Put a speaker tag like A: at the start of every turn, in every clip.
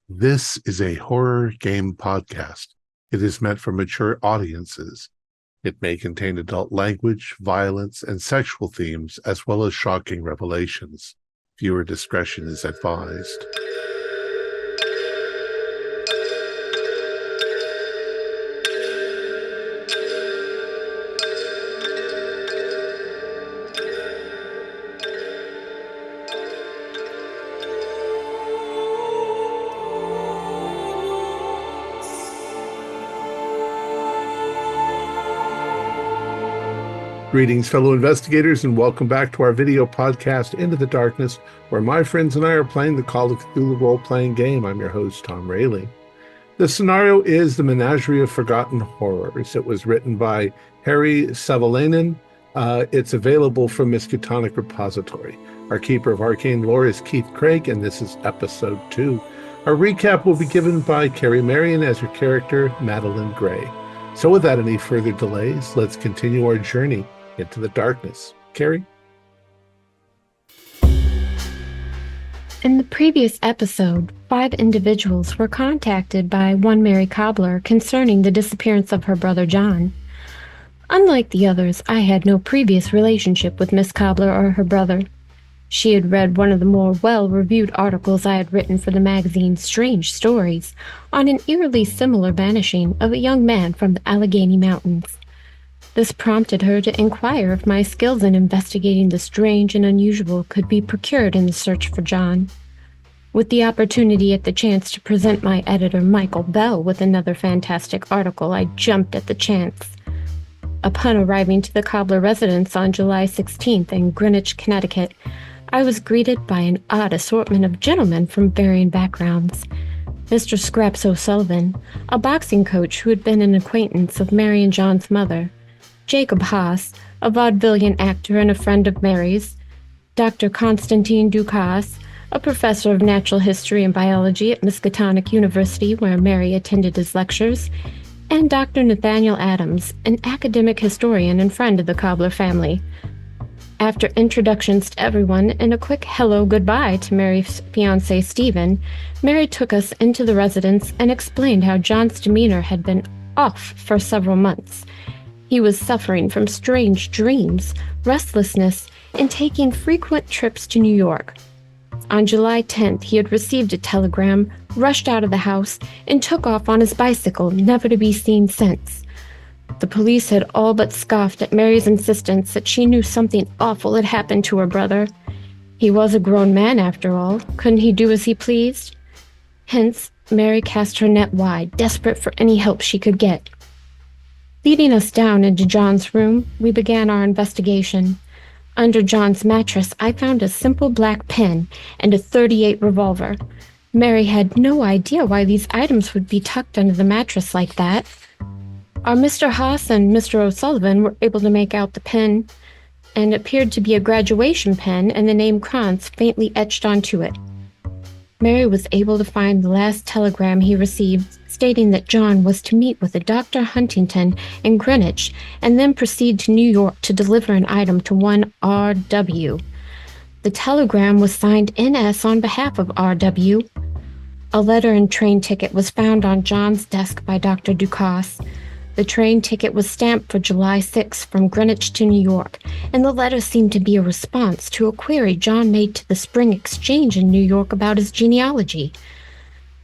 A: This is a horror game podcast. It is meant for mature audiences. It may contain adult language, violence, and sexual themes, as well as shocking revelations. Viewer discretion is advised. Greetings, fellow investigators, and welcome back to our video podcast, Into the Darkness, where my friends and I are playing the Call of Cthulhu role-playing game. I'm your host, Thom Raley. The scenario is the Menagerie of Forgotten Horrors. It was written by Harri Savolainen. It's available from Miskatonic Repository. Our keeper of arcane lore is Keith Craig, and this is episode 2. Our recap will be given by Carrie Marion as her character, Madeline Gray. So without any further delays, let's continue our journey into the darkness. Carrie?
B: In the previous episode, 5 individuals were contacted by one Mary Cobbler concerning the disappearance of her brother John. Unlike the others, I had no previous relationship with Miss Cobbler or her brother. She had read one of the more well-reviewed articles I had written for the magazine Strange Stories on an eerily similar vanishing of a young man from the Allegheny Mountains. This prompted her to inquire if my skills in investigating the strange and unusual could be procured in the search for John. With the opportunity at the chance to present my editor Michael Bell with another fantastic article, I jumped at the chance. Upon arriving to the Cobbler residence on July 16th in Greenwich, Connecticut, I was greeted by an odd assortment of gentlemen from varying backgrounds. Mr. Scraps O'Sullivan, a boxing coach who had been an acquaintance of Mary and John's mother, Jacob Haas, a vaudevillian actor and a friend of Mary's, Dr. Constantine Ducasse, a professor of natural history and biology at Miskatonic University where Mary attended his lectures, and Dr. Nathaniel Adams, an academic historian and friend of the Cobbler family. After introductions to everyone and a quick hello-goodbye to Mary's fiancé Stephen, Mary took us into the residence and explained how John's demeanor had been off for several months. He was suffering from strange dreams, restlessness, and taking frequent trips to New York. On July 10th, he had received a telegram, rushed out of the house, and took off on his bicycle, never to be seen since. The police had all but scoffed at Mary's insistence that she knew something awful had happened to her brother. He was a grown man, after all. Couldn't he do as he pleased? Hence, Mary cast her net wide, desperate for any help she could get. Leading us down into John's room, we began our investigation. Under John's mattress, I found a simple black pen and a .38 revolver. Mary had no idea why these items would be tucked under the mattress like that. Our Mr. Haas and Mr. O'Sullivan were able to make out the pen, and it appeared to be a graduation pen and the name Krantz faintly etched onto it. Mary was able to find the last telegram he received, stating that John was to meet with a Dr. Huntington in Greenwich and then proceed to New York to deliver an item to one R.W. The telegram was signed N.S. on behalf of R.W. A letter and train ticket was found on John's desk by Dr. Ducasse. The train ticket was stamped for July 6 from Greenwich to New York, and the letter seemed to be a response to a query John made to the Spring Exchange in New York about his genealogy.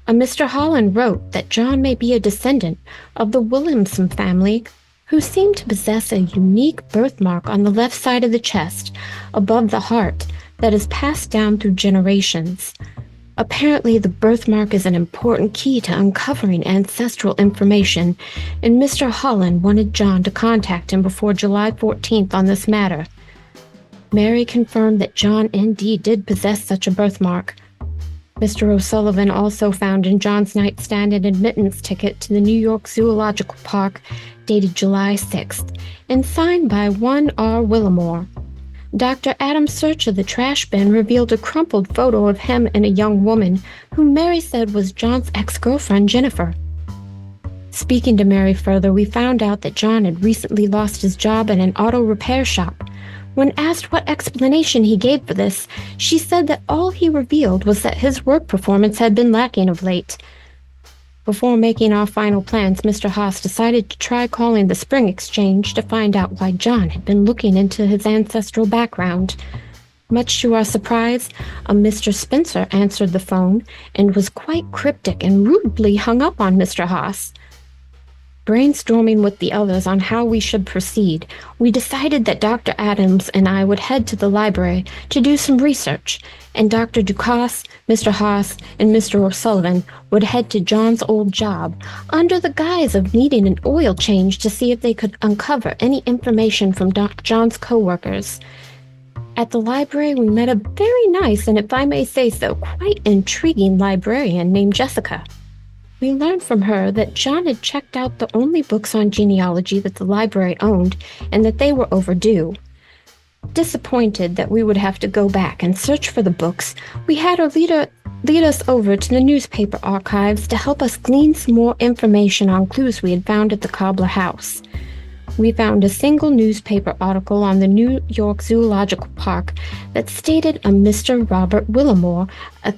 B: A Mr. Holland wrote that John may be a descendant of the Williamson family, who seemed to possess a unique birthmark on the left side of the chest, above the heart, that is passed down through generations. Apparently, the birthmark is an important key to uncovering ancestral information, and Mr. Holland wanted John to contact him before July 14th on this matter. Mary confirmed that John indeed did possess such a birthmark. Mr. O'Sullivan also found in John's nightstand an admittance ticket to the New York Zoological Park dated July 6th and signed by one R. Willimore. Dr. Adams' search of the trash bin revealed a crumpled photo of him and a young woman whom Mary said was John's ex-girlfriend, Jennifer. Speaking to Mary further, we found out that John had recently lost his job at an auto repair shop. When asked what explanation he gave for this, she said that all he revealed was that his work performance had been lacking of late. Before making our final plans, Mr. Haas decided to try calling the Spring Exchange to find out why John had been looking into his ancestral background. Much to our surprise, a Mr. Spencer answered the phone and was quite cryptic and rudely hung up on Mr. Haas. Brainstorming with the others on how we should proceed, we decided that Dr. Adams and I would head to the library to do some research, and Dr. Ducasse, Mr. Haas, and Mr. O'Sullivan would head to John's old job under the guise of needing an oil change to see if they could uncover any information from John's co-workers. At the library, we met a very nice and, if I may say so, quite intriguing librarian named Jessica. We learned from her that John had checked out the only books on genealogy that the library owned and that they were overdue. Disappointed that we would have to go back and search for the books, we had her lead us over to the newspaper archives to help us glean some more information on clues we had found at the Cobbler house. We found a single newspaper article on the New York Zoological Park that stated a Mr. Robert Willimore, a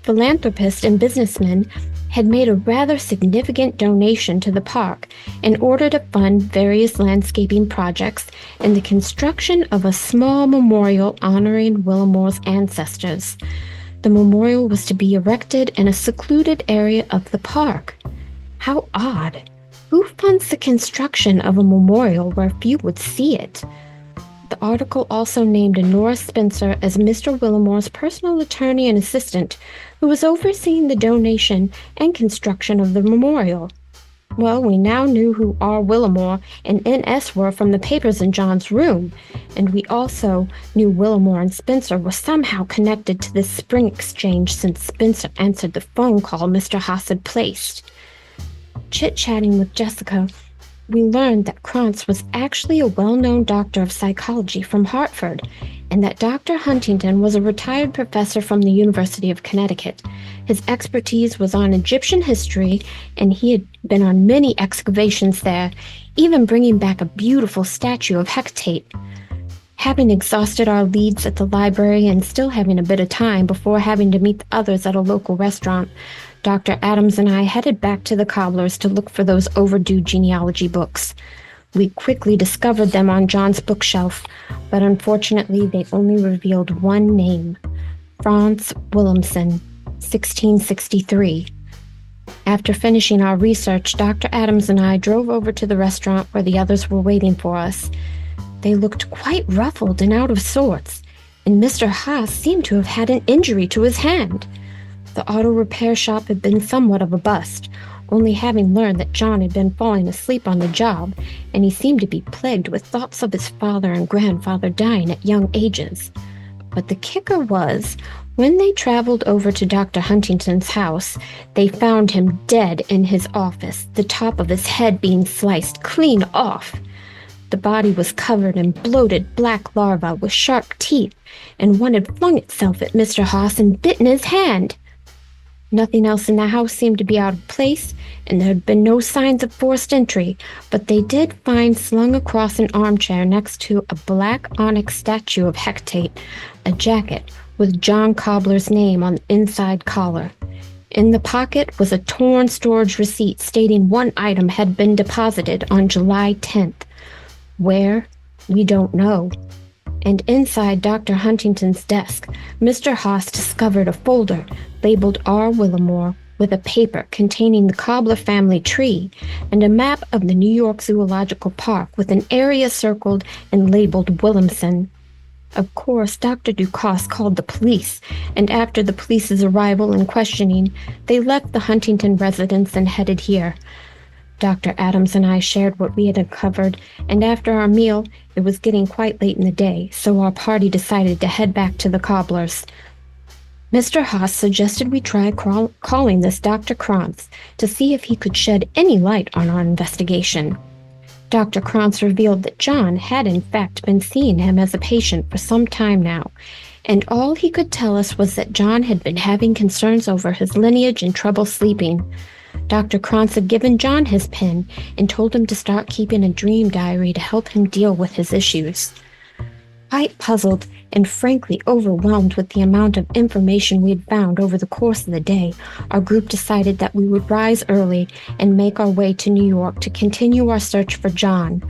B: philanthropist and businessman, had made a rather significant donation to the park in order to fund various landscaping projects and the construction of a small memorial honoring Willimore's ancestors. The memorial was to be erected in a secluded area of the park. How odd! Who funds the construction of a memorial where few would see it? The article also named Nora Spencer as Mr. Willimore's personal attorney and assistant, who was overseeing the donation and construction of the memorial. Well, we now knew who R. Willimore and N.S. were from the papers in John's room, and we also knew Willimore and Spencer were somehow connected to this Spring Exchange since Spencer answered the phone call Mr. Haas had placed. Chit-chatting with Jessica, we learned that Krantz was actually a well-known doctor of psychology from Hartford, and that Dr. Huntington was a retired professor from the University of Connecticut. His expertise was on Egyptian history, and he had been on many excavations there, even bringing back a beautiful statue of Hecate. Having exhausted our leads at the library and still having a bit of time before having to meet the others at a local restaurant, Dr. Adams and I headed back to the Cobblers to look for those overdue genealogy books. We quickly discovered them on John's bookshelf, but unfortunately they only revealed one name, Franz Williamson, 1663. After finishing our research, Dr. Adams and I drove over to the restaurant where the others were waiting for us. They looked quite ruffled and out of sorts, and Mr. Haas seemed to have had an injury to his hand. The auto repair shop had been somewhat of a bust, only having learned that John had been falling asleep on the job, and he seemed to be plagued with thoughts of his father and grandfather dying at young ages. But the kicker was, when they traveled over to Dr. Huntington's house, they found him dead in his office, the top of his head being sliced clean off. The body was covered in bloated black larvae with sharp teeth, and one had flung itself at Mr. Haas and bitten his hand. Nothing else in the house seemed to be out of place, and there had been no signs of forced entry, but they did find slung across an armchair next to a black onyx statue of Hecate, a jacket with John Cobbler's name on the inside collar. In the pocket was a torn storage receipt stating one item had been deposited on July 10th. Where? We don't know. And inside Dr. Huntington's desk, Mr. Haas discovered a folder labeled R. Willimore with a paper containing the Cobbler family tree and a map of the New York Zoological Park with an area circled and labeled Williamson. Of course, Dr. Ducasse called the police, and after the police's arrival and questioning, they left the Huntington residence and headed here. Dr. Adams and I shared what we had uncovered, and after our meal, it was getting quite late in the day, so our party decided to head back to the Cobblers. Mr. Haas suggested we try calling this Dr. Krantz to see if he could shed any light on our investigation. Dr. Krantz revealed that John had in fact been seeing him as a patient for some time now, and all he could tell us was that John had been having concerns over his lineage and trouble sleeping. Dr. Krantz had given John his pen and told him to start keeping a dream diary to help him deal with his issues. Quite puzzled and frankly overwhelmed with the amount of information we had found over the course of the day, our group decided that we would rise early and make our way to New York to continue our search for John.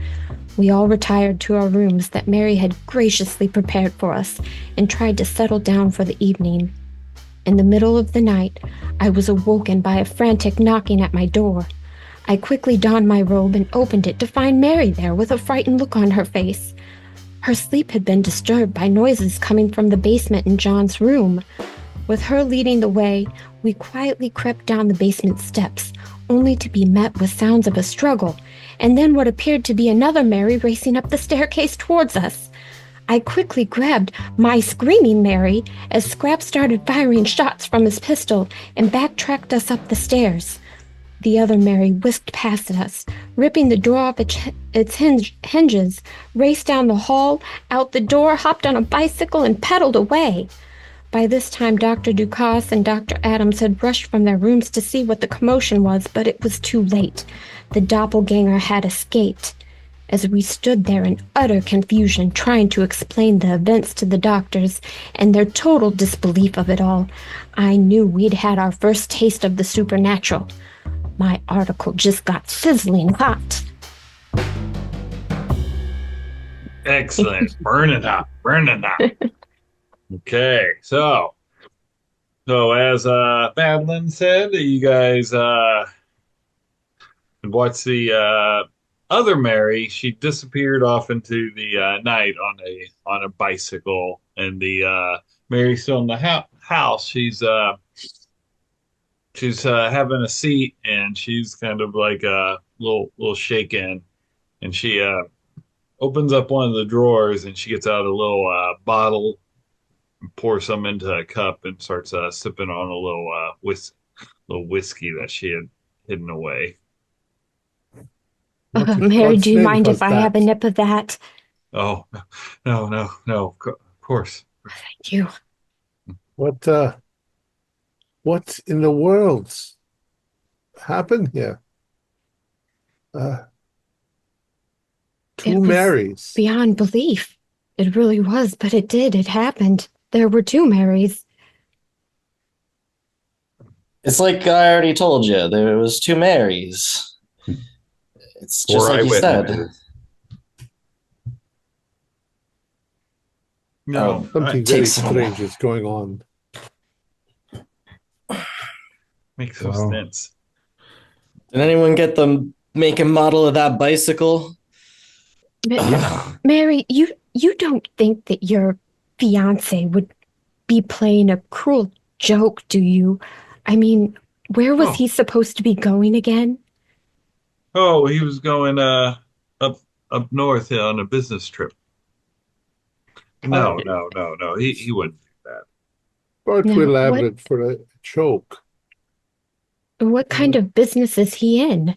B: We all retired to our rooms that Mary had graciously prepared for us and tried to settle down for the evening. In the middle of the night, I was awoken by a frantic knocking at my door. I quickly donned my robe and opened it to find Mary there with a frightened look on her face. Her sleep had been disturbed by noises coming from the basement in John's room. With her leading the way, we quietly crept down the basement steps, only to be met with sounds of a struggle, and then what appeared to be another Mary racing up the staircase towards us. I quickly grabbed my screaming Mary as Scrap started firing shots from his pistol and backtracked us up the stairs. The other Mary whisked past us, ripping the door off its hinges, raced down the hall, out the door, hopped on a bicycle, and pedaled away. By this time, Dr. Ducasse and Dr. Adams had rushed from their rooms to see what the commotion was, but it was too late. The doppelganger had escaped. As we stood there in utter confusion, trying to explain the events to the doctors and their total disbelief of it all, I knew we'd had our first taste of the supernatural. My article just got sizzling hot.
C: Excellent. Burn it up. Burn it up. Okay. So as Madeline said, you guys watched the other Mary. She disappeared off into the night on a bicycle, and the Mary's still in the house. She's having a seat, and she's kind of like a little shaken, and she opens up one of the drawers, and she gets out a little bottle, and pours some into a cup, and starts sipping on a little whiskey that she had hidden away.
B: Mary, do you mind if I have a nip of that?
C: Oh, no, of course.
B: Thank you.
A: What in the world happened here? Two Marys.
B: Beyond belief. It really was, but it did. It happened. There were two Marys.
D: It's like I already told you. There was two Marys. It's just like you said.
C: No,
A: something very strange is going on.
C: Makes no sense.
D: Did anyone get the make and model of that bicycle?
B: Mary, you don't think that your fiance would be playing a cruel joke, do you? I mean, where was he supposed to be going again?
C: Oh, he was going up north on a business trip. No. He wouldn't do that.
A: Far too elaborate for a joke.
B: What kind of business is he in?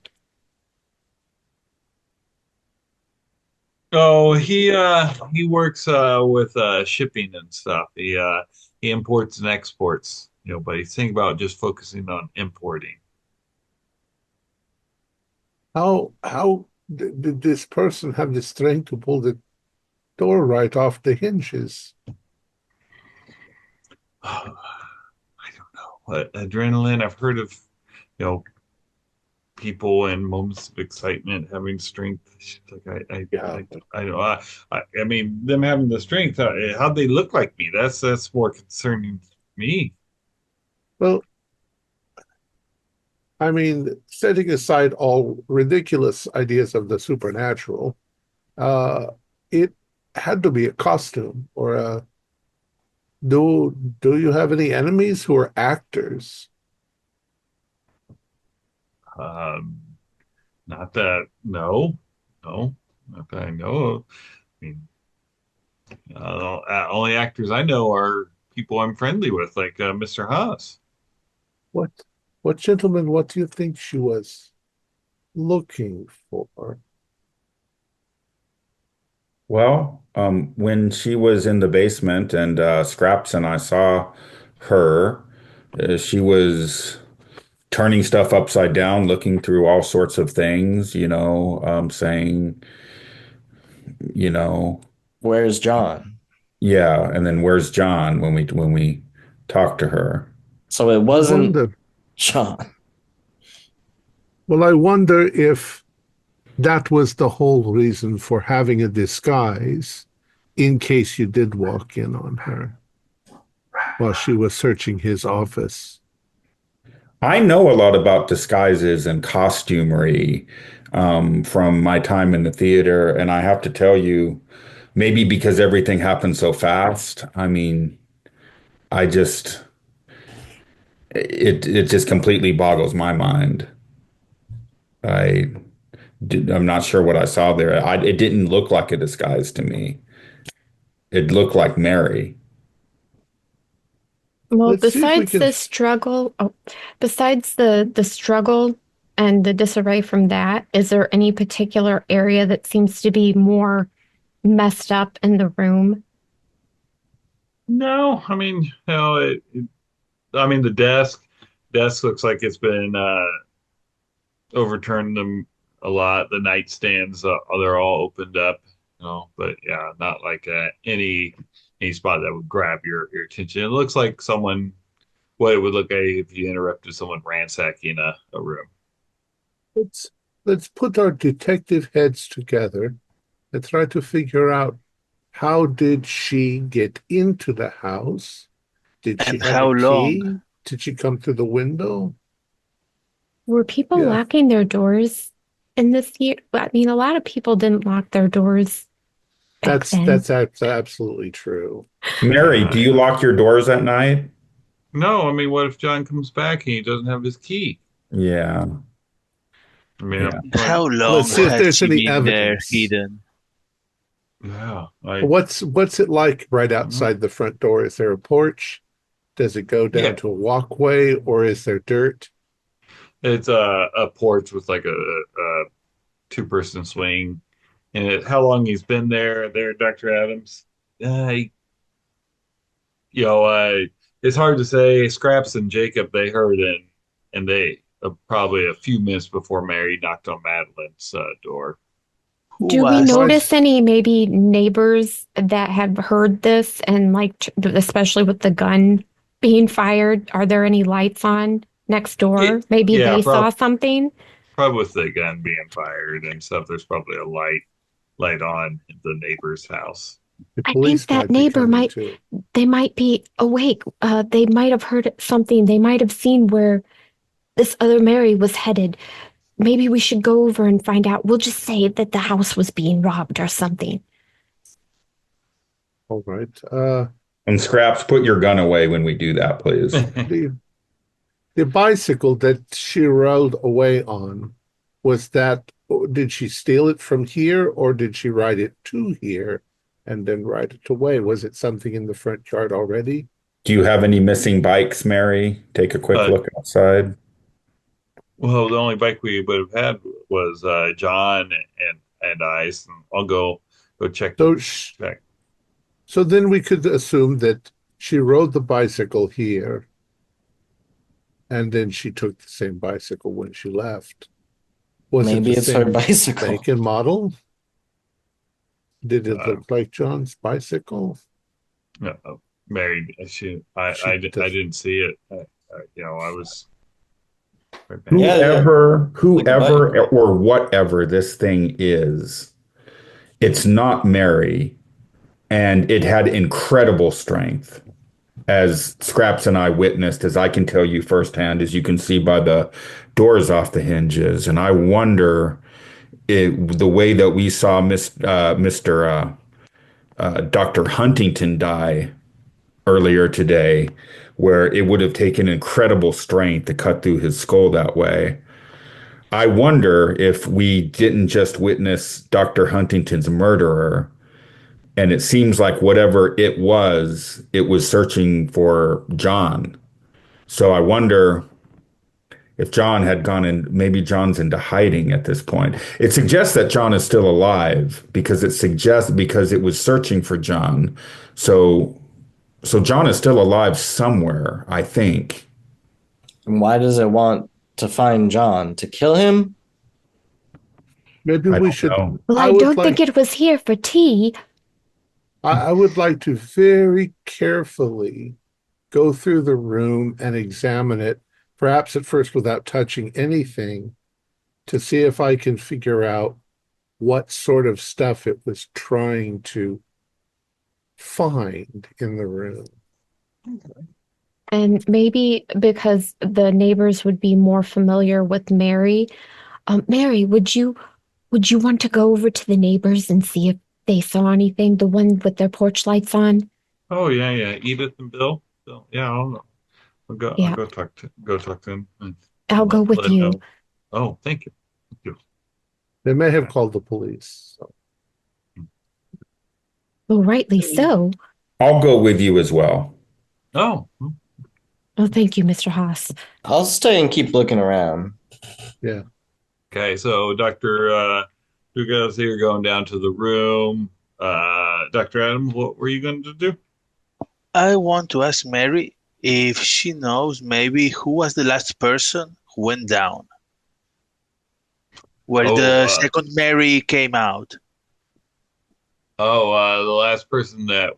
C: Oh, he works with shipping and stuff. He imports and exports, but he's thinking about just focusing on importing.
A: How did this person have the strength to pull the door right off the hinges?
C: I don't know. Adrenaline. I've heard of, people in moments of excitement having strength. Like I know. I mean, them having the strength. How'd they look like me? That's more concerning to me.
A: Well, I mean, setting aside all ridiculous ideas of the supernatural, it had to be a costume or a. Do you have any enemies who are actors?
C: Not that. No, not that I know of. I mean, only actors I know are people I'm friendly with, like Mr. Haas.
A: What gentleman? What do you think she was looking for?
E: Well, when she was in the basement and Scraps and I saw her, she was turning stuff upside down, looking through all sorts of things, saying,
D: Where's John?
E: Yeah, and then where's John when we talk to her?
D: So it
A: I
D: wasn't
A: wonder.
D: John.
A: Well, I wonder if that was the whole reason for having a disguise in case you did walk in on her while she was searching his office.
E: I know a lot about disguises and costumery from my time in the theater, and I have to tell you, maybe because everything happened so fast. I mean, I just it just completely boggles my mind. I I'm not sure what I saw there. It didn't look like a disguise to me. It looked like Mary.
B: Well,
A: Let's see if we
B: besides
A: can.
B: the struggle, besides the struggle and the disarray from that, is there any particular area that seems to be more messed up in the room?
C: No, I mean, I mean, the desk looks like it's been overturned them a lot. The nightstands, they're all opened up, but yeah, not like any spot that would grab your attention. It looks like what it would look like if you interrupted someone ransacking a room.
A: Let's let's put our detective heads together and try to figure out how did she get into the house? Did she
F: And
A: have a
F: how long?
A: key? Did she come through the window?
B: Were people
A: Yeah,
B: locking their doors in this year? I mean, a lot of people didn't lock their doors back then.
A: that's absolutely true.
E: Mary,
C: Yeah.
E: do you lock your doors at night?
C: No, I mean, what if John comes back and he doesn't have his key?
E: Yeah,
C: I mean,
E: yeah.
F: How long
A: Let's see if
F: has
A: there's
F: she
A: any
F: been there
A: evidence.
F: hidden?
C: yeah, I
A: What's it like right
C: don't know.
A: outside the front door? Is there a porch? Does it go
C: Yeah,
A: down to a walkway or is there dirt?
C: it's a porch with like a two-person swing. And how long he's been there, Dr. Adams? Uh, you know, it's hard to say. Scraps and Jacob, they heard and they probably a few minutes before Mary knocked on Madeline's door.
F: Who
B: Do we
F: was
A: So I,
B: notice any maybe neighbors that have heard this and like, especially with the gun being fired? Are there any lights on next
C: Yeah,
B: door? Maybe
C: yeah,
B: they saw something.
C: probably with the gun being fired and stuff. There's probably a light on in the neighbor's house.
A: the
B: I think
A: police
B: that
A: might be
B: neighbor
A: coming
B: might,
A: too.
B: they might be awake. They might have heard something. They might have seen where this other Mary was headed. Maybe we should go over and find out. We'll just say that the house was being robbed or something.
A: All right.
E: And Scraps, put your gun away when we do that, please.
A: The the bicycle that she rode away on, was that, did she steal it from here or did she ride it to here and then ride it away? Was it something in the front yard already?
E: Do you have any missing bikes, Mary? Take a quick
C: uh,
E: look outside.
C: well, the only bike we would have had was John and I. So I'll go check
A: So,
C: check.
A: so then we could assume that she rode the bicycle here and then she took the same bicycle when she left. Was it
D: Maybe
A: the
D: it's her
A: same
D: bicycle.
A: make and model? Did it
C: Uh,
A: look like John's bicycle?
C: no, Mary,
A: She
C: I
A: does.
C: didn't see it. I was right back.
D: Yeah,
E: Whoever or whatever this thing is, it's not Mary, and it had incredible strength, as Scraps and I witnessed, as I can tell you firsthand, as you can see by the doors off the hinges. And I wonder the way that we saw Mr. Dr. Huntington die earlier today, where it would have taken incredible strength to cut through his skull that way. I wonder if we didn't just witness Dr. Huntington's murderer, and it seems like whatever it was searching for John. So I wonder if John had gone in, maybe John's into hiding at this point. It suggests that John is still alive because it was searching for John. So so John is still alive somewhere, I think.
D: And why does it want to find John? To kill him?
A: Maybe
E: I
A: we
E: don't
A: should.
E: know.
B: Well,
A: I
B: I
A: would
B: don't think
A: like.
B: it was here for tea.
A: I would like to very carefully go through the room and examine it, perhaps at first without touching anything, to see if I can figure out what sort of stuff it was trying to find in the room.
B: And maybe because the neighbors would be more familiar with Mary, Mary, would you want to go over to the neighbors and see if they saw anything? The one with their porch lights on?
C: Oh yeah. Edith and Bill. Bill. Yeah, I don't know. I'll
B: Yeah,
C: go talk to him and
B: I'll go with
C: let him
B: you.
C: know. Oh, thank you. Thank you.
A: They may have called the police. So.
B: Well, rightly so.
E: I'll go with you as well.
C: Oh,
B: Oh, thank you, Mr. Haas.
D: I'll stay and keep looking around.
A: Yeah.
C: okay. So Dr. Dugas, you're going down to the room. Dr. Adams, what were you going to do?
F: I want to ask Mary if she knows maybe who was the last person who went down, where the second Mary came out.
C: The last person that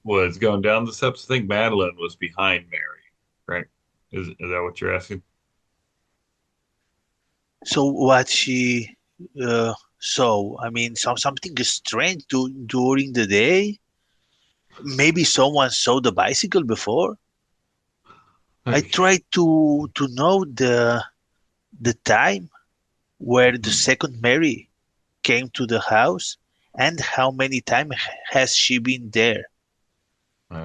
C: was going down the steps. I think Madeline was behind Mary, right? Is that what you're asking?
F: So what she saw, I mean, something strange during the day. Maybe someone saw the bicycle before. I tried to know the time where the second Mary came to the house and how many times has she been there.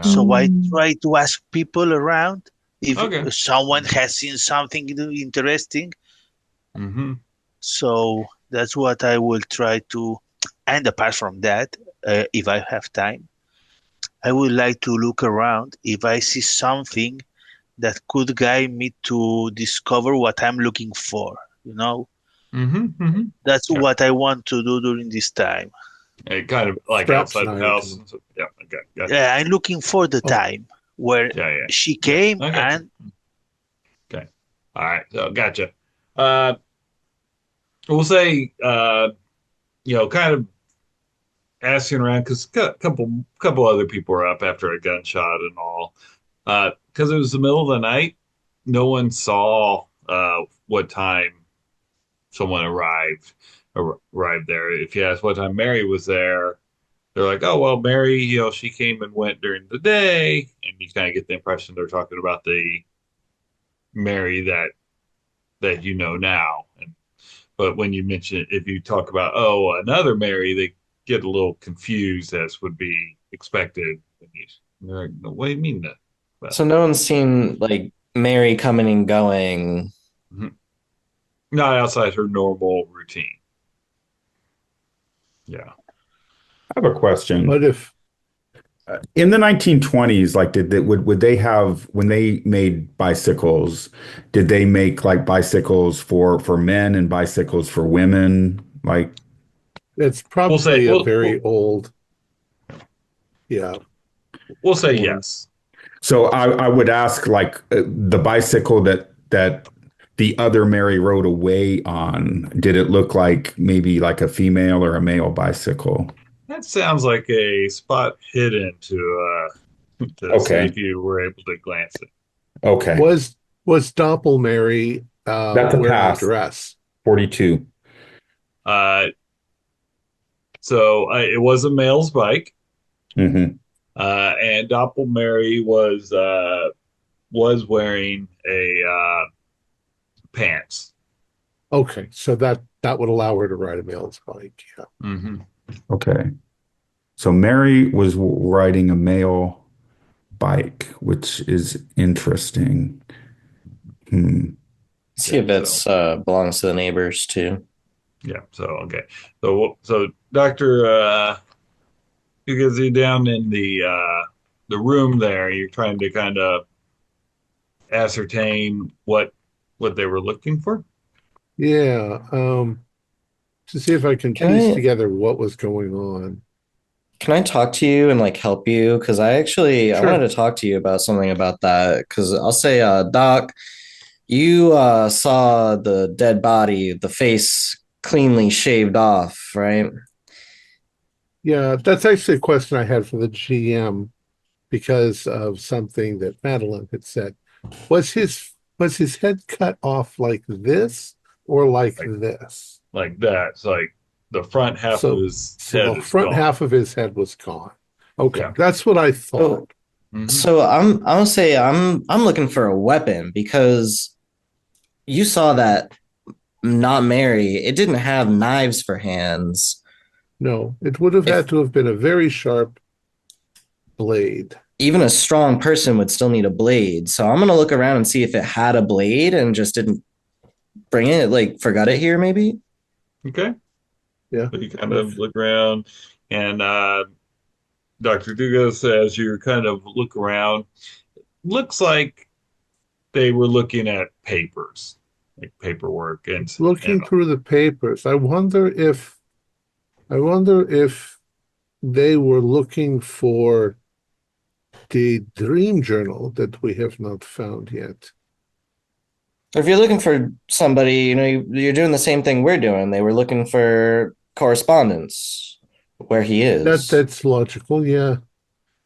F: So I try to ask people around if someone has seen something interesting.
C: Mm-hmm.
F: So that's what I will try to. And apart from that, if I have time, I would like to look around if I see something that could guide me to discover what I'm looking for, you know? That's what I want to do during this time.
C: It kind of like outside the house. Yeah, okay. Gotcha.
F: Yeah, I'm looking for the time where she came and...
C: Okay. All right. So, gotcha. We'll say, kind of asking around because a couple other people were up after a gunshot and all. Because it was the middle of the night, no one saw what time someone arrived there. If you ask what time Mary was there, they're like, oh, well, Mary, she came and went during the day. And you kind of get the impression they're talking about the Mary that you know now. But when you mention, if you talk about, another Mary, they get a little confused, as would be expected. They're like, what do you mean that? But,
D: so no one's seen like Mary coming and going.
C: Not outside her normal routine. Yeah.
E: I have a question.
A: What if
E: in the 1920s, like would they have, when they made bicycles, did they make like bicycles for men and bicycles for women? Like
A: it's probably a very old. Yeah.
C: We'll say yes.
E: So I would ask, like, the bicycle that the other Mary rode away on, did it look like maybe like a female or a male bicycle?
C: That sounds like a spot hidden to see if you were able to glance it.
E: Okay.
A: Was Doppel Mary
E: that's a
A: wearing
E: pass.
A: a dress?
E: 42.
C: So it was a male's bike.
E: Mm-hmm.
C: And Doppel Mary was wearing a pants.
A: Okay, so that would allow her to ride a male's bike. Yeah.
C: Mm-hmm.
E: Okay. So Mary was riding a male bike, which is interesting.
D: See if it's belongs to the neighbors too.
C: Yeah. So okay. So Doctor, because you're down in the room there, you're trying to kind of ascertain what they were looking for.
A: Yeah. To see if I can piece together what was going on.
D: Can I talk to you and like help you? Because I wanted to talk to you about something about that. Because I'll say, Doc, you saw the dead body, the face cleanly shaved off, right?
A: Yeah, that's actually a question I had for the GM because of something that Madeline had said. Was his head cut off like this or like
C: Like
A: this?
C: like that. It's like the front half of
A: So
C: his
A: so
C: head
A: the
C: is
A: front
C: gone.
A: half of his head was gone. Okay,
C: Yeah.
A: that's what I
D: So,
A: thought.
C: Hmm.
D: so I'm I'll say I'm looking for a weapon because you saw that not Mary, it didn't have knives for hands.
A: No, it would have
D: If
A: had to have been a very sharp blade.
D: even a strong person would still need a blade. So I'm gonna look around and see if it had a blade and just didn't bring it, like forgot it here, maybe.
C: Okay.
A: Yeah.
C: So you kind of look around, and Dr. Duga says you kind of look around. Looks like they were looking at papers, like paperwork, and
A: Looking through the papers, I wonder if they were looking for the dream journal that we have not found yet.
D: Or if you're looking for somebody, you're doing the same thing we're doing. They were looking for correspondence where he is.
A: That's logical, yeah.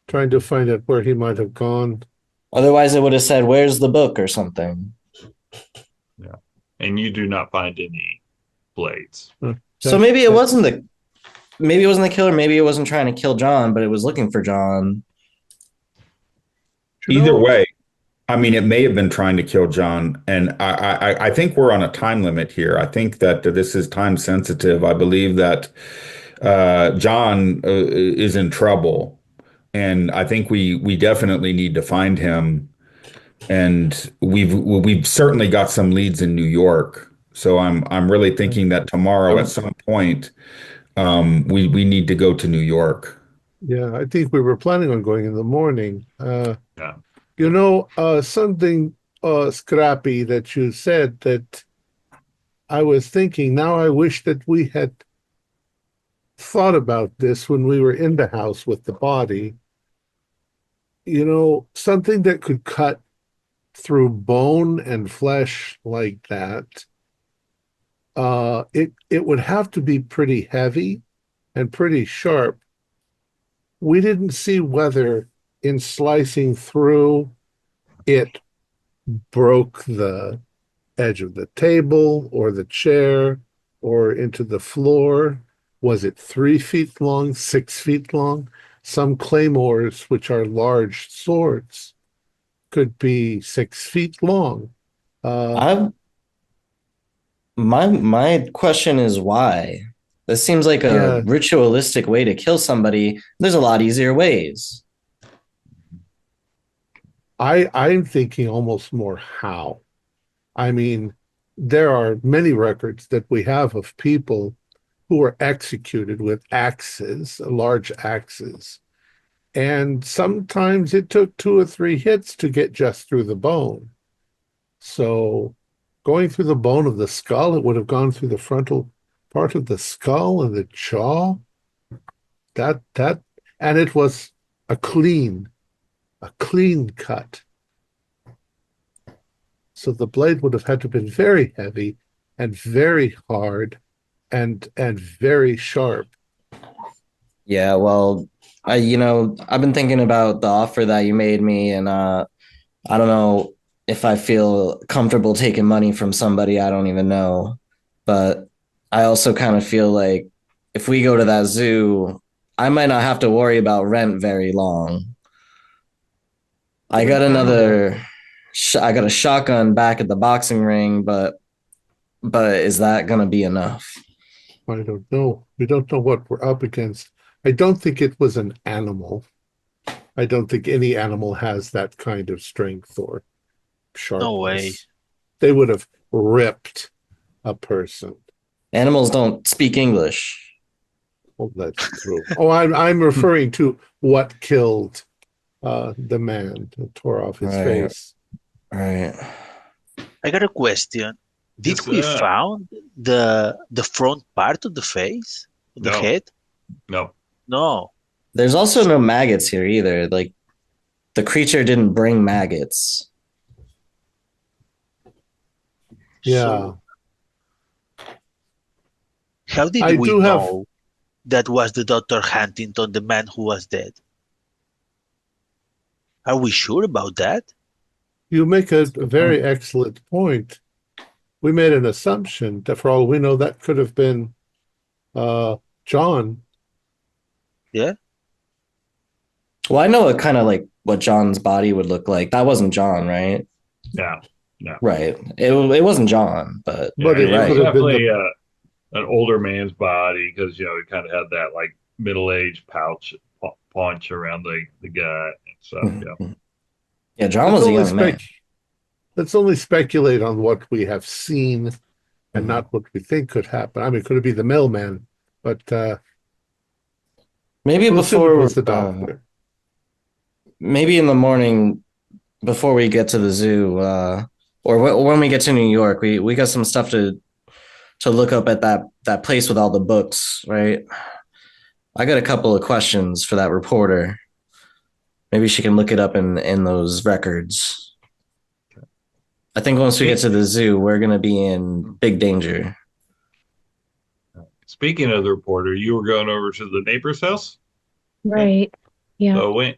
A: Trying to find out where he might have gone.
D: Otherwise, it would have said, "Where's the book?" or something.
C: yeah, and you do not find any blades.
D: So
A: That
D: maybe it wasn't the killer. Maybe it wasn't trying to kill John, but it was looking for John.
A: you
E: Either
A: know,
E: way, I mean, it may have been trying to kill John, and I think we're on a time limit here. I think that this is time sensitive. I believe that John is in trouble, and I think we definitely need to find him. And we've certainly got some leads in New York, so I'm really thinking that tomorrow at some point we need to go to New York.
A: yeah, I think we were planning on going in the morning.
C: Yeah.
A: Something scrappy that you said that I was thinking, now I wish that we had thought about this when we were in the house with the body. Something that could cut through bone and flesh like that. It would have to be pretty heavy and pretty sharp. We didn't see whether in slicing through it broke the edge of the table or the chair or into the floor. Was it 3 feet long, 6 feet long? Some claymores, which are large swords, could be 6 feet long. Uh,
D: I my question is why. This seems like a
A: yeah,
D: ritualistic way to kill somebody. There's a lot easier ways.
A: I'm thinking almost more how. I mean, there are many records that we have of people who were executed with axes, large axes. And sometimes it took 2 or 3 hits to get just through the bone. So going through the bone of the skull, it would have gone through the frontal part of the skull and the jaw. That and it was a clean cut. So the blade would have had to have been very heavy and very hard and very sharp.
D: Yeah, well, I've been thinking about the offer that you made me, and I don't know if I feel comfortable taking money from somebody I don't even know. But I also kind of feel like if we go to that zoo, I might not have to worry about rent very long. I got I got a shotgun back at the boxing ring, but is that gonna be enough?
A: I don't know. We don't know what we're up against. I don't think it was an animal. I don't think any animal has that kind of strength or
F: No way.
A: sharpness. They would have ripped a person.
D: Animals don't speak English.
A: Oh, that's true. Oh, I'm referring to what killed the man that tore off his
D: Right,
A: face.
D: right.
F: I got a question. Did
C: Yes,
F: we found the front part of the face, the
C: no,
F: head?
C: no.
F: No.
D: There's also no maggots here either. Like the creature didn't bring maggots.
A: Yeah.
F: So how did
A: I
F: we
A: do have
F: know? that was the Dr. Huntington, the man who was dead? Are we sure about that?
A: You make a very excellent point. We made an assumption that, for all we know, that could have been John.
F: Yeah?
D: Well, I know kind of like what John's body would look like. That wasn't John, right?
C: Yeah, no.
D: Right. It wasn't John, but
C: Yeah,
A: But it
D: you're
C: it was
A: could
D: right.
A: have been
C: definitely an older man's body because he kind of had that like middle-aged paunch around the gut and stuff. Yeah.
D: Yeah, John
A: let's
D: was a
A: only
D: young man.
A: let's only speculate on what we have seen and
D: Mhm.
A: not what we think could happen. I mean, could it be the mailman? But
D: Maybe
A: we'll assume it
D: before,
A: was the doctor.
D: maybe in the morning before we get to the zoo, or when we get to New York, we got some stuff to look up at that place with all the books, right? I got a couple of questions for that reporter. Maybe she can look it up in those records. I think once we get to the zoo, we're gonna be in big danger.
C: Speaking of the reporter, you were going over to the neighbor's house.
B: Right. Yeah.
C: So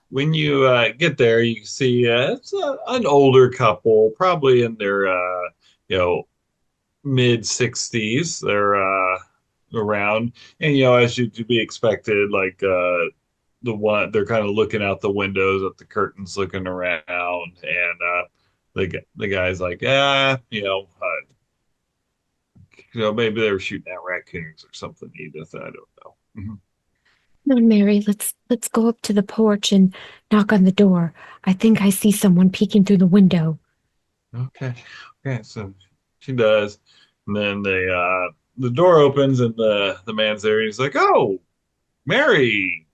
C: when you get there, you can see it's an older couple, probably in their mid 60s. They're around, and as you to be expected, like they're kind of looking out the windows at the curtains, looking around, and the guy's like, maybe they were shooting at raccoons or something. Edith, I don't know. Mhm.
B: Come on, Mary, let's go up to the porch and knock on the door. I think I see someone peeking through the window.
C: Okay. Okay, so she does. And then the door opens and the man's there and he's like, "Oh, Mary,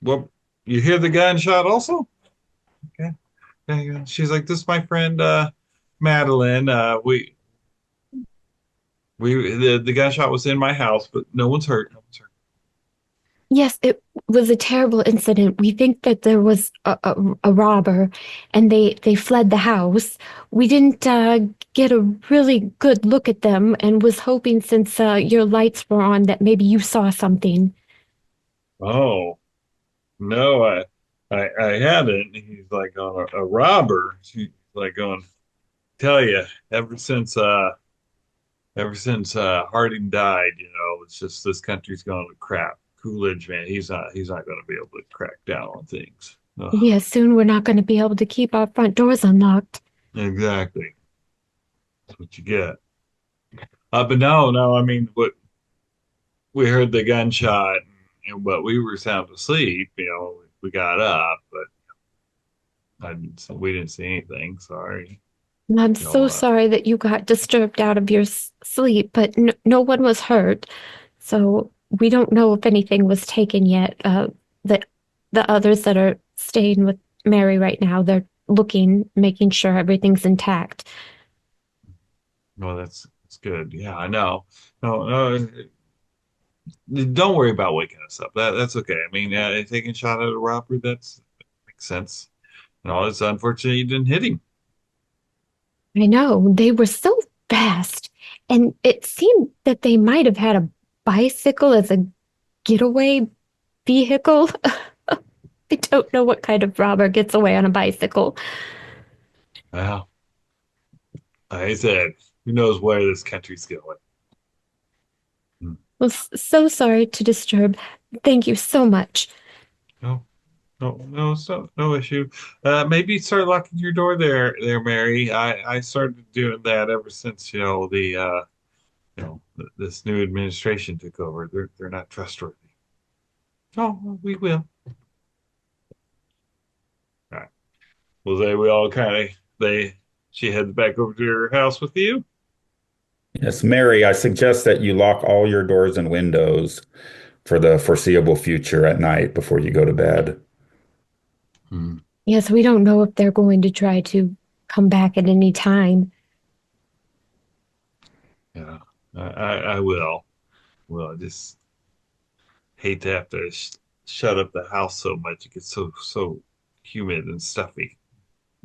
C: what you hear the gunshot also?" Okay. Yeah. She's like, "This is my friend Madeline. The gunshot was in my house, but no one's hurt. No one's hurt."
B: Yes, it was a terrible incident. We think that there was a robber and they fled the house. We didn't get a really good look at them and was hoping since your lights were on that maybe you saw something.
C: Oh, no, I haven't. He's like on a robber. She's like going, tell you, ever since Harding died, it's just this country's going to crap. Coolidge, man, he's not going to be able to crack down on things. Ugh,
B: Yeah, soon we're not going to be able to keep our front doors unlocked.
C: exactly. That's what you get. But no, I mean, what we heard the gunshot, but we were sound asleep. We got up, but we didn't see anything. Sorry.
B: I'm
C: You
B: so
C: know,
B: sorry that you got disturbed out of your sleep, but no one was hurt. So we don't know if anything was taken yet. The others that are staying with Mary right now, they're looking, making sure everything's intact.
C: no, that's good. Yeah, I know. No, don't worry about waking us up. That's okay. I mean, taking a shot at a robber, that makes sense. It's unfortunate you didn't hit him.
B: I know, they were so fast, and it seemed that they might have had a bicycle as a getaway vehicle. I don't know what kind of robber gets away on a bicycle.
C: Well, like I said, who knows where this country's going? Hmm.
B: Well, so sorry to disturb. Thank you so much.
C: No, no, so no issue. Maybe start locking your door there, Mary. I started doing that ever since this new administration took over. They're not trustworthy. Oh, well, we will. All right. Well, we all she heads back over to her house with you.
E: Yes, Mary, I suggest that you lock all your doors and windows for the foreseeable future at night before you go to bed.
C: Hmm.
B: Yes, we don't know if they're going to try to come back at any time.
C: Yeah, I will. Well, I just hate to have to shut up the house so much. It gets so humid and stuffy.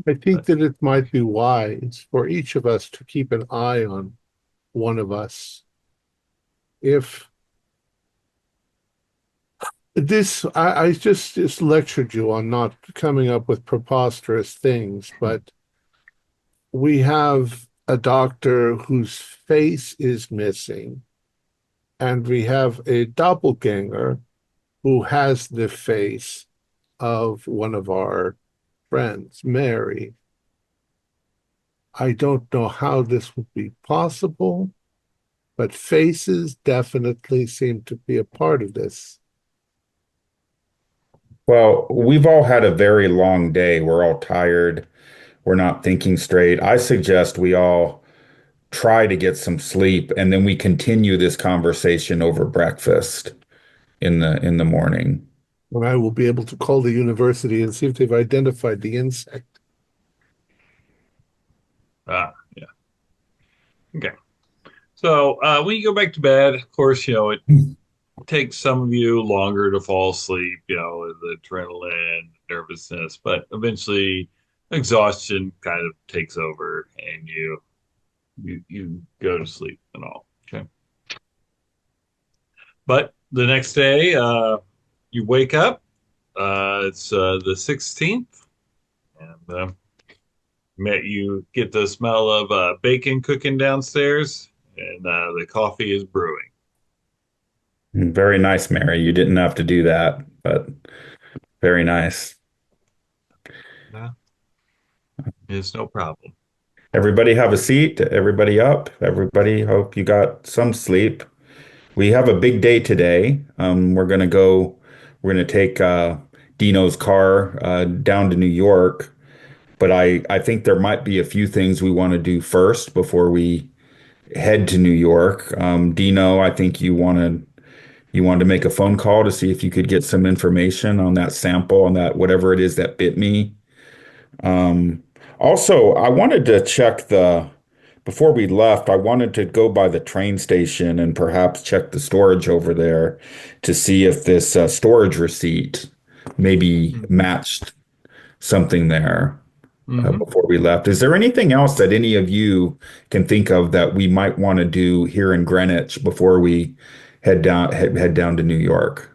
A: I think
C: But
A: that it might be wise for each of us to keep an eye on one of us. If I just lectured you on not coming up with preposterous things, but we have a doctor whose face is missing, and we have a doppelganger who has the face of one of our friends, Mary. I don't know how this would be possible, but faces definitely seem to be a part of this.
E: Well, we've all had a very long day. We're all tired. We're not thinking straight. I suggest we all try to get some sleep and then we continue this conversation over breakfast in the morning.
A: And I will be able to call the university and see if they've identified the insect.
C: Yeah. Okay. So when you go back to bed, of course, it takes some of you longer to fall asleep, with the adrenaline, nervousness, but eventually exhaustion kind of takes over and you go to sleep and all. Okay. But the next day, you wake up. It's the 16th, and you get the smell of bacon cooking downstairs, and the coffee is brewing.
E: Very nice, Mary. You didn't have to do that, but very nice.
C: Yeah, it's no problem.
E: Everybody have a seat. Everybody up. Everybody hope you got some sleep. We have a big day today. We're gonna take Dino's car down to New York, but I think there might be a few things we want to do first before we head to New York. Dino, I think you wanted to make a phone call to see if you could get some information on that sample, on that whatever it is that bit me. Um, Also, I wanted to check before we left, I wanted to go by the train station and perhaps check the storage over there to see if this storage receipt maybe matched something there before we left. Is there anything else that any of you can think of that we might want to do here in Greenwich before we head down to New York?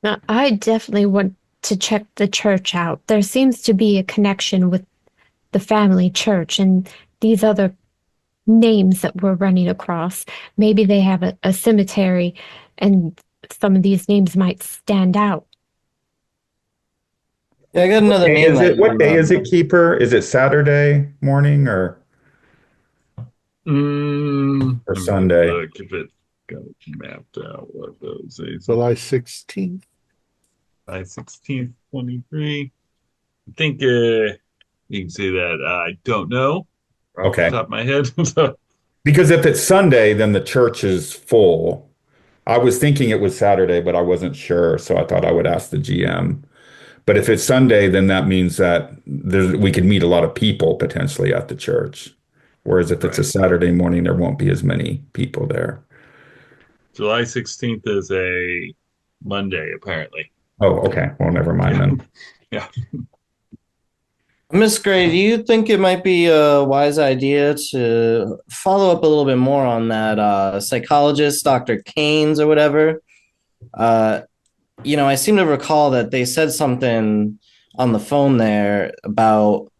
B: Now, I definitely want to check the church out. There seems to be a connection with the family church and these other names that we're running across. Maybe they have a cemetery and some of these names might stand out.
D: Yeah, I got another name
E: What day is it, Keeper? Is it Saturday morning or Sunday?
C: Look if it got mapped out what those days.
A: July 16th.
C: July 16th, 23. I think you can see that I don't know off the
E: Okay.
C: top of my head. So,
E: Because if it's Sunday, then the church is full. I was thinking it was Saturday, but I wasn't sure, so I thought I would ask the GM. But if it's Sunday, then that means that we could meet a lot of people potentially at the church. Whereas if it's a
C: Right.
E: Saturday morning, there won't be as many people there.
C: July 16th is a Monday, apparently.
E: Oh, okay. Well, never mind then.
C: Yeah.
D: Miss Gray, do you think it might be a wise idea to follow up a little bit more on that psychologist, Dr. Keynes or whatever? I seem to recall that they said something on the phone there about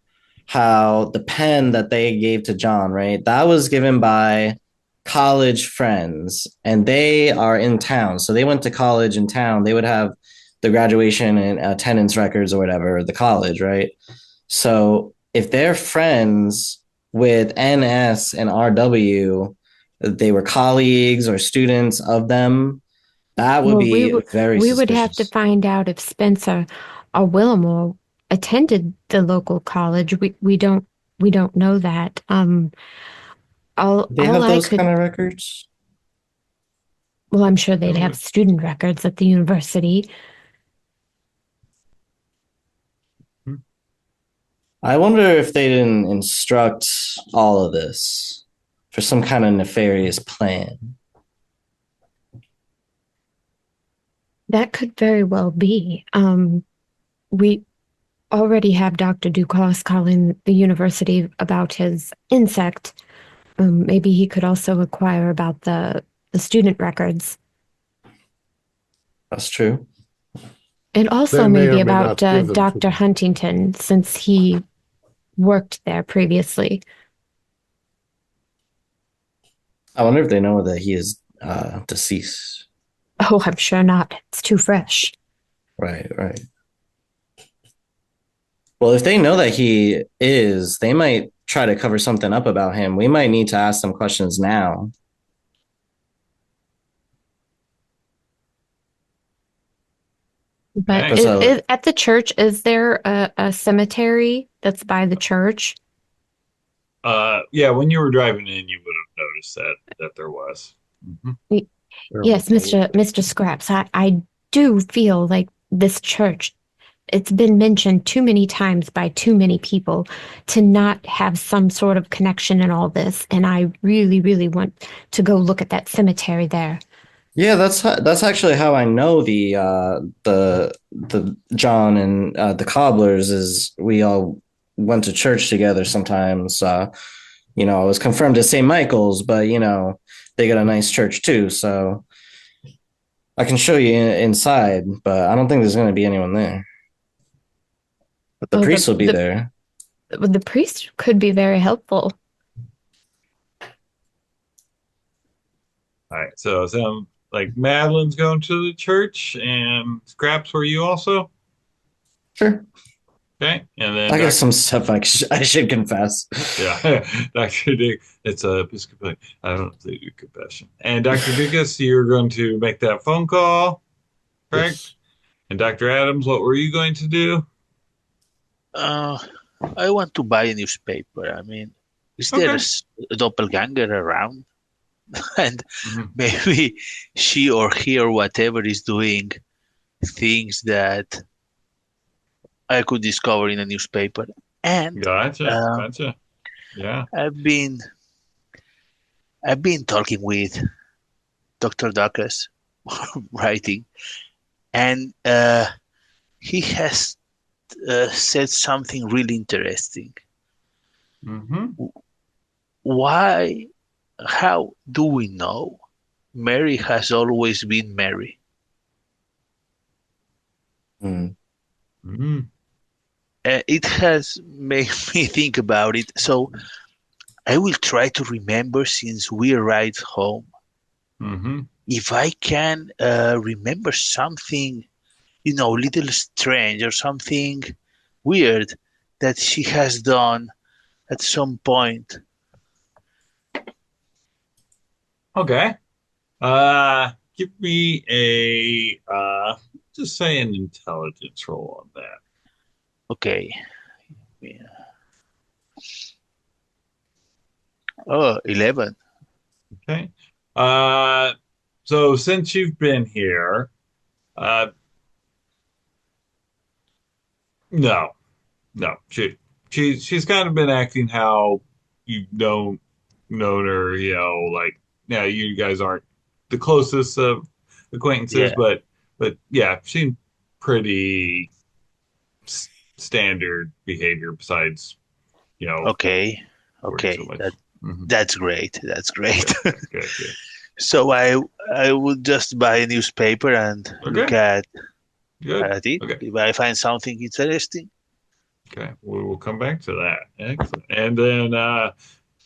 D: how the pen that they gave to John, right? That was given by college friends and they are in town. So they went to college in town. They would have the graduation and attendance records or whatever, the college, right? So if they're friends with NS and RW, they were colleagues or students of them, that would be very
B: we
D: suspicious.
B: would have to find out if Spencer or Willamore attended the local college. We don't know that.
D: They have those kind of records?
B: Well, I'm sure they'd have student records at the university.
D: I wonder if they didn't instruct all of this for some kind of nefarious plan.
B: That could very well be. We already have Dr. Duclos calling the university about his insect. Maybe he could also inquire about the student records.
D: That's true.
B: And also
A: They may
B: maybe
A: or may
B: about
A: not give them to
B: Dr.
A: them.
B: Huntington, since he worked there previously.
D: I wonder if they know that he is deceased.
B: Oh, I'm sure not. It's too fresh.
D: Right, right. Well, if they know that he is, they might try to cover something up about him. We might need to ask them questions now.
B: But
C: Okay.
B: at the church, is there a cemetery that's by the church?
C: Yeah, when you were driving in, you would have noticed that there was. Mhm.
B: Yes, Mr. Scraps, I do feel like this church, it's been mentioned too many times by too many people to not have some sort of connection in all this. And I really, really want to go look at that cemetery there.
D: Yeah, that's actually how I know the John and the Cobblers is we all went to church together sometimes. I was confirmed to St. Michael's, but they got a nice church too, so I can show you inside, but I don't think there's going to be anyone there. But the
B: Oh,
D: priest will be there.
B: the priest could be very helpful.
C: All right. So it sounds like Madeline's going to the church, and Scraps, were you also?
D: Sure.
C: Okay. And then
D: I got some stuff I should confess.
C: Yeah, Dr. Dick, it's a Episcopal. I don't do confession. And Dr. Dickus, you're going to make that phone call, correct?
A: Yes.
C: And Dr. Adams, what were you going to do?
F: I want to buy a newspaper. I mean, is there
C: Okay.
F: a doppelganger around? And
C: Mhm.
F: maybe she or he or whatever is doing things that I could discover in a newspaper. And
C: Gotcha.
F: uh,
C: Gotcha. Yeah.
F: I've been talking with Dr. Duckus, writing, and he has said something really interesting.
C: Mm-hmm.
F: Why? How do we know Mary has always been Mary?
D: Hmm.
C: Mm-hmm.
F: It has made me think about it. So I will try to remember since we arrived home.
C: Mm-hmm.
F: If I can remember something, little strange or something weird that she has done at some point.
C: Okay. Give me just say an intelligence roll on that.
F: Okay. Yeah. Oh, 11.
C: Okay. Uh, so since you've been here, uh, no, no, she's kind of been acting how you've known her, like yeah, you guys aren't the closest of acquaintances,
F: Yeah.
C: but yeah, she's pretty standard behavior besides,
F: Okay.
C: worrying so
F: Okay.
C: much. Mhm.
F: That's great. That's great.
C: Good, good.
F: So I would just buy a newspaper and look
C: Okay,
F: at
C: good.
F: it.
C: Okay,
F: If I find something interesting,
C: okay. We will come back to that. Excellent. And then,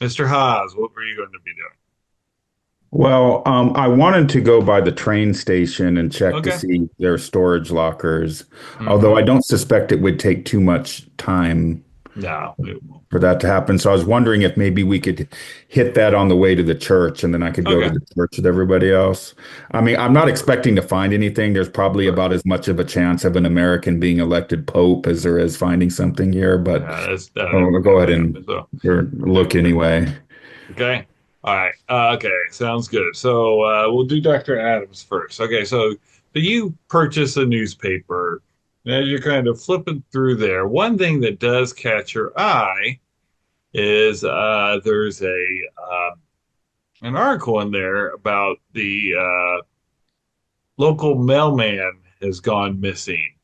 C: Mr. Haas, what were you going to be doing?
E: Well, I wanted to go by the train station and check to
C: Okay.
E: see their storage lockers, although I
C: Hmm.
E: don't suspect it would take too much time
C: No, it won't.
E: for that to happen. So I was wondering if maybe we could hit that on the way to the church and then I could go to
C: Okay.
E: the church with everybody else. I mean, I'm not expecting to find anything. There's probably
C: Sure.
E: about as much of a chance of an American being elected pope as there is finding something here, but
C: Yeah, that
E: I'll
C: would
E: go ahead
C: never
E: and
C: happen. So,
E: look anyway.
C: okay. All right. Okay. Sounds good. So, we'll do Dr. Adams first. Okay. So you purchase a newspaper. And as you're kind of flipping through there, one thing that does catch your eye is there's an article in there about the local mailman has gone missing.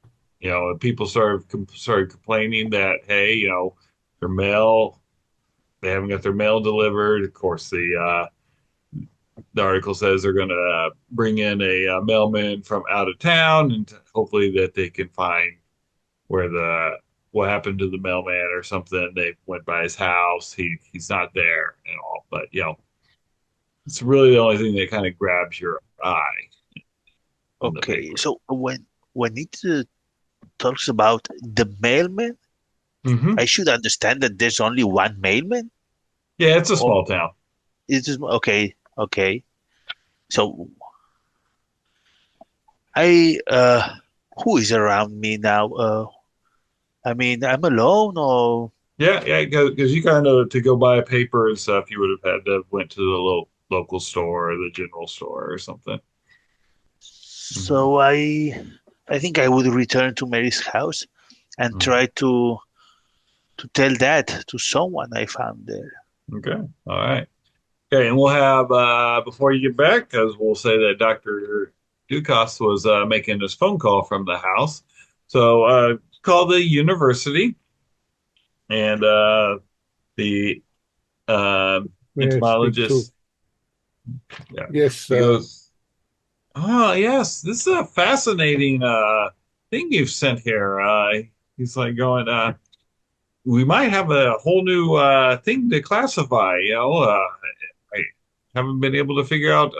C: And people started complaining that hey, their mail they haven't got their mail delivered. Of course, the the article says they're going to bring in a mailman from out of town, and hopefully that they can find where what happened to the mailman or something. They went by his house. He's not there and all. But it's really the only thing that kind of grabs your eye in the
F: Okay,
C: paper.
F: so when it talks about the mailman,
C: Hmm.
F: I should understand that there's only one mailman,
C: Yeah, it's a
F: or
C: small town.
F: is it okay? Okay, so I who is around me now? I mean, I'm alone, or
C: Yeah, because you kind of to go buy a paper and stuff, you would have had to went to the local store or the general store or something. Hmm.
F: so I think I would return to Mary's house and
C: Hmm.
F: try to tell that to someone I found there.
C: Okay, all right. Okay, and we'll have before you get back, because we'll say that Dr. Dukas was making this phone call from the house. So call the university, and the uh,
A: May I speak to?
C: entomologist, yeah,
A: Yes,
C: he goes, "Oh yes, this is a fascinating thing you've sent here." He's like going, "We might have a whole new thing to classify." I haven't been able to figure out.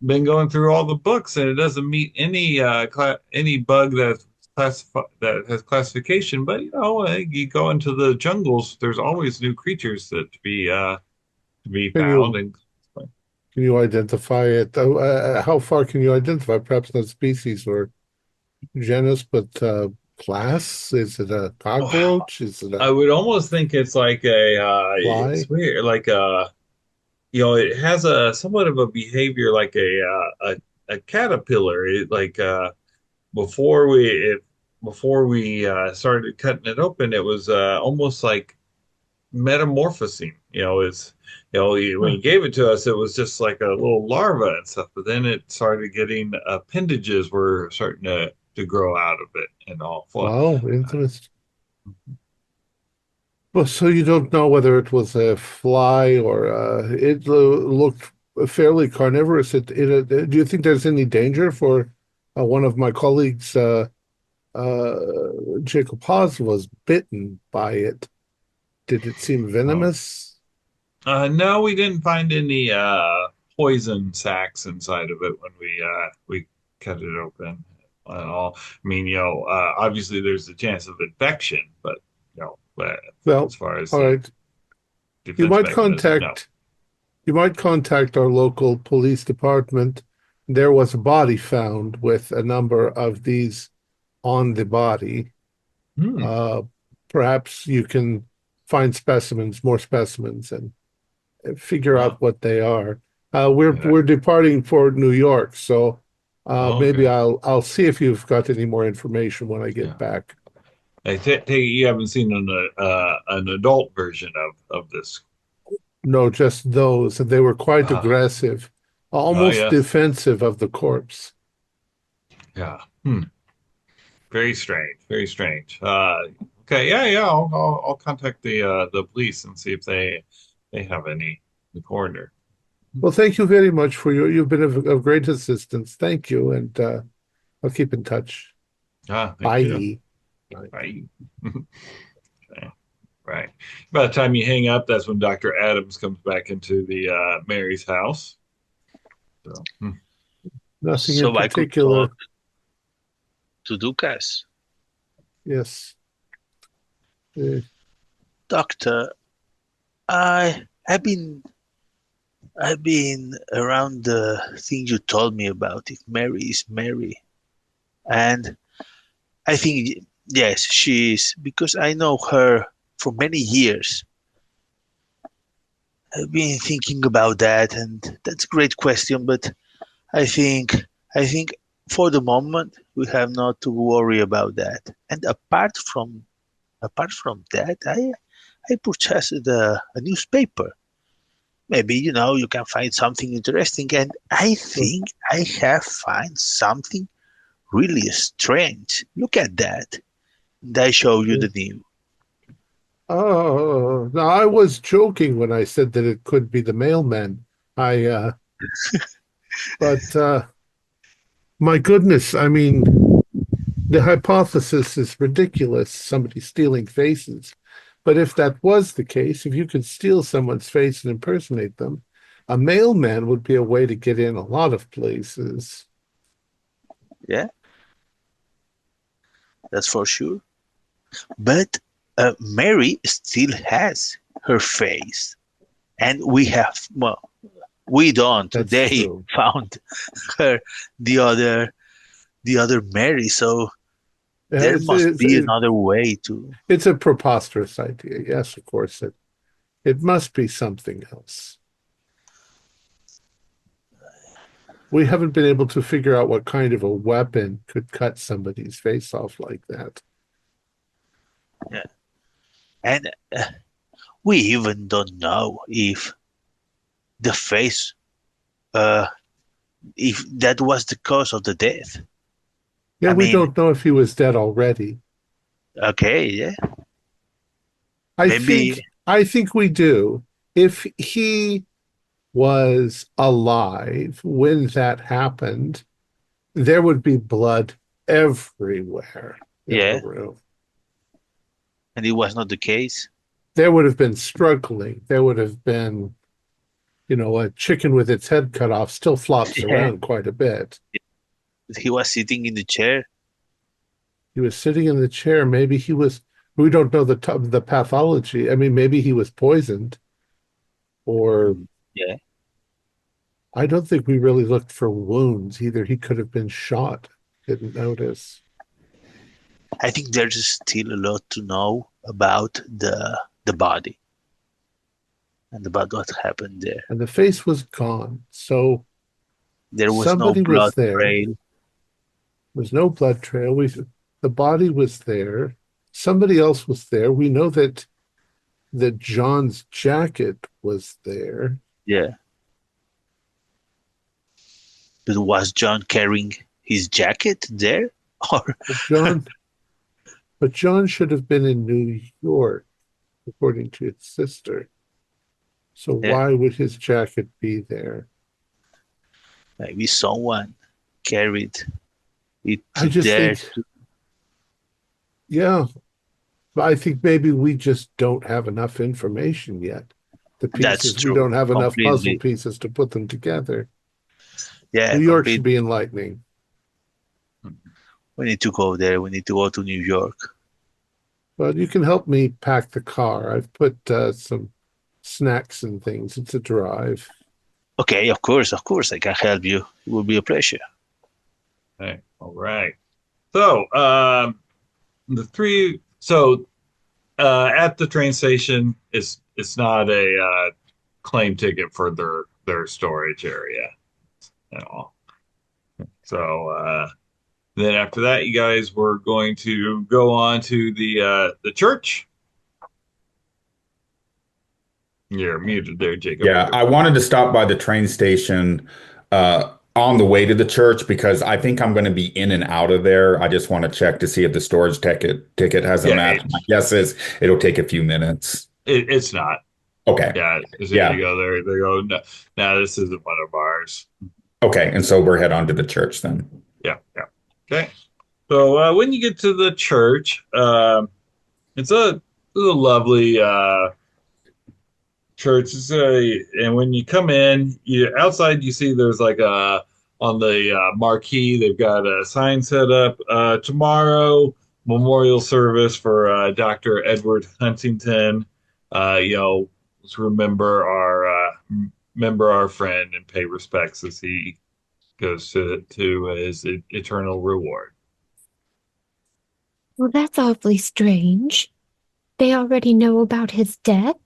C: Been going through all the books, and it doesn't meet any bug that has classification. But you go into the jungles, there's always new creatures to be
A: can
C: found,
A: you
C: and
A: can you identify it? How far can you identify? Perhaps not species or genus, but class? Is it a
C: oh,
A: cockroach? Is it
C: I
A: a
C: would almost think it's like it's
A: fly?
C: weird, like it has a somewhat of a behavior like a caterpillar. Before we it, before we started cutting it open, it was almost like metamorphosing. When
A: Huh.
C: you gave it to us, it was just like a little larva and stuff. But then it started getting appendages were starting to grow out of it and all.
A: Wow, interesting. Well, so you don't know whether it was a fly or it looked fairly carnivorous. Do you think there's any danger for one of my colleagues, uh, Jacob Haas, was bitten by it? Did it seem
C: Oh.
A: venomous?
C: No, we didn't find any poison sacs inside of it when we cut it open at all. I mean, obviously there's a chance of infection, but as
A: Well,
C: far as
A: all
C: the
A: right. You
C: defense
A: might
C: mechanism, no.
A: contact you might contact our local police department. There was a body found with a number of these on the body.
C: Hmm.
A: Uh, Perhaps you can find more specimens, and figure out
C: Oh,
A: what they are. We're
C: yeah.
A: departing for New York, so
C: Oh,
A: maybe
C: okay.
A: I'll see if you've got any more information when I get
C: Yeah.
A: back.
C: I take it you haven't seen an adult version of this.
A: No, just those, and they were quite
C: Ah,
A: aggressive,
C: oh
A: almost
C: yes,
A: defensive of the corpse.
C: yeah. Hmm. Very strange. Very strange. Okay, yeah. I'll contact the police and see if they have the coroner.
A: Well, thank you very much for you've been of great assistance. Thank you, and I'll keep in touch.
C: Ah, thank you.
A: Bye. Bye.
C: Right. Okay, right. By the time you hang up, that's when Dr. Adams comes back into the Mary's house. So,
A: Nothing in
F: So I could talk
A: particular.
F: to Dukas.
A: Yes. Uh,
F: Doctor, I've been around the thing you told me about. If Mary is Mary, and I think yes, she is because I know her for many years. I've been thinking about that, and that's a great question. But I think I think for the moment we have not to worry about that. And apart from that, I purchased a newspaper. Maybe you can find something interesting, and I think I have find something really strange. Look at that. And I show you the news.
A: Oh, now I was joking when I said that it could be the mailman. I But my goodness, I mean, the hypothesis is ridiculous, somebody stealing faces. But if that was the case, if you could steal someone's face and impersonate them, a mailman would be a way to get in a lot of places.
F: Yeah, that's for sure. But Mary still has her face, and we don't.
A: That's
F: They
A: true.
F: found her, the other Mary. So
A: Yeah,
F: there must be another way to.
A: it's a preposterous idea. Yes, of course, it must be something else. We haven't been able to figure out what kind of a weapon could cut somebody's face off like that.
F: Yeah, and we even don't know if the face, uh, if that was the cause of the death.
A: Yeah,
F: I
A: we
F: mean,
A: don't know if he was dead already.
F: okay, yeah,
A: I
F: maybe,
A: think we do. If he was alive when that happened, there would be blood everywhere in the
F: yeah,
A: room.
F: and it was not the case.
A: There would have been struggling. There would have been, a chicken with its head cut off still flops
F: Yeah,
A: around quite a bit.
F: he was sitting in the chair.
A: He was sitting in the chair. Maybe we don't know the pathology. I mean, maybe he was poisoned, or
F: Yeah,
A: I don't think we really looked for wounds. Either he could have been shot, didn't notice.
F: I think there's still a lot to know about the body and about what happened there.
A: And the face was gone. So
F: There was no
A: somebody
F: blood
A: was there.
F: trail.
A: There was no blood trail. The body was there. Somebody else was there. We know that John's jacket was there.
F: Yeah, but was John carrying his jacket there, or
A: But John should have been in New York, according to his sister. So
F: yeah,
A: why would his jacket be there?
F: maybe someone carried it
A: I just
F: there?
A: think, yeah, I think maybe we just don't have enough information yet. The
F: That's
A: pieces, we
F: true.
A: don't have enough puzzle
F: Completely.
A: pieces to put them together.
F: Yeah,
A: New York should
F: complete.
A: be enlightening.
F: We need to go there. We need to go to New York.
A: But you can help me pack the car. I've put some snacks and things. It's a drive.
F: Okay, of course, I can help you. It will be a pleasure.
C: Okay. All right. So, the three. So, at the train station, it's not a claim ticket for their storage area at all. So, then after that, you guys were going to go on to the church. You're muted there, Jacob.
E: Yeah, I wanted to stop by the train station on the way to the church because I think I'm going to be in and out of there. I just want to check to see if the storage ticket has a
C: Yeah,
E: match. My guess is it'll take a few minutes.
C: it's not.
E: Okay.
C: Yeah, as soon as
E: Yeah.
C: you go there, they go, no, this isn't one of ours.
E: Okay. And so we're head on to the church then.
C: Yeah, yeah. Okay. So when you get to the church, it's a lovely church. And when you come in, outside you see there's like on the marquee they've got a sign set up. Tomorrow, memorial service for Dr. Edward Huntington. Let's remember our friend and pay respects as he goes to his eternal reward.
B: Well, that's awfully strange. They already know about his death?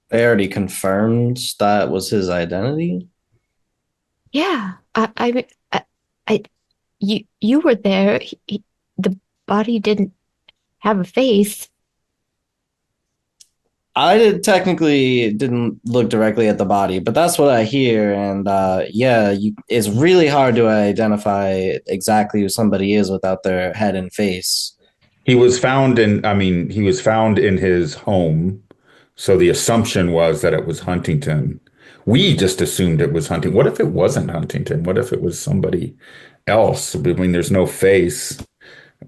D: They already confirmed that was his identity.
B: Yeah, you were there. The body didn't have a face.
D: Technically didn't look directly at the body, but that's what I hear. And it's really hard to identify exactly who somebody is without their head and face.
E: He was found in his home. So the assumption was that it was Huntington. We just assumed it was Huntington. What if it wasn't Huntington? What if it was somebody else? I mean, there's no face.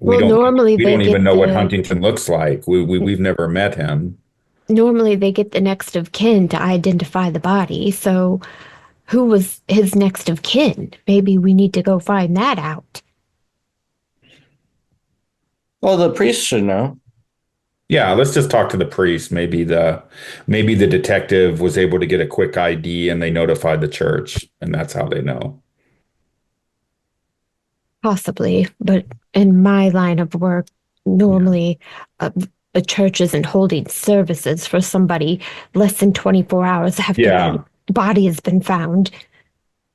E: We
B: Well,
E: don't
B: normally
E: we
B: they
E: don't even
B: get
E: know what
B: the
E: Huntington looks like. We've never met him.
B: normally they get the next of kin to identify the body. So who was his next of kin? Maybe we need to go find that out.
D: Well, the priest should know.
E: Yeah, let's just talk to the priest. Maybe the detective was able to get a quick ID and they notified the church, and that's how they know.
B: Possibly, but in my line of work,
E: Yeah.
B: normally a, a church isn't holding services for somebody less than 24 hours after their
E: Yeah.
B: body has been found.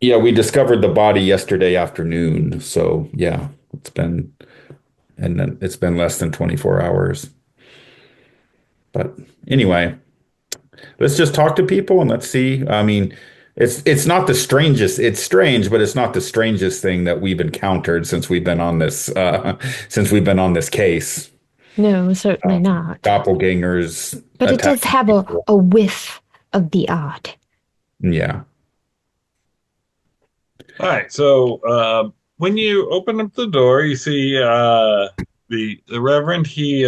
E: Yeah, we discovered the body yesterday afternoon. So yeah, it's been less than 24 hours. But anyway, let's just talk to people and let's see. I mean, it's not the strangest. It's strange, but it's not the strangest thing that we've encountered since we've been on this case.
B: No, certainly not.
E: Doppelgangers
B: But it does
E: attacking
B: have
E: people.
B: a whiff of the odd.
E: Yeah.
C: All right. So when you open up the door, you see the Reverend. He's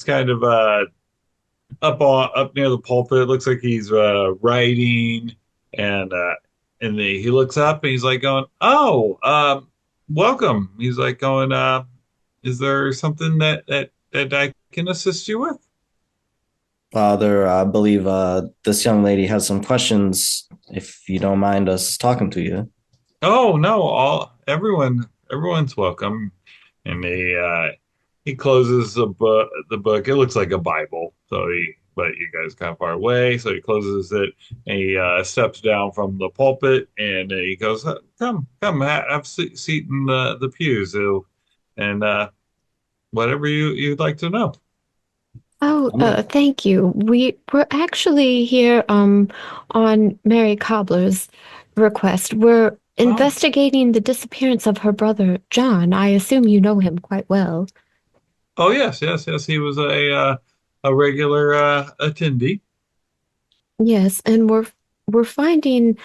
C: kind of up near the pulpit. Looks like he's writing, and he looks up and he's like going, "Oh, welcome." He's like going, "Is there something that I can assist you with?"
D: Father, I believe this young lady has some questions, if you don't mind us talking to you.
C: Oh no, everyone's welcome. And he closes the book. It looks like a Bible. But you guys kind of far away, so he closes it and he steps down from the pulpit and he goes, Come, have a seat in the pews, and whatever you'd like to know."
B: Oh, thank you. We're actually here on Mary Cobbler's request. We're
C: Oh,
B: investigating the disappearance of her brother John. I assume you know him quite well.
C: oh yes, yes, yes. He was a regular attendee.
B: Yes, and we're finding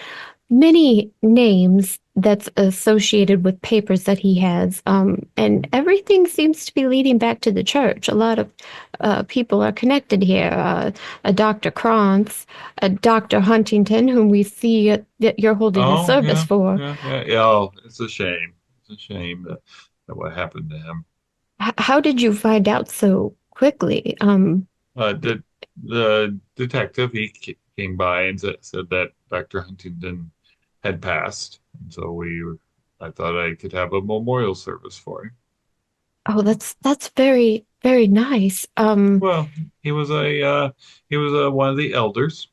B: many names that's associated with papers that he has. And everything seems to be leading back to the church. A lot of people are connected here. A Dr. Krantz, a Dr. Huntington, whom we see that you're holding a
C: Oh
B: service
C: yeah,
B: for.
C: yeah. Oh, it's a shame. It's a shame that what happened to him.
B: How did you find out so quickly?
C: The detective came by and said that Dr. Huntington had passed, and so I thought I could have a memorial service for him.
B: Oh, that's very, very nice.
C: Well, he was one of the elders.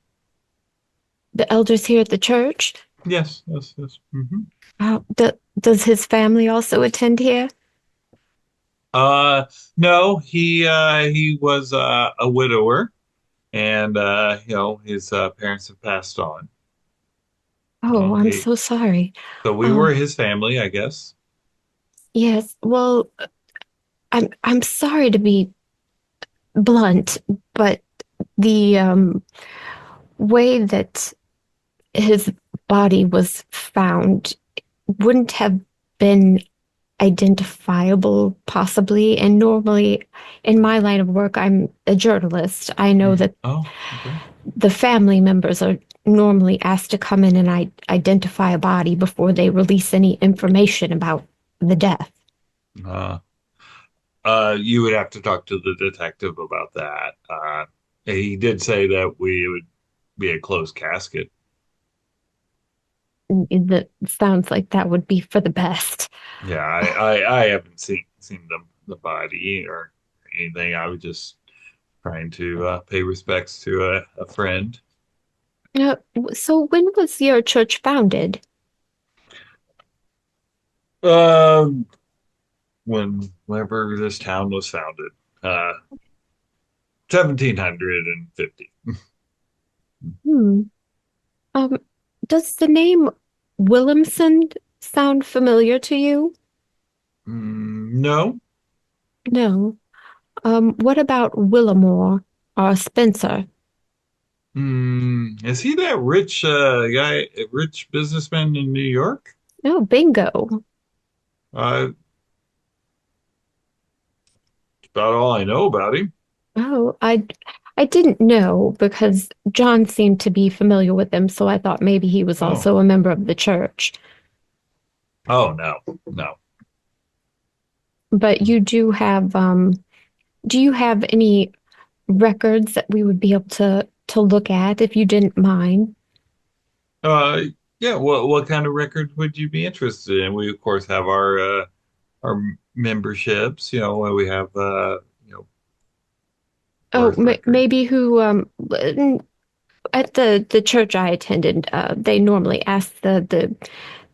B: The elders here at the church.
C: Yes, yes, yes.
B: Does his family also attend here?
C: Uh, no, he was a widower, and his parents have passed on.
B: Oh,
C: Oh,
B: I'm so sorry.
C: so we were
B: Um,
C: his family, I guess.
B: yes, well, I'm sorry to be blunt, but the way that his body was found wouldn't have been identifiable, possibly. And normally, in my line of work, I'm a journalist. I know that
C: Oh, okay.
B: the family members are normally asked to come in and identify a body before they release any information about the death.
C: Uh, you would have to talk to the detective about that. He did say that we would be a closed casket.
B: That sounds like that would be for the best.
C: Yeah, I haven't seen the body or anything. I was just trying to pay respects to a friend.
B: Uh, so when was your church founded?
C: Um, whenever this town was founded, uh, 1750.
B: Hmm. Um, does the name Williamson sound familiar to you?
C: No.
B: No. What about Willamore or Spencer?
C: Is he that rich guy, rich businessman in New York?
B: Oh, bingo.
C: Uh, that's about all I know about him.
B: Oh, I didn't know because John seemed to be familiar with him, so I thought maybe he was
C: Oh,
B: also a member of the church.
C: oh no, no.
B: But do you have any records that we would be able to look at if you didn't mind?
C: Uh, yeah. What kind of records would you be interested in? We of course have our memberships. Where we have
B: Oh,
C: birth record.
B: maybe who at the church I attended, they normally ask the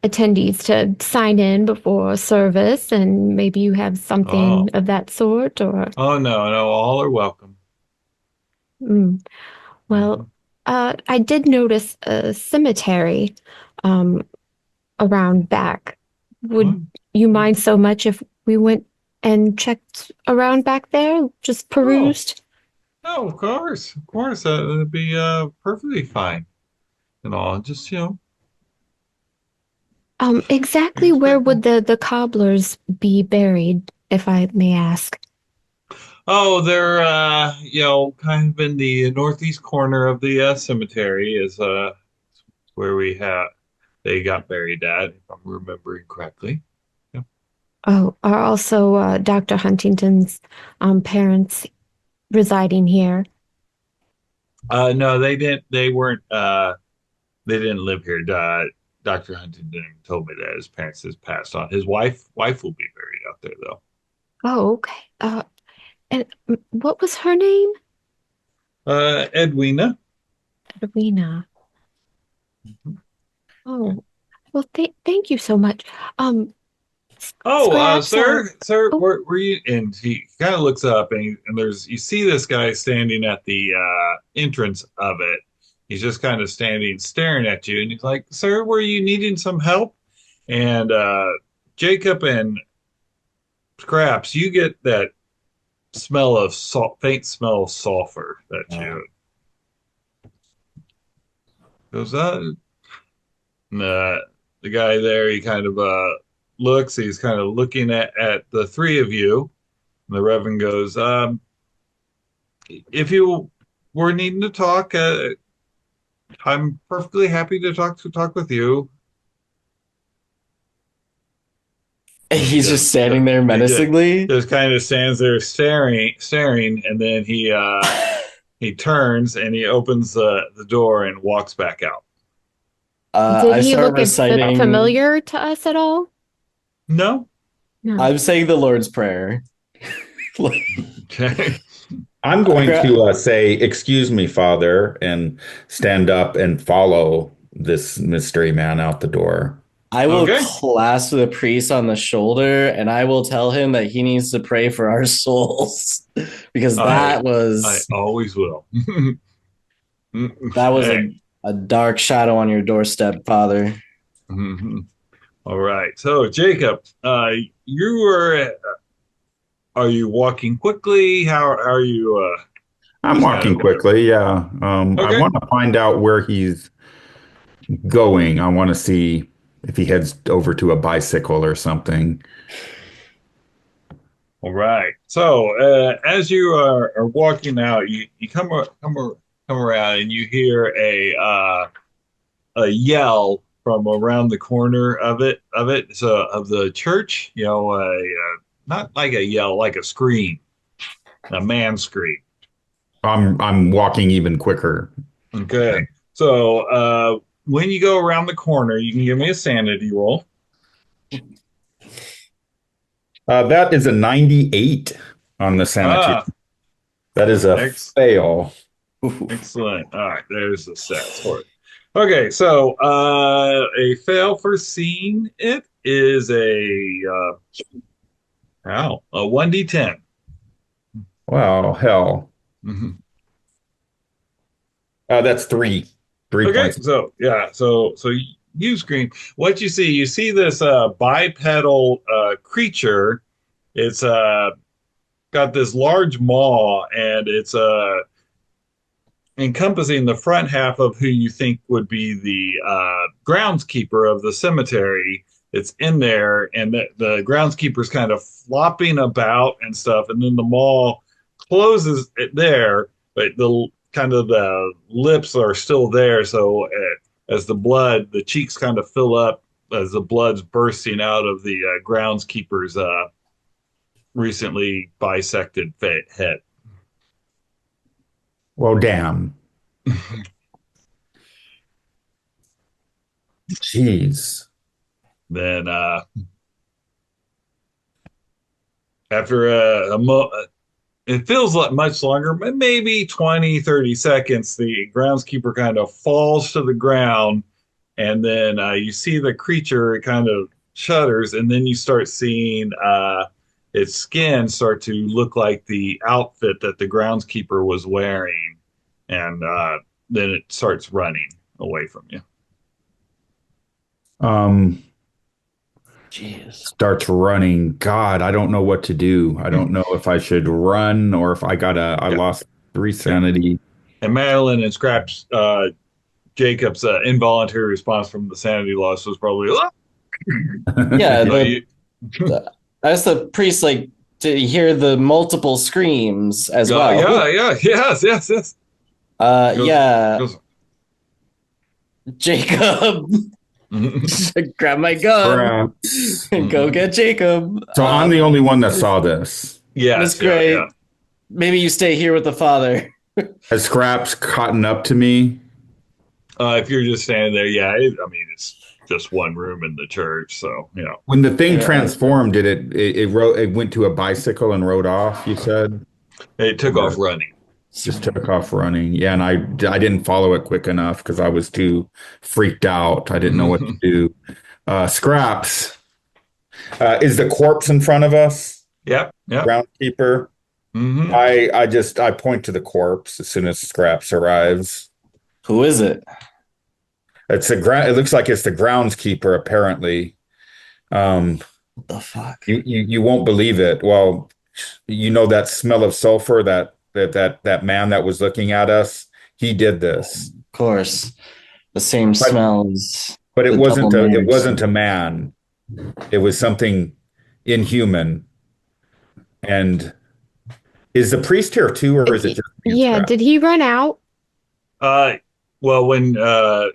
B: attendees to sign in before service, and maybe you have something
C: Oh,
B: of that sort, or
C: oh no, no. All are welcome.
B: mm.
C: Hmm.
B: Well, I did notice a cemetery um, around back. Would
C: Oh,
B: you mind so much if we went and checked around back there, just
C: oh,
B: perused?
C: no. Of course. That'd be perfectly fine and all. Just
B: Exactly where would
C: respectful.
B: the cobblers be buried, if I may ask?
C: Oh, they're kind of in the northeast corner of the cemetery is where we have they got buried at, if I'm remembering correctly. Yeah.
B: Oh, are also Dr. Huntington's parents residing here?
C: No, they didn't. They weren't. They didn't live here. Dr. Huntington told me that his parents has passed on. His wife will be buried out there though.
B: Oh, okay. And what was her name?
C: Edwina.
B: Edwina. Oh, well, thank you so much. Um,
C: Oh,
B: Scraps,
C: sir,
B: oh,
C: were you? And he kind of looks up, and there's you see this guy standing at the entrance of it. He's just kind of standing, staring at you, and he's like, "Sir, were you needing some help?" And Jacob and Scraps, you get that smell of salt, faint smell of sulfur that
D: Oh.
C: you goes and, the guy there, he kind of looks. He's kind of looking at the three of you. And the Reverend goes, if you were needing to talk, I'm perfectly happy to talk with you. He
D: He's just standing there
C: he
D: menacingly.
C: just kind of stands there staring, and then he turns and he opens the door and walks back out.
B: did
D: I
B: he
D: start
B: look
D: reciting.
B: familiar to us at all?
C: No.
B: No.
D: I'm saying the Lord's Prayer.
C: Okay.
E: I'm
D: I
E: going
D: gra-
E: to say, "Excuse me, Father," and stand up and follow this mystery man out the door.
D: I will
C: Okay.
D: clasp the priest on the shoulder and I will tell him that he needs to pray for our souls because
C: I
D: that
C: I
D: was
C: always will.
D: that was
C: Hey.
D: a dark shadow on your doorstep, Father.
C: Mhm. All right. So Jacob, you were are you walking quickly? How are you
E: I'm
C: just kind
E: walking
C: of
E: quickly. Yeah. I
C: okay.
E: want to find out where he's going. I want to see if he heads over to a bicycle or something.
C: All right. So as you are walking out, you come around and you hear a yell from around the corner of it. So of the church, not like a yell, like a scream, a man scream.
E: I'm walking even quicker.
C: Okay. So when you go around the corner, you can give me a sanity roll.
E: That is a 98 on the sanity.
C: Ah,
E: That is a
C: ex
E: fail.
C: excellent. All right, there's the stats for it. Okay, so a fail for seeing it is a 1d10.
E: Well, hell.
C: Mhm.
E: That's three
C: Okay,
E: points.
C: so yeah, so you scream. What you see this bipedal creature. It's got this large maw, and it's encompassing the front half of who you think would be the groundskeeper of the cemetery. It's in there, and the groundskeeper's kind of flopping about and stuff, and then the maw closes it there, but the kind of the lips are still there. So as the cheeks kind of fill up as the blood's bursting out of the groundskeeper's recently bisected head.
E: Well, damn. Jeez.
C: Then after it feels like much longer, maybe 20, 30 seconds, the groundskeeper kind of falls to the ground, and then you see the creature, it kind of shudders, and then you start seeing its skin start to look like the outfit that the groundskeeper was wearing, and then it starts running away from you.
D: Jeez.
E: Starts running. God, I don't know what to do. I don't know if I should run or if I lost 3 sanity.
C: And Madeline and Scraps, Jacob's involuntary response from the sanity loss was probably, oh!
D: Yeah, as the priest, like, to hear the multiple screams as well.
C: Yes.
D: Goes, Jacob. Grab my gun and go get Jacob.
E: So I'm the only one that saw this.
C: Yeah,
D: that's great.
C: Yeah.
D: Maybe you stay here with the father.
E: Has Scraps cotton up to me?
C: If you're just standing there, it's just one room in the church, so
E: When the thing transformed, did it went to a bicycle and rode off? You said
C: it took off running.
E: Just took off running. Yeah, and I didn't follow it quick enough because I was too freaked out. I didn't know what to do. Scraps, is the corpse in front of us?
C: Yep.
E: Groundskeeper.
C: Mm-hmm.
E: I point to the corpse as soon as Scraps arrives.
D: Who is it?
E: It looks like it's the groundskeeper, apparently.
D: What the fuck?
E: You won't believe it. Well, that smell of sulfur, that man that was looking at us, he did this.
D: Of course. The same smells.
E: But it wasn't a man. It was something inhuman. And is the priest here too, or is it just
B: Scraps? Did he run out?
C: Well, when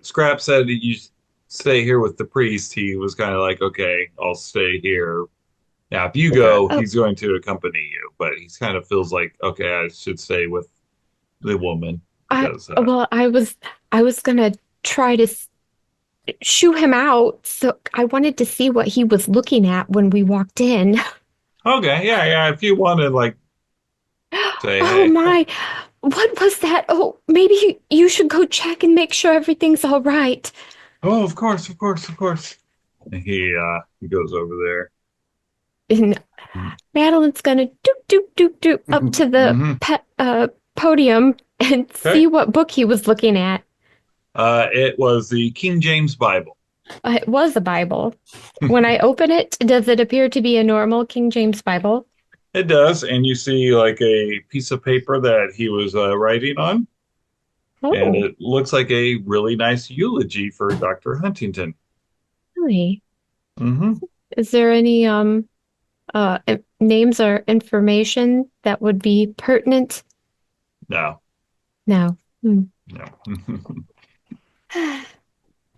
C: Scrap said you stay here with the priest, he was kind of like, okay, I'll stay here. Now, if you go, he's going to accompany you, but he kind of feels like, okay, I should stay with the woman. Because,
B: I was gonna try to shoo him out, so I wanted to see what he was looking at when we walked in.
C: Okay, yeah. If you want to, like, say,
B: oh my, what was that? Oh, maybe you should go check and make sure everything's all right.
C: Oh, of course. And he goes over there.
B: And Madeline's gonna doop up to the podium and see what book he was looking at.
C: It was the King James Bible.
B: It was a Bible. When I open it, does it appear to be a normal King James Bible?
C: It does, and you see like a piece of paper that he was writing on. Oh. And it looks like a really nice eulogy for Dr. Huntington.
B: Really?
C: Mm-hmm.
B: Is there any names or information that would be pertinent?
C: No.
B: No.
C: No.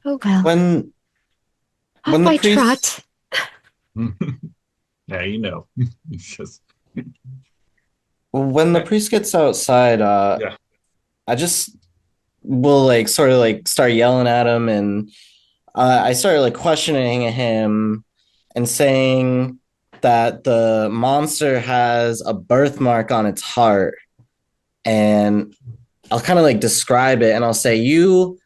B: Oh well.
D: When
B: the priest...
D: trot.
C: Yeah, it's just
D: when the priest gets outside, I just will sort of start yelling at him, and I started questioning him and saying that the monster has a birthmark on its heart, and I'll kind of describe it, and I'll say, you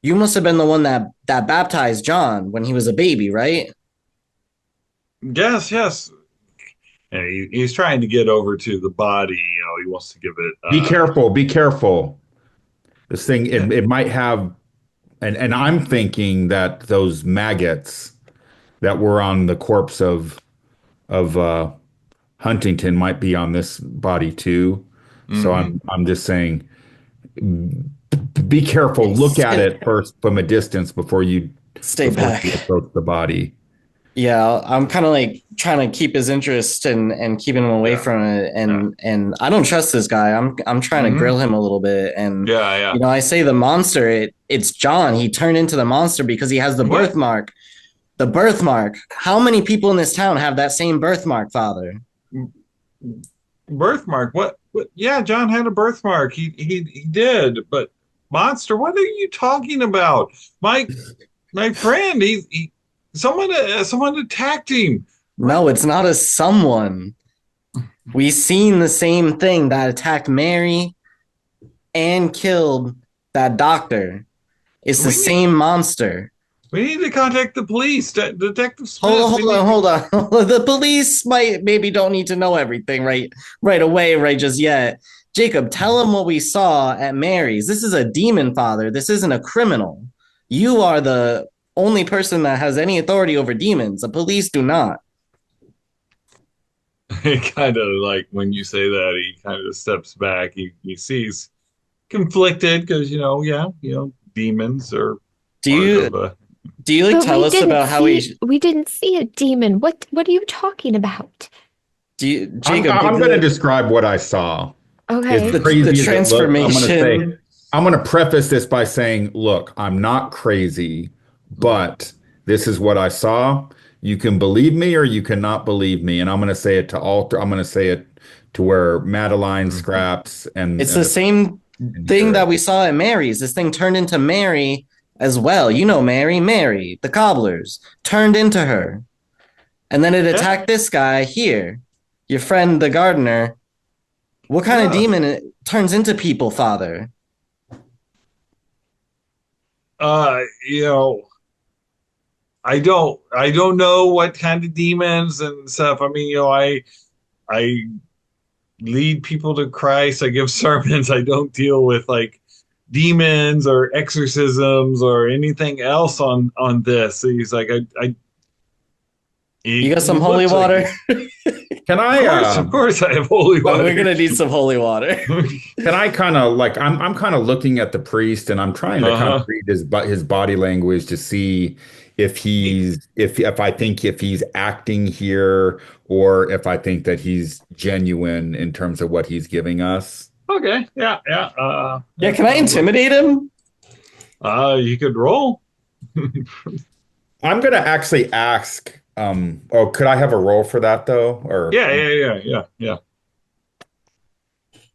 D: must have been the one that baptized John when he was a baby, right?
C: Yes. And he's trying to get over to the body. He wants to give it.
E: Be careful. This thing, it might have, and I'm thinking that those maggots that were on the corpse of Huntington might be on this body too. Mm-hmm. So I'm just saying, Be careful. Look at
D: Stay-
E: it first from a distance before you
D: Stay back.
E: approach the body.
D: Yeah, I'm kind of like trying to keep his interest and keeping him away from it, and I don't trust this guy. I'm trying to grill him a little bit, and I say the monster. It's John. He turned into the monster because he has the birthmark. The birthmark. How many people in this town have that same birthmark, Father?
C: Birthmark? What? Yeah, John had a birthmark. He did, but monster. What are you talking about? My friend. Someone attacked him.
D: No, it's not a someone. We seen the same thing that attacked Mary and killed that doctor. It's the same monster.
C: We need to contact the police. Detective Smith.
D: Hold on. The police maybe don't need to know everything right away, right just yet. Jacob, tell them what we saw at Mary's. This is a demon, Father. This isn't a criminal. You are the only person that has any authority over demons. The police do not.
C: It kind of like when you say that, he kind of steps back. He sees conflicted because demons are.
D: Do you like tell us about how we
B: didn't see a demon? What are you talking about?
E: Jacob, I'm going to describe what I saw.
B: Okay.
D: The transformation.
E: I'm going to preface this by saying, look, I'm not crazy, but this is what I saw. You can believe me or you cannot believe me, and I'm going to say it to alter. I'm going to say it to where Madeline, Scraps, and
D: it's the same thing that we saw at Mary's. This thing turned into Mary as well. You know Mary, the cobblers, turned into her. And then it attacked this guy here, your friend, the gardener. What kind of demon it turns into people, Father?
C: I don't know what kind of demons and stuff. I mean, I lead people to Christ. I give sermons. I don't deal with like demons or exorcisms or anything else on this. So he's like,
D: you got some holy water?
E: Can I?
C: Of course I have holy water.
D: We're gonna need some holy water.
E: Can I kind of like? I'm kind of looking at the priest, and I'm trying to kind of read his body language to see if I think if he's acting here or if I think that he's genuine in terms of what he's giving us.
C: Okay. Yeah.
D: Can I intimidate him?
C: You could roll.
E: I'm gonna actually ask. Could I have a roll for that though? Or
C: yeah.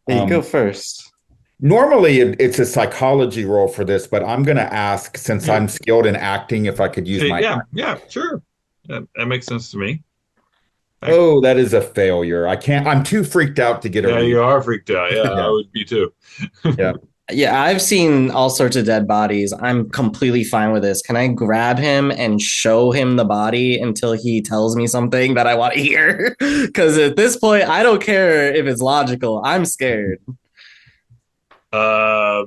D: You go first.
E: Normally it's a psychology roll for this, but I'm gonna ask since I'm skilled in acting if I could use my
C: sure. That makes sense to me.
E: Oh, that is a failure. I can't. I'm too freaked out to get a read.
C: You are freaked out. Yeah, I would be too.
D: Yeah, I've seen all sorts of dead bodies. I'm completely fine with this. Can I grab him and show him the body until he tells me something that I want to hear? Because at this point, I don't care if it's logical. I'm scared.
C: Yeah,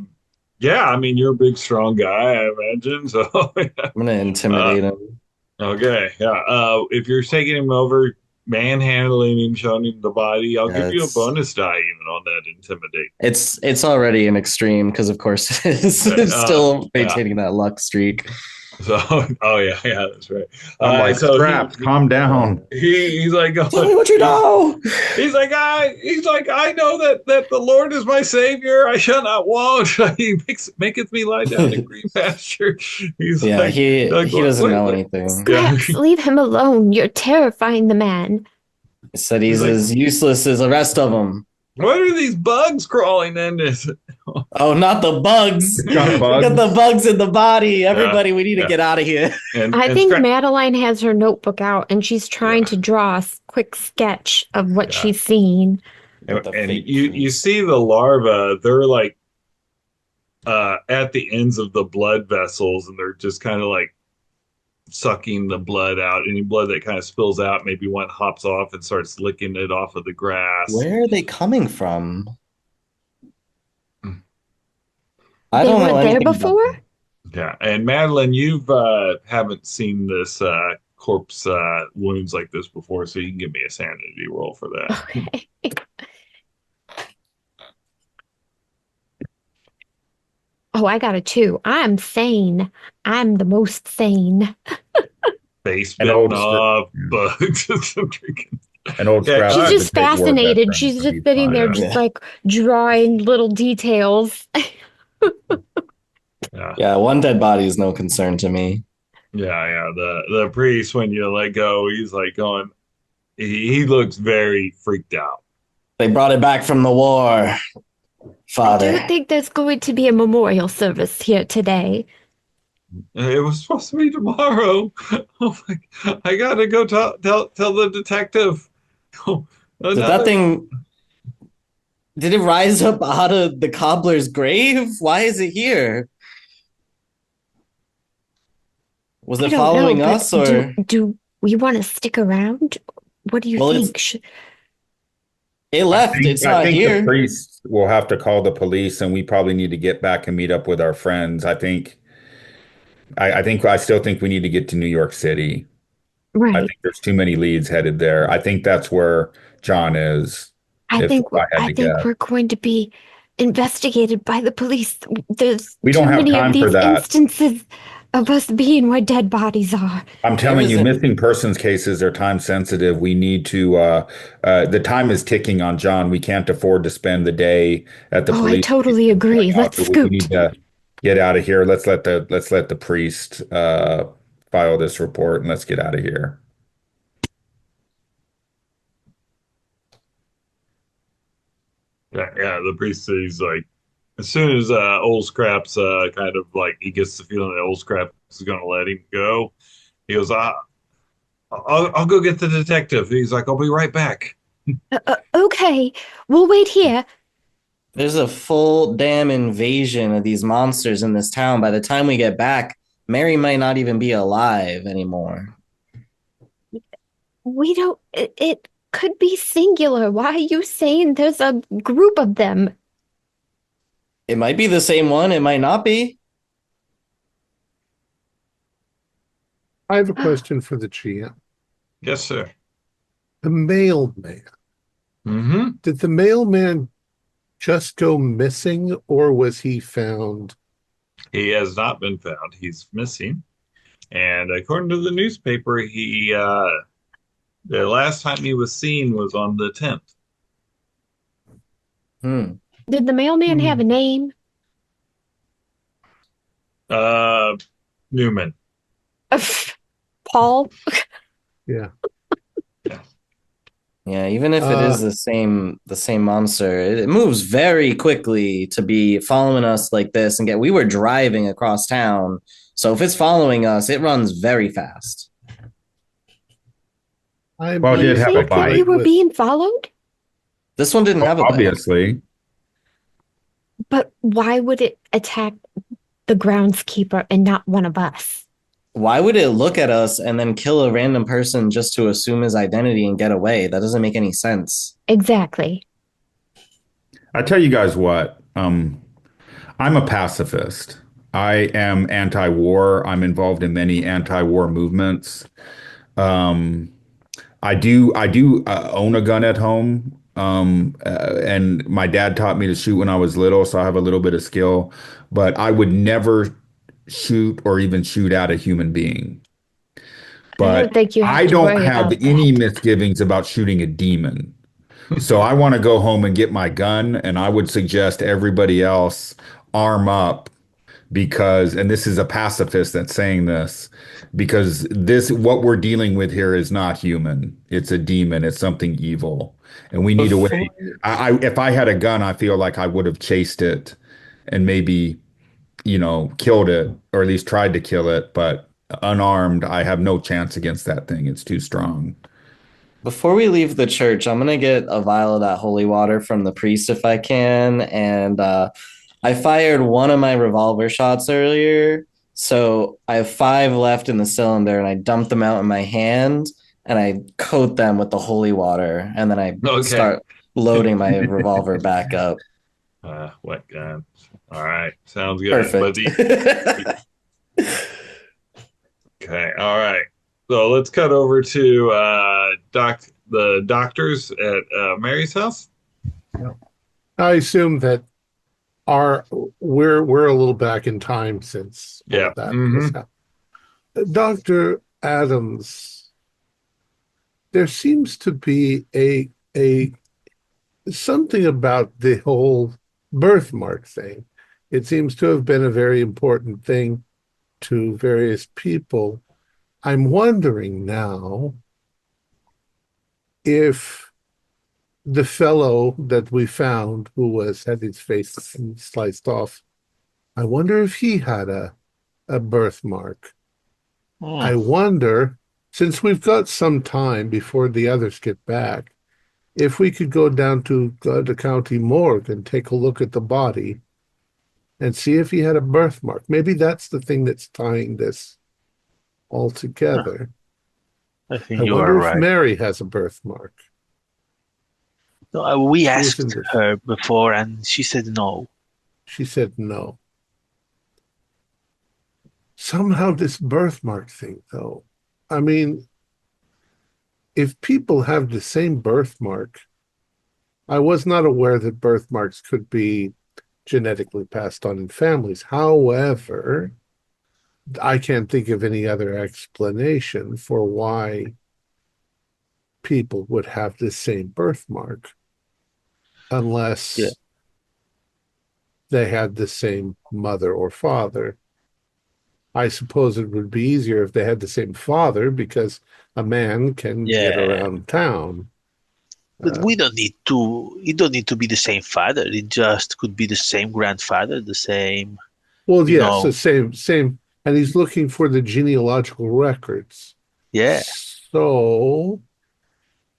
C: I mean, you're a big, strong guy, I imagine. So
D: I'm going to intimidate him.
C: Okay, yeah. If you're taking him over, manhandling him, showing him the body, I'll give you a bonus die even on that intimidate.
D: It's already an extreme because of course it's still maintaining that luck streak.
C: So that's right.
E: I'm like, Scraps, calm down.
C: He's like,
D: tell me what you know.
C: He's like, I know that the Lord is my Savior. I shall not want. He maketh me lie down in green pasture. He's
D: he doesn't know anything.
B: Scraps, leave him alone. You're terrifying the man.
D: He said he's as useless as the rest of them.
C: What are these bugs crawling in this?
D: Oh, not the bugs. Got the bugs in the body. Everybody, we need to get out of here.
B: I think Madeline has her notebook out and she's trying to draw a quick sketch of what she's seen.
C: And you see the larvae, they're like at the ends of the blood vessels, and they're just kind of like sucking the blood out. Any blood that kind of spills out, maybe one hops off and starts licking it off of the grass.
D: Where are they coming from?
B: I don't know there before.
C: Yeah, and Madeline, you haven't seen this corpse wounds like this before, so you can give me a sanity roll for that.
B: Okay. Oh, I got a 2. I'm sane. I'm the most sane.
C: Face
E: An
C: bitten
E: old,
C: off, bugs. Drinking.
E: an old
C: Okay,
B: She's
E: scrap is a
B: just
E: big word
B: fascinated.
E: veteran,
B: She's
E: so
B: just
E: he's
B: sitting
E: fine.
B: there,
E: Yeah.
B: just like drawing little details.
C: yeah.
D: Yeah, one dead body is no concern to me.
C: Yeah. The priest, when you let go, he's like going. He looks very freaked out.
D: They brought it back from the war,
B: I
D: Father.
B: don't think there's going to be a memorial service here today.
C: It was supposed to be tomorrow. Oh my! I gotta go tell the detective. Oh,
D: Did that thing? Did it rise up out of the cobbler's grave? Why is it here? Was
B: I
D: it
B: don't know,
D: following
B: but
D: us or?
B: do we want to stick around? What do you
D: Well,
B: think?
D: it left. It's
E: I
D: not
E: think the
D: here.
E: priest will have to call the police, and we probably need to get back and meet up with our friends. I still think we need to get to New York City. I
B: Right.
E: think there's too many leads headed there. I think that's where John is, if I had
B: I
E: to
B: think
E: guess.
B: we're going to be investigated by the police. There's
E: We
B: too
E: don't have
B: many of
E: time for
B: these
E: that.
B: instances of us being where dead bodies are.
E: I'm
D: There
E: telling you,
D: isn't.
E: missing persons cases are time sensitive. We need to, the time is ticking on John. We can't afford to spend the day at the
B: Oh, I
E: police
B: totally
E: station
B: agree.
E: going out.
B: Let's
E: So we need
B: scoot.
E: to get out of here. Let's let the priest file this report and let's get out of here.
C: Yeah. The priest says like as soon as old Scraps kind of like he gets the feeling that old Scraps is gonna let him go. He goes, I'll go get the detective. He's like, I'll be right back.
B: Okay, we'll wait here.
D: There's a full damn invasion of these monsters in this town. By the time we get back, Mary might not even be alive anymore.
B: We don't. It could be singular. Why are you saying there's a group of them?
D: It might be the same one. It might not be.
A: I have a question for the GM.
C: Yes, sir.
A: The mailman.
C: Mm-hmm.
A: Did the mailman just go missing, or was he found?
C: He has not been found. He's missing. And according to the newspaper, he the last time he was seen was on the 10th.
B: Did the mailman have a name?
C: Newman.
B: Paul?
A: Yeah.
D: Yeah, even if it is the same monster, it moves very quickly to be following us like this. And we were driving across town, so if it's following us, it runs very fast.
E: Well, it did have a
B: Think that we
E: bite.
B: were being followed?
D: This one didn't have a bite.
E: Obviously.
B: But why would it attack the groundskeeper and not one of us?
D: Why would it look at us and then kill a random person just to assume his identity and get away? That doesn't make any sense.
B: Exactly.
E: I tell you guys what, I'm a pacifist. I am anti-war. I'm involved in many anti-war movements. I do own a gun at home. And my dad taught me to shoot when I was little, so I have a little bit of skill, but I would never shoot or even shoot at a human being. But
B: I don't think you have
E: I
B: to
E: don't
B: worry
E: have
B: about
E: any
B: that.
E: misgivings about shooting a demon. So I want to go home and get my gun, and I would suggest everybody else arm up because, and this is a pacifist that's saying this, because what we're dealing with here is not human. It's a demon. It's something evil. And we need a way. If I had a gun, I feel like I would have chased it and maybe, killed it, or at least tried to kill it. But unarmed, I have no chance against that thing. It's too strong.
D: Before we leave the church, I'm going to get a vial of that holy water from the priest if I can. And I fired one of my revolver shots earlier. So I have 5 left in the cylinder, and I dump them out in my hand and I coat them with the holy water. And then I start loading my revolver back up.
C: Wet gun. All right. Sounds good.
D: Perfect.
C: Okay. All right. So let's cut over to the doctors at Mary's house.
A: I assume that are we're a little back in time since all
C: Yeah.
A: of that has
C: Mm-hmm.
A: happened. Dr. Adams, there seems to be a something about the whole birthmark thing. It seems to have been a very important thing to various people. I'm wondering now if the fellow that we found who had his face sliced off, I wonder if he had a birthmark.
F: Hmm.
A: I wonder, since we've got some time before the others get back, if we could go down to the county morgue and take a look at the body and see if he had a birthmark. Maybe that's the thing that's tying this all together.
F: I
A: I
F: think you are
A: wonder if
F: right.
A: Mary has a birthmark.
F: No, we
A: She was in
F: asked
A: this.
F: her before, and she said no.
A: She said no. Somehow this birthmark thing, though. I mean, if people have the same birthmark, I was not aware that birthmarks could be genetically passed on in families. However, I can't think of any other explanation for why people would have the same birthmark
F: Yeah,
A: unless they had the same mother or father. I suppose it would be easier if they had the same father because a man can get
F: yeah.
A: around town.
F: But we don't need to. It don't need to be the same father. It just could be the same grandfather, the same.
A: Well,
F: You
A: yes,
F: know.
A: the same, and he's looking for the genealogical records.
F: Yeah.
A: So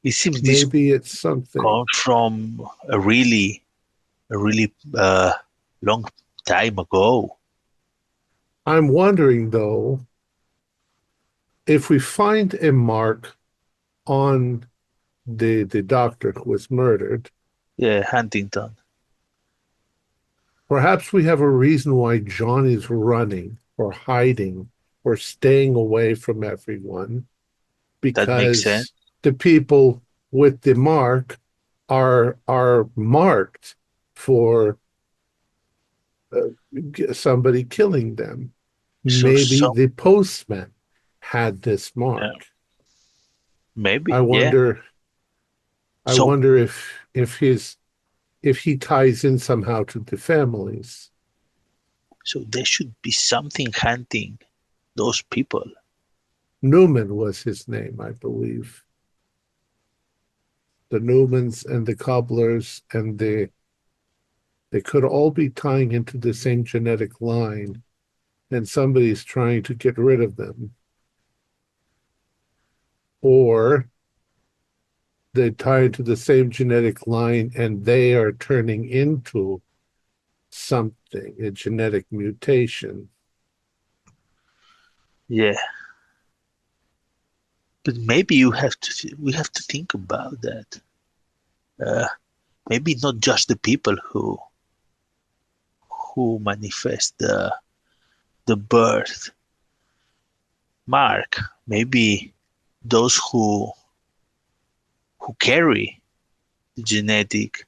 F: It seems this
A: maybe it's something.
F: comes from a really long time ago.
A: I'm wondering though, if we find a mark on the doctor who was murdered,
F: Yeah, Huntington.
A: perhaps we have a reason why John is running or hiding or staying away from everyone
F: That makes sense.
A: because the people with the mark are marked for somebody killing them.
F: So
A: Maybe the postman had this
F: yeah,
A: mark. I
F: maybe. Yeah.
A: wonder I
F: So
A: wonder if he ties in somehow to the families.
F: so there should be something hunting those people.
A: Newman was his name, I believe. The Newmans and the Cobblers and they could all be tying into the same genetic line, and somebody's trying to get rid of them. Or they tie into the same genetic line and they are turning into something, a genetic mutation.
F: Yeah. But maybe you have to. We have to think about that. Uh, maybe not just the people who manifest the birth mark. Maybe those who carry the genetic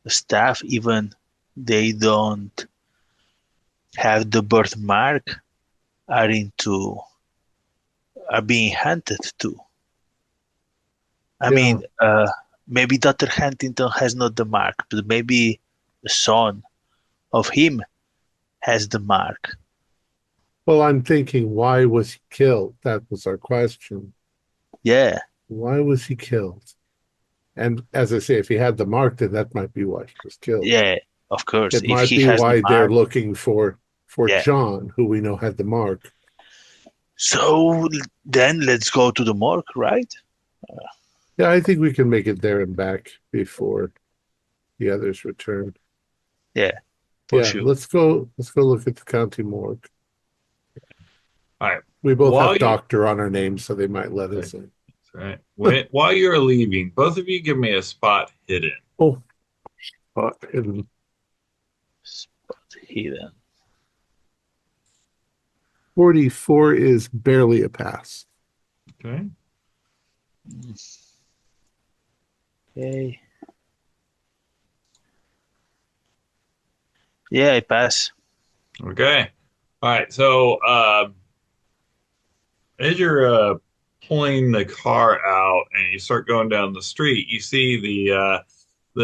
F: stuff, even they don't have the birthmark, are being hunted too. I
A: Yeah.
F: mean, maybe Dr. Huntington has not the mark, but maybe the son of him has the mark.
A: Well, I'm thinking, why was he killed? That was our question.
F: Yeah,
A: Why was he killed? And as I say, if he had the mark, then that might be why he was killed.
F: yeah, of course.
A: It
F: If
A: might
F: he
A: be
F: has the
A: why they're
F: mark,
A: looking for
F: yeah.
A: John, who we know had the mark.
F: So then let's go to the morgue, right?
A: Yeah, I think we can make it there and back before the others return.
F: Yeah, for
A: Yeah,
F: sure.
A: let's go look at the county morgue.
C: All right.
A: We both
C: While
A: have
C: you,
A: doctor on our names, so they might let us in.
C: right. While you're leaving, both of you give me a spot hidden.
A: Oh, fuck. And
F: Spot hidden.
A: 44 is barely a pass.
C: Okay.
F: Okay. Yeah, I pass.
C: Okay. All right. So as you're pulling the car out and you start going down the street, you see the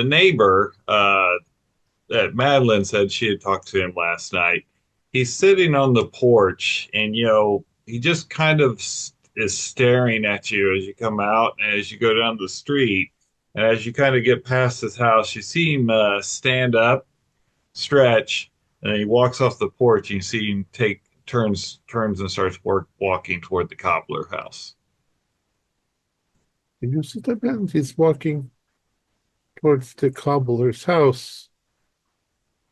C: neighbor that Madeline said she had talked to him last night. He's sitting on the porch, and he just kind of is staring at you as you come out and as you go down the street. And as you kind of get past his house, you see him stand up, stretch, and then he walks off the porch. And you see him take turns and starts walking toward the cobbler house.
A: You see the man? He's walking towards the cobbler's house.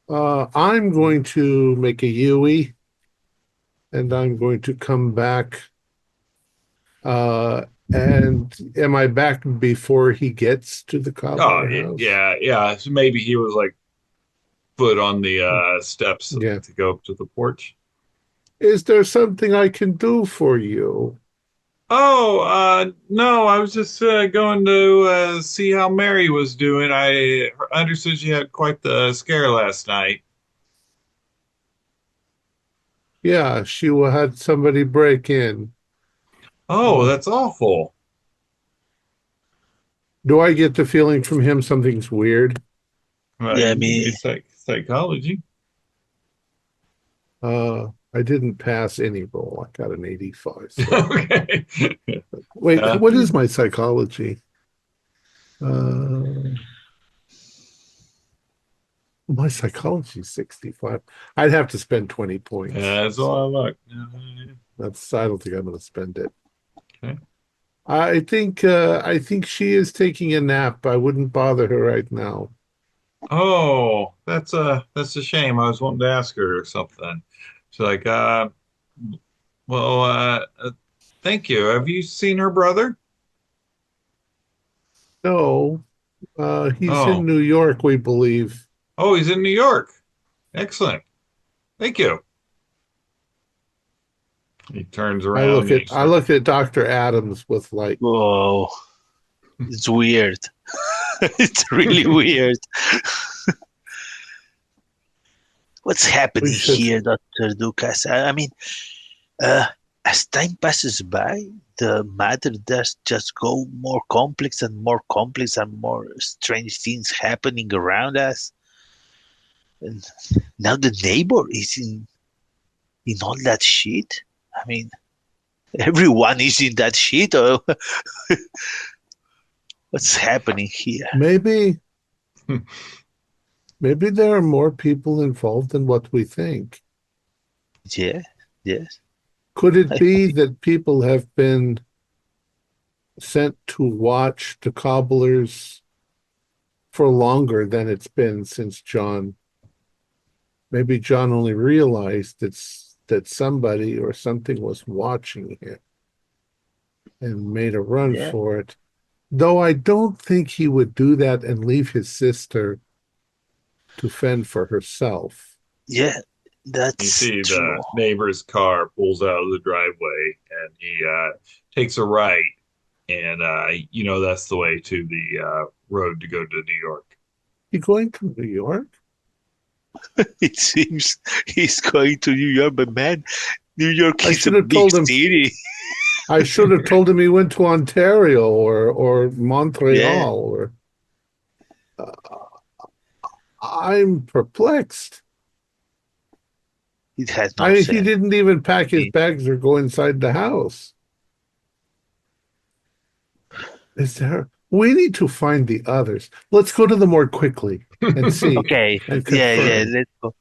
A: I'm going to make a Yui, and I'm going to come back. And am I back before he gets to the cobbler house?
C: Yeah. So maybe he was like foot on the steps to go up to the porch.
A: Is there something I can do for you?
C: Oh, no, I was just going to see how Mary was doing. I understood she had quite the scare last night.
A: Yeah, she had somebody break in.
C: Oh, that's awful.
A: Do I get the feeling from him something's weird?
F: Yeah,
C: psychology.
A: I didn't pass any roll. I got an 85. So.
C: Okay.
A: Wait, what is my psychology? My psychology is 65. I'd have to spend 20 points.
C: That's all I look.
A: I don't think I'm going to spend it.
C: Okay.
A: I think she is taking a nap. I wouldn't bother her right now.
C: Oh, that's a shame. I was wanting to ask her or something. She's like, thank you. Have you seen her brother?
A: No, he's in New York, we believe.
C: Oh, he's in New York. Excellent. Thank you. He turns around.
A: I look at Dr. Adams with like,
F: whoa, it's weird. It's really weird. What's happening here, Dr. Lucas? I mean, as time passes by, the matter does just go more complex and more strange things happening around us. And now the neighbor is in all that shit. I mean, everyone is in that shit. What's happening here?
A: Maybe there are more people involved than what we think.
F: Yeah, yes.
A: Could it be that people have been sent to watch the cobblers for longer than it's been since John? Maybe John only realized that somebody or something was watching him and made a run for it. Though I don't think he would do that and leave his sister to fend for herself.
F: Yeah, that's
C: You see
F: true.
C: the neighbor's car pulls out of the driveway, and he takes a right, and that's the way to the road to go to New York.
A: You going to New York?
F: It seems he's going to New York, but man, New York is a big city.
A: I should have told him he went to Ontario or Montreal. Or I'm perplexed.
F: It has no sense.
A: He didn't even pack his bags or go inside the house. We need to find the others. Let's go to the morgue quickly and see.
F: Okay. Yeah, let's go.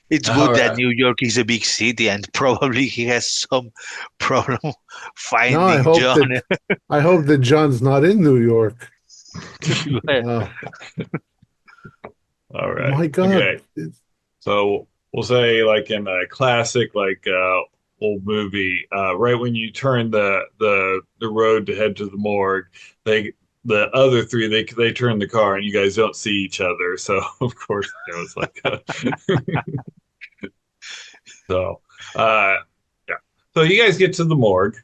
F: It's good that New York is a big city, and probably he has some problem finding John.
A: I hope that John's not in New York.
C: All right.
A: My God.
C: Okay. So we'll say, like in a classic, old movie, right when you turn the road to head to the morgue, the other three they turn the car and you guys don't see each other. So of course it's like so So you guys get to the morgue,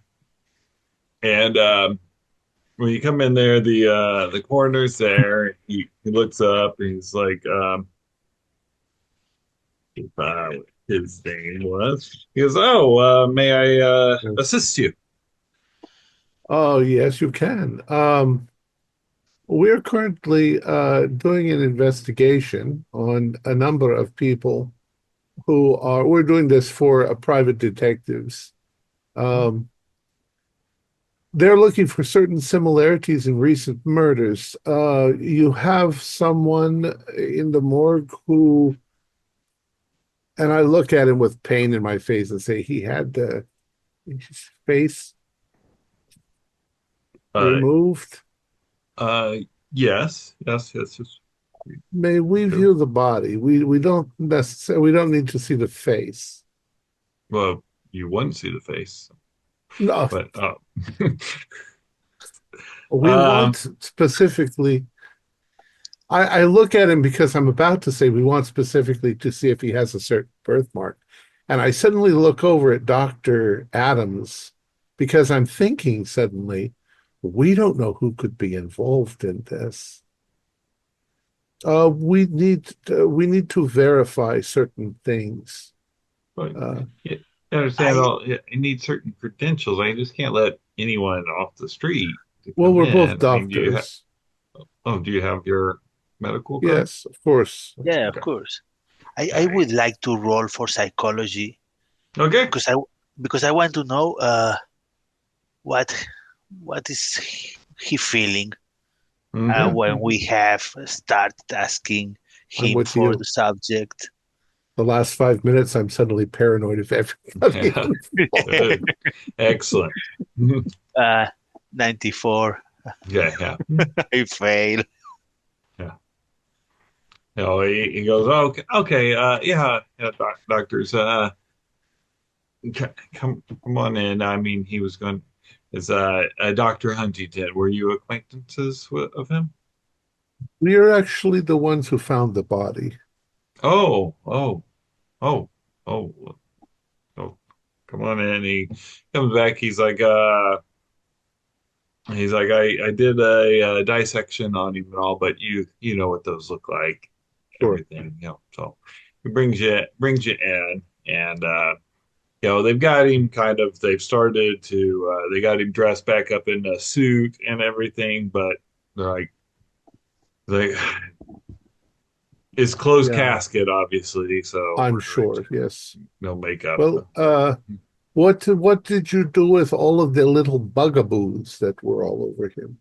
C: and when you come in there, the coroner's there. He looks up and he's like, what his name was. He goes, may I assist you?
A: Oh, yes, you can. We're currently doing an investigation on a number of people we're doing this for private detectives. They're looking for certain similarities in recent murders. You have someone in the morgue and I look at him with pain in my face and say he had his face
C: Uh,
A: removed.
C: yes.
A: May we view the body? We don't necessarily, we don't need to see the face.
C: Well, you wouldn't see the face,
A: No,
C: but
A: we want specifically. I look at him because I'm about to say we want specifically to see if he has a certain birthmark. And I suddenly look over at Dr. Adams because I'm thinking suddenly, we don't know who could be involved in this. We need to verify certain things.
C: but you understand you need certain credentials. I just can't let anyone off the street to
A: Well,
C: come
A: we're both
C: in. I mean,
A: doctors.
C: do you have your medical card?
A: Yes, of course.
F: Yeah,
C: Okay.
F: of course. I would like to roll for psychology
C: Okay.
F: because I want to know what is he feeling
C: Mhm.
F: when we have started asking
A: I'm
F: him
A: with
F: for
A: you.
F: the subject.
A: The last 5 minutes, I'm suddenly paranoid of everybody
C: Yeah.
A: involved.
C: Excellent.
F: 94.
C: Yeah.
F: I fail.
C: Yeah. He goes, okay, doctors, come on in. I mean, he was going, is Dr. Huntington, were you acquaintances of him?
A: We are actually the ones who found the body.
C: Oh, oh, oh, oh, oh, come on in. He comes back. I did a dissection on him and all, but you know what those look like,
A: Sure.
C: everything, So he brings you in, and they've got him they've started to they got him dressed back up in a suit and everything, but they're like it's closed
A: Yeah,
C: casket, obviously, so
A: I'm
C: we're going
A: sure.
C: to
A: Yes.
C: no makeup.
A: Well, what did you do with all of the little bugaboos that were all over him?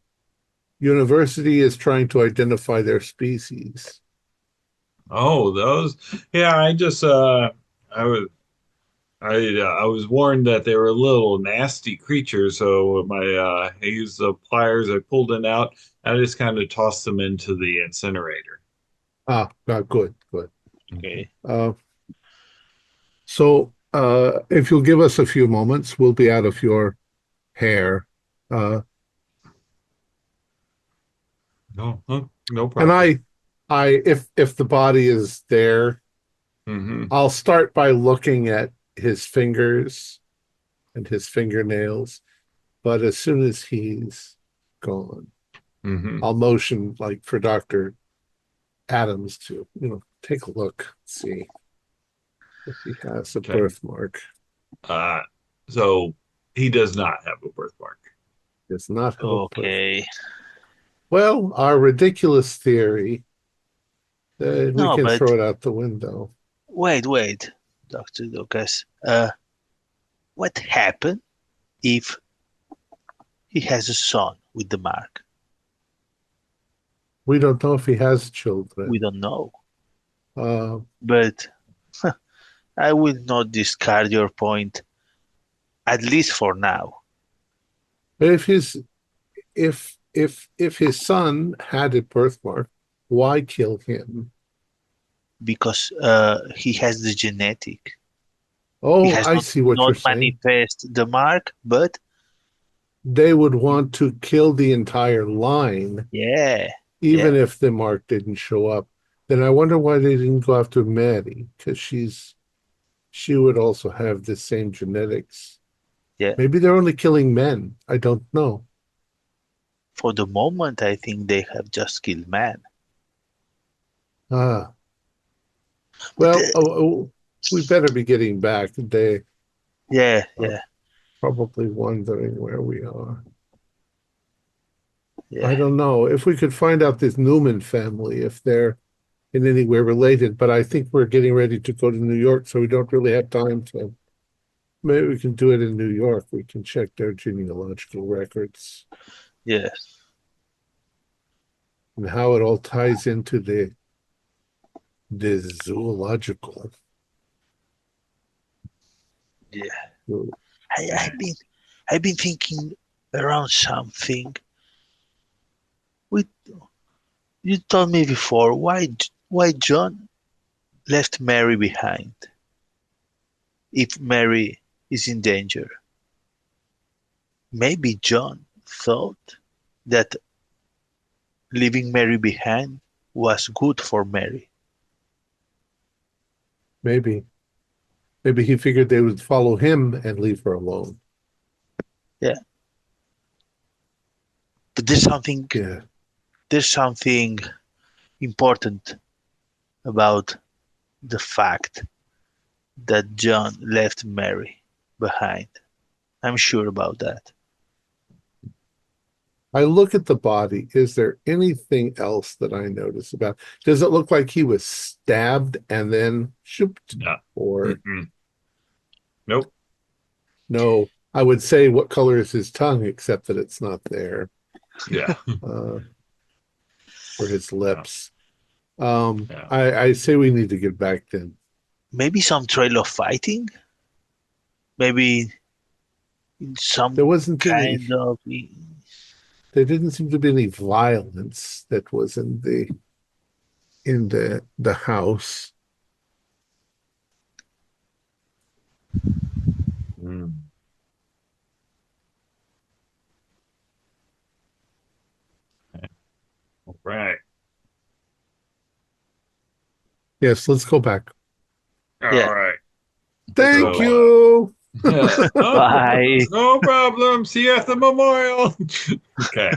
A: University is trying to identify their species.
C: Oh, those, yeah. I was I was warned that they were little nasty creatures, so I used the pliers, I pulled them out, I just kind of tossed them into the incinerator.
A: Good, good.
F: Okay.
A: Uh, so if you'll give us a few moments, we'll be out of your hair.
C: No
A: And
C: problem.
A: if the body is there,
C: Hmm.
A: I'll start by looking at his fingers and his fingernails. But as soon as he's gone,
C: Hmm.
A: I'll motion like for Dr. Adams to, take a look, see if he has a
C: Okay.
A: birthmark.
C: So he does not have a birthmark.
A: Does not have a birthmark.
F: Okay.
A: Well, our ridiculous theory, we
F: No,
A: can
F: but
A: throw it out the window.
F: wait, Dr. Lucas. What happened if he has a son with the mark?
A: We don't know if he has
F: We
A: children.
F: don't know.
A: Uh,
F: But I will not discard your point, at least for now,
A: if his son had a birthmark, why kill him?
F: because he has the genetic. He
A: Oh,
F: has
A: I see what you're
F: not
A: saying.
F: manifest the mark, but
A: They would want to kill the entire line,
F: yeah,
A: even if the mark didn't show up. Then I wonder why they didn't go after Maddie, because she would also have the same genetics.
F: yeah.
A: Maybe they're only killing men. I don't know.
F: For the moment, I think they have just killed man.
A: Ah,
F: But
A: well, We better be getting back. They
F: Yeah,
A: are
F: yeah,
A: probably wondering where we are. I
F: yeah.
A: don't know. If we could find out this Newman family, if they're in any way related, but I think we're getting ready to go to New York, so we don't really have time to. Maybe we can do it in New York. We can check their genealogical records
F: Yes.
A: and how it all ties into the zoological.
F: Yeah.
A: So,
F: I've been thinking around something. We, you told me before why John left Mary behind if Mary is in danger. Maybe John thought that leaving Mary behind was good for Mary.
A: maybe he figured they would follow him and leave her alone.
F: Yeah. But
A: Yeah,
F: there's something important about the fact that John left Mary behind. I'm sure about that.
A: I look at the body. Is there anything else that I notice about? Does it look like he was stabbed and then shooped?
C: No.
A: Or
C: Mm-mm. Nope.
A: no? I would say what color is his tongue, except that it's not there,
C: Yeah.
A: or his lips.
C: Yeah.
A: I say we need to get back then.
F: Maybe some trail of fighting? Maybe in some
A: There wasn't any.
F: kind of.
A: There didn't seem to be any violence that was in the house.
C: Mm. All right.
A: Yes, let's go back.
C: All
F: Yeah.
C: right.
A: Thank
C: So,
A: you.
F: Bye.
C: No problem. See you at the memorial. Okay.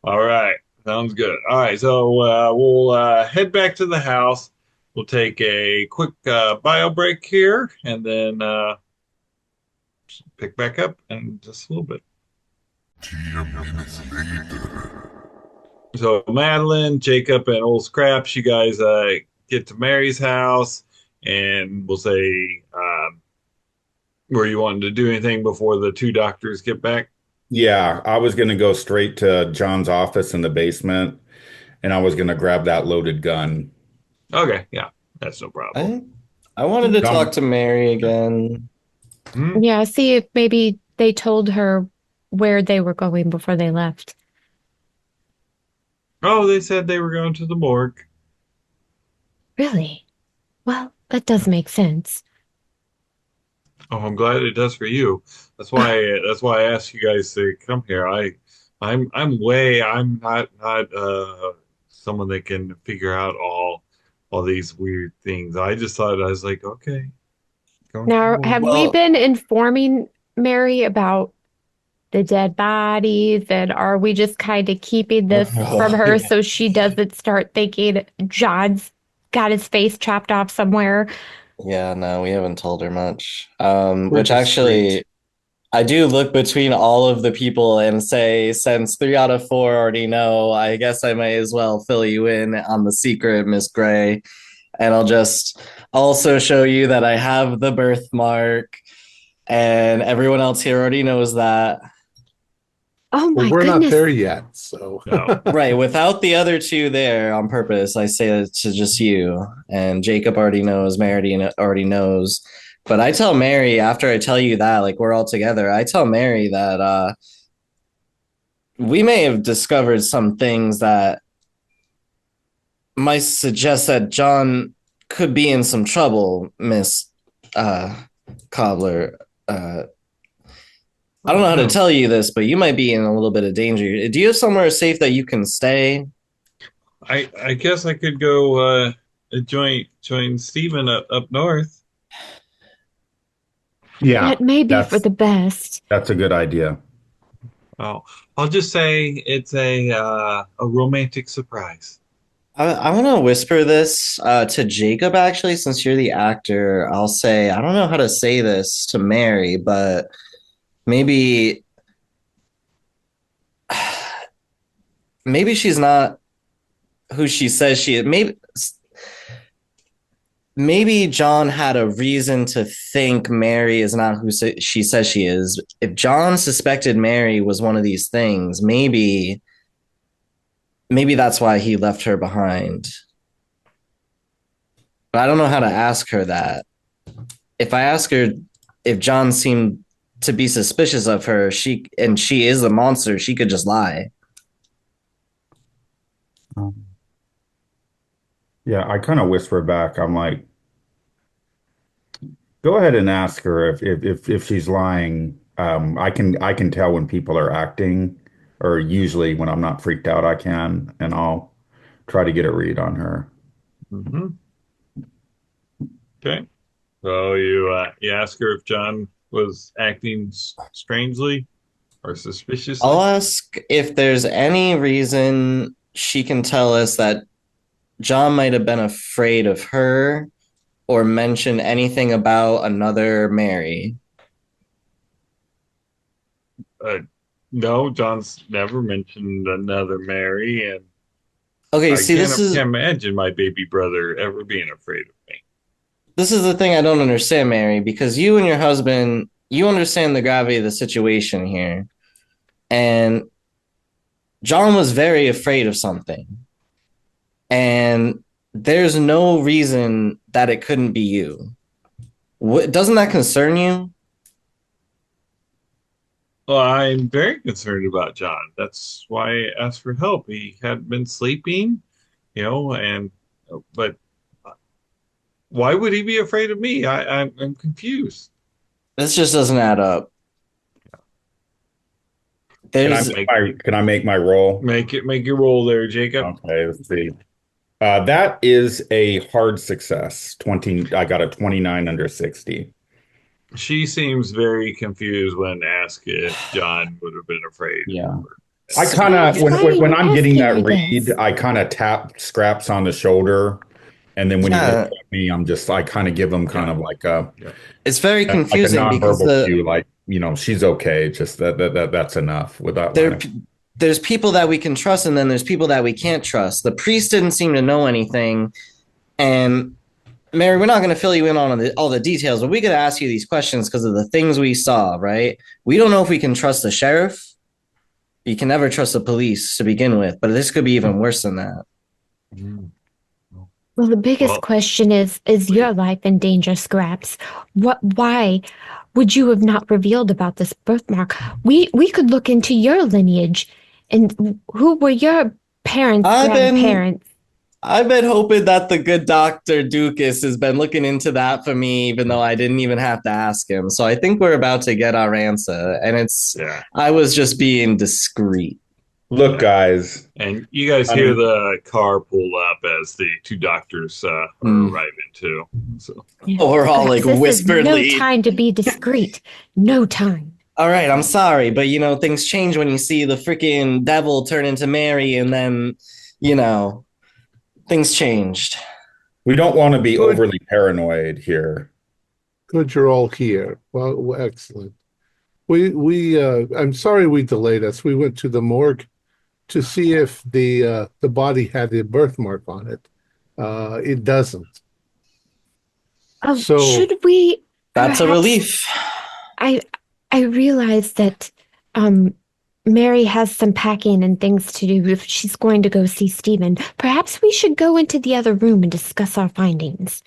C: All right. Sounds good. All right. So we'll head back to the house. We'll take a quick bio break here and then pick back up in just a little bit.
G: 10 minutes later.
C: So Madeline, Jacob, and Old Scraps, you guys get to Mary's house, and we'll say, were you wanting to do anything before the two doctors get back?
E: Yeah, I was going to go straight to John's office in the basement, and I was going to grab that loaded gun.
C: Okay, yeah, that's no problem.
D: I wanted to
E: Tom-
D: talk to Mary again.
C: Hmm?
B: Yeah, see if maybe they told her where they were going before they left.
C: Oh, they said they were going to the morgue.
B: Really? Well, that does make sense.
C: Oh, I'm glad it does for you. That's why. That's why I asked you guys to come here. I'm not someone that can figure out all these weird things. I just thought I was like, okay, going to the
B: Now,
C: morgue.
B: have we
D: Well-
B: been informing Mary about the dead bodies, and are we just kind of keeping this from her so she doesn't start thinking John's got his face chopped off somewhere?
D: Yeah, no, we haven't told her much.
A: We're
D: Which actually,
A: discreet.
D: I do look between all of the people and say, since 3 out of 4 already know, I guess I may as well fill you in on the secret, Miss Gray. And I'll just also show you that I have the birthmark, and everyone else here already knows that.
B: Oh
A: Well,
B: my
A: we're not
B: goodness.
A: there yet, so
C: No.
D: Right, without the other two there on purpose, I say it to just you. And Jacob already knows, Mary already knows. But I tell Mary, after I tell you that, like we're all together, I tell Mary that we may have discovered some things that might suggest that John could be in some trouble, Miss Cobbler. I don't know how to tell you this, but you might be in a little bit of danger. Do you have somewhere safe that you can stay?
C: I guess I could go join Stephen up north.
E: Yeah,
B: That may be for
E: that's
B: the best.
E: that's a good idea.
C: Oh, I'll just say it's a romantic surprise.
D: I want to whisper this to Jacob, actually, since you're the actor. I'll say, I don't know how to say this to Mary, but maybe, maybe she's not who she says she is. Maybe John had a reason to think Mary is not who she says she is. If John suspected Mary was one of these things, maybe that's why he left her behind. But I don't know how to ask her that. If I ask her if John seemed to be suspicious of her, she is a monster, she could just lie.
E: Yeah, I kind of whisper back. I'm like, go ahead and ask her if she's lying. I can tell when people are acting, or usually when I'm not freaked out, I can, and I'll try to get a read on her.
C: Mm-hmm. Okay. So you ask her if John was acting strangely or suspiciously.
D: I'll ask if there's any reason she can tell us that John might have been afraid of her or mention anything about another Mary.
C: No, John's never mentioned another Mary, and
D: Okay,
C: I
D: see,
C: can't imagine my baby brother ever being afraid of me.
D: this is the thing I don't understand, Mary, because you and your husband, you understand the gravity of the situation here. And John was very afraid of something. And there's no reason that it couldn't be you. Doesn't that concern you?
C: Well, I'm very concerned about John. That's why I asked for help. He had been sleeping, but why would he be afraid of me? I'm confused.
D: This just doesn't add up.
E: Can I make my roll?
C: Make your roll there, Jacob.
E: Okay, let's see. That is a hard success. 20. I got a 29 under 60.
C: She seems very confused when asked if John would have been afraid.
E: Yeah. I kind of when I'm getting that read, I kind of tap Scraps on the shoulder, and then when he looks at me, I kind of give him kind of like a.
D: It's very confusing
E: like a
D: because
E: cue, like she's okay. Just that's enough without.
D: There's people that we can trust, and then there's people that we can't trust. The priest didn't seem to know anything, and Mary, we're not going to fill you in on all the details, but we got to ask you these questions because of the things we saw, right? We don't know if we can trust the sheriff. You can never trust the police to begin with, but this could be even worse than that.
B: Well, the biggest question is your life in danger, Scraps? Why would you have not revealed about this birthmark? We could look into your lineage and who were your parents, grandparents.
D: I've been hoping that the good Dr. Dukas has been looking into that for me, even though I didn't even have to ask him. So I think we're about to get our answer. And I was just being discreet.
E: Look, guys.
C: And you guys hear the car pull up as the two doctors are arriving too. So
D: we're all like whisperedly.
B: No time to be discreet. No time.
D: All right, I'm sorry, but things change when you see the freaking devil turn into Mary, and then, things changed.
E: We don't want to be overly paranoid here.
A: Good, you're all here. Well, excellent. I'm sorry we delayed us. We went to the morgue to see if the body had the birthmark on it. It doesn't.
B: So should we?
D: That's a relief.
B: I realize that Mary has some packing and things to do if she's going to go see Stephen. Perhaps we should go into the other room and discuss our findings.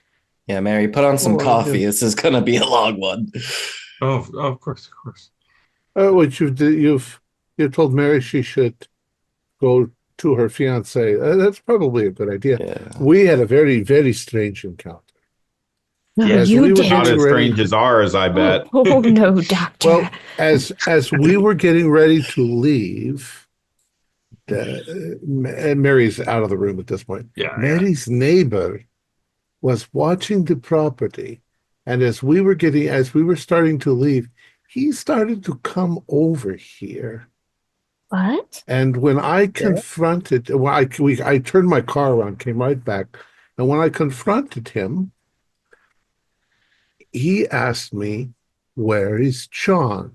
D: Yeah, Mary, put on some coffee. Yeah. This is going to be a long one.
C: Oh, of course.
A: What you've told Mary she should go to her fiance. That's probably a good idea. Yeah. We had a very, very strange encounter.
B: No, you did.
E: Not as strange as ours, I bet.
B: Oh no, Doctor.
A: Well, as we were getting ready to leave, Mary's out of the room at this point.
C: Yeah.
A: Mary's neighbor was watching the property, and as we were starting to leave, he started to come over here.
B: What?
A: And when I confronted, I turned my car around, came right back, and when I confronted him, he asked me, "Where is John?"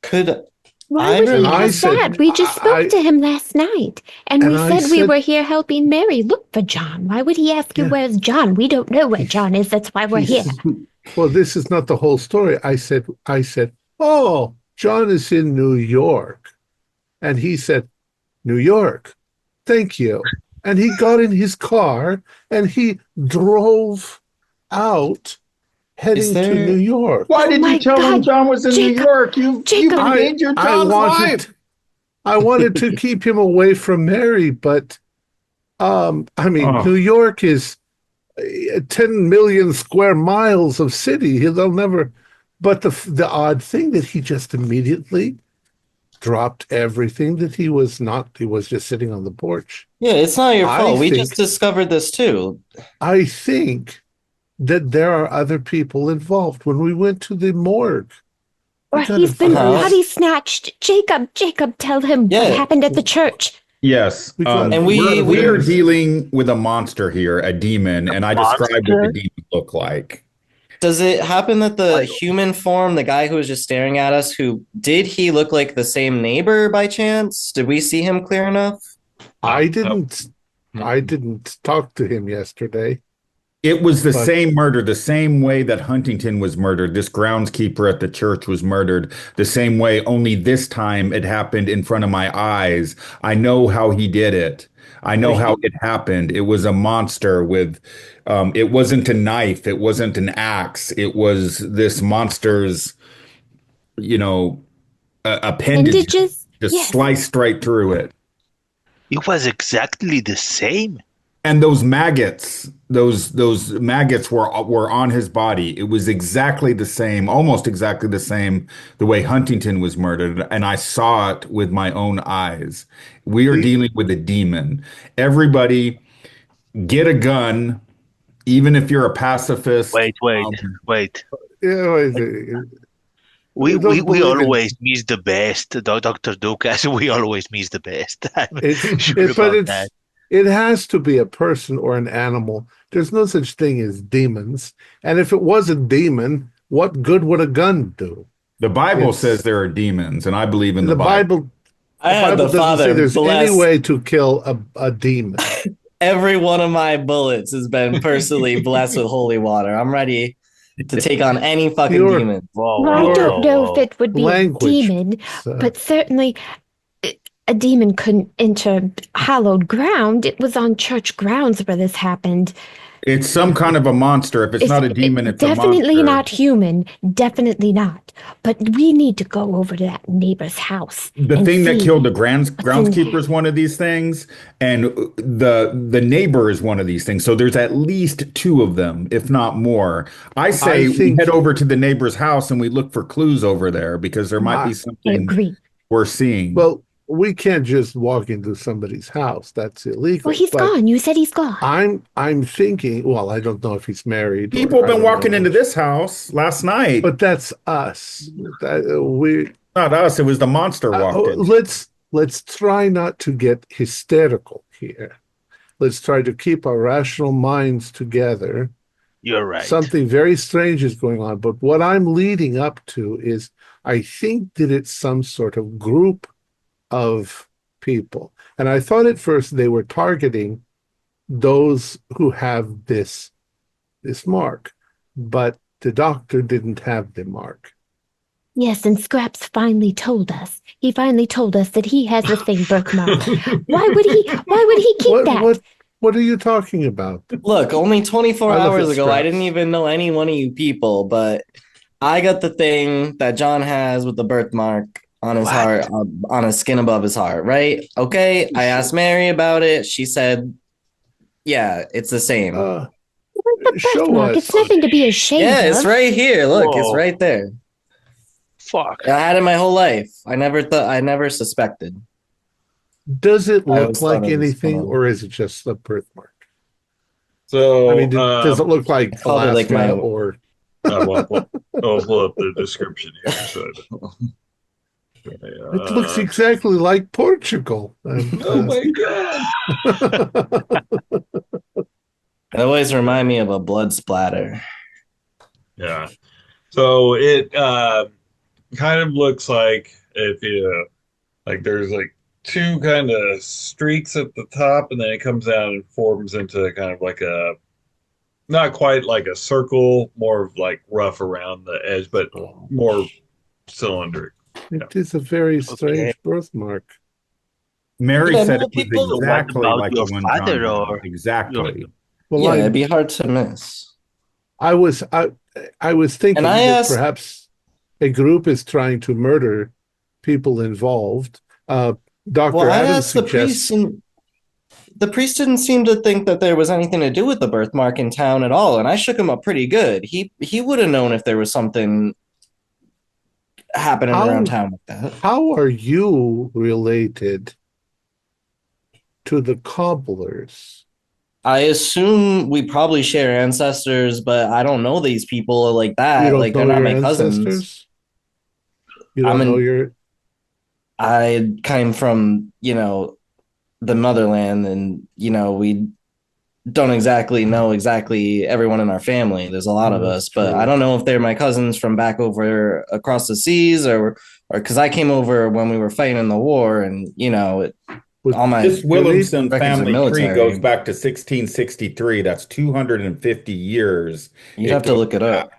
D: Could
B: Why
D: I
B: would he
A: And I
B: ask
A: said,
B: that? We just spoke to him last night, and
A: and
B: we
A: I
B: said we
A: said,
B: were here helping Mary look for John. Why would he ask you,
A: yeah,
B: where's John? We don't know where John is. That's why we're here.
A: well, this is not the whole story. I said, oh, John is in New York. And he said, New York, thank you. And he got in his car and he drove out
D: is
A: heading to New
D: there
A: York.
E: Why
B: Oh
E: did
B: my
E: you tell him
B: God,
E: John was in New
B: Jacob,
E: York? You've
B: Jacob.
E: endangered
A: I
E: John's life.
A: wanted to keep him away from Mary, but I mean, New
E: Oh,
A: York is 10 million square miles of city. They'll never. But the odd thing that he just immediately dropped everything that he was not. He was just sitting on the porch.
D: Yeah, it's not your
A: I
D: fault. We
A: think
D: just discovered this too.
A: I think that there are other people involved. When we went to the morgue,
B: Or
A: we got a
B: he's been
A: very
B: potty snatched. Jacob, tell him what
D: Yeah.
B: happened at the church.
E: yes.
A: We got-
D: And
E: we're dealing with a monster here, a demon, and I described what
F: Monster?
E: the demon looked like.
D: Does it happen that the
F: Like-
D: human form, the guy who was just staring at us, did he look like the same neighbor by chance? Did we see him clear enough?
A: I didn't talk to him yesterday.
E: It was the
A: But-
E: same murder, the same way that Huntington was murdered. This groundskeeper at the church was murdered the same way, only this time it happened in front of my eyes. I know how he did it. I know how it happened. It was a monster with, it wasn't a knife. It wasn't an axe. It was this monster's, appendage
B: Appendages?
E: just
B: Yes.
E: sliced right through it.
F: It was exactly the same.
E: And those maggots were on his body. It was exactly the same, almost exactly the same, the way Huntington was murdered. And I saw it with my own eyes. We are dealing with a demon. Everybody get a gun, even if you're a pacifist.
F: Wait.
A: Yeah,
F: We
A: You don't believe in-
F: always miss the best, Dr. Dukas. We always miss the best. I'm sure
A: but
F: about that.
A: it has to be a person or an animal. There's no such thing as demons. And if it was a demon, what good would a gun do?
E: The Bible
A: It's-
E: says there are demons, and I believe in
A: The
E: the Bible.
A: Bible
D: I had the
A: doesn't say
D: Father
A: there's
D: bless.
A: any way to kill a demon.
D: Every one of my bullets has been personally blessed with holy water. I'm ready to take on any fucking
A: Pure-
D: demon.
F: Whoa,
B: Well, I
A: Your
B: don't know if it would be a
A: language,
B: demon, but certainly a demon couldn't enter hallowed ground. It was on church grounds where this happened.
E: It's some kind of a monster. If it's not a demon, it's a monster.
B: definitely not human. Definitely not. But we need to go over to that neighbor's house.
E: The
B: and
E: thing that
B: see.
E: killed the groundskeeper is one of these things, and the neighbor is one of these things. So there's at least two of them, if not more. I say we head over to the neighbor's house and we look for clues over there because there might be
B: I
E: something
B: agree.
E: we're seeing.
A: Well, we can't just walk into somebody's house. That's illegal.
B: Well, he's
A: But
B: gone. You said he's gone.
A: I'm thinking, well, I don't know if he's married.
E: People have
A: I
E: been
A: don't
E: walking
A: know.
E: into this house last night.
A: But that's us. We
E: Not us. It was the monster walked in.
A: let's try not to get hysterical here. Let's try to keep our rational minds together.
F: You're right.
A: Something very strange is going on, but what I'm leading up to is I think that it's some sort of group of people. And I thought at first they were targeting those who have this mark, but the doctor didn't have the mark.
B: Yes, and Scraps finally told us. He finally told us that he has the same birthmark. Why would he keep that?
A: What are you talking about?
D: Look, only 24
A: I look
D: hours
A: at
D: ago, I
A: Scraps.
D: didn't even know any one of you people, but I got the thing that John has with the birthmark on his heart, on his skin above his heart, right? Okay, I asked Mary about it. She said, yeah, it's the same.
B: The
A: Show
B: birthmark.
A: us.
B: It's nothing to be ashamed
D: Yeah,
B: of.
D: it's right here. Look, it's
F: Whoa.
D: right there.
F: Fuck.
D: I had it my whole life. I never suspected.
A: Does it
D: I
A: look
D: always thought
A: like
D: it was
A: anything,
D: fun.
A: or is it just a birthmark?
C: So
A: I mean, does it look like
D: probably like
A: Alaska
D: my-
A: or?
C: I'll pull up the description here. So
A: It looks exactly like Portugal.
C: Oh my god!
D: It always remind me of a blood splatter.
C: Yeah. So it kind of looks like if you like there's like two kind of streaks at the top, and then it comes down and forms into kind of like a not quite like a circle, more of like rough around the edge, but more cylindrical.
A: It is a very strange
F: Okay.
A: birthmark.
E: Mary
D: Yeah,
E: said
D: well,
E: it was
D: people-
F: So what
E: exactly
F: about
E: like
F: your
E: the one
F: father
E: John
F: or
E: had. Exactly.
A: Well,
D: yeah, it'd be hard to miss.
A: I was thinking
D: And I
A: that
D: asked-
A: perhaps a group is trying to murder people involved. Dr.
D: Well, I
A: Adams
D: asked the priest,
A: suggests
D: and the priest didn't seem to think that there was anything to do with the birthmark in town at all. And I shook him up pretty good. He would have known if there was something happening around town with that.
A: how are you related to the cobblers?
D: I assume we probably share ancestors, but I don't know these people like
A: You
D: that.
A: don't
D: Like
A: know
D: they're not
A: your
D: my cousins.
A: ancestors? You don't know your
D: I came from, the motherland, and we don't exactly know everyone in our family. There's a lot of
A: That's
D: us, but
A: true.
D: I don't know if they're my cousins from back over across the seas, or because I came over when we were fighting in the war, and all my
E: This Williamson
D: records are
E: family tree
D: military.
E: goes back to 1663. That's 250 years.
D: You'd have to look it up.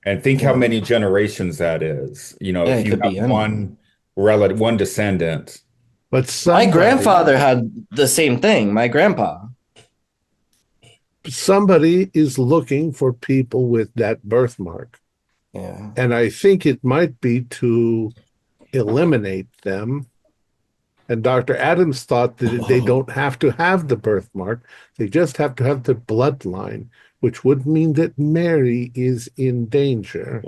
E: And think how many generations that is.
D: Yeah,
E: If
D: it
E: you
D: could be
E: have
D: any.
E: one relative, one descendant.
A: but
D: My
A: somebody,
D: grandfather had the same thing. My grandpa.
A: somebody is looking for people with that birthmark.
D: Yeah.
A: And I think it might be to eliminate them. And Dr. Adams thought that they don't have to have the birthmark. They just have to have the bloodline, which would mean that Mary is in danger.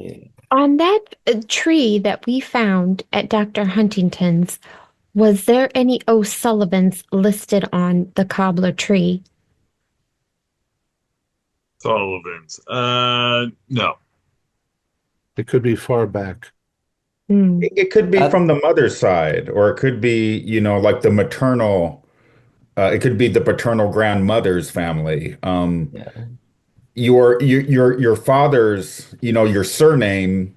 B: On that tree that we found at Dr. Huntington's, was there any O'Sullivans listed on the cobbler tree?
C: Sullivans. No.
A: It could be far back.
B: Hmm.
E: It could be from the mother's side, or it could be, like the maternal, it could be the paternal grandmother's family.
D: Yeah.
E: Your father's, your surname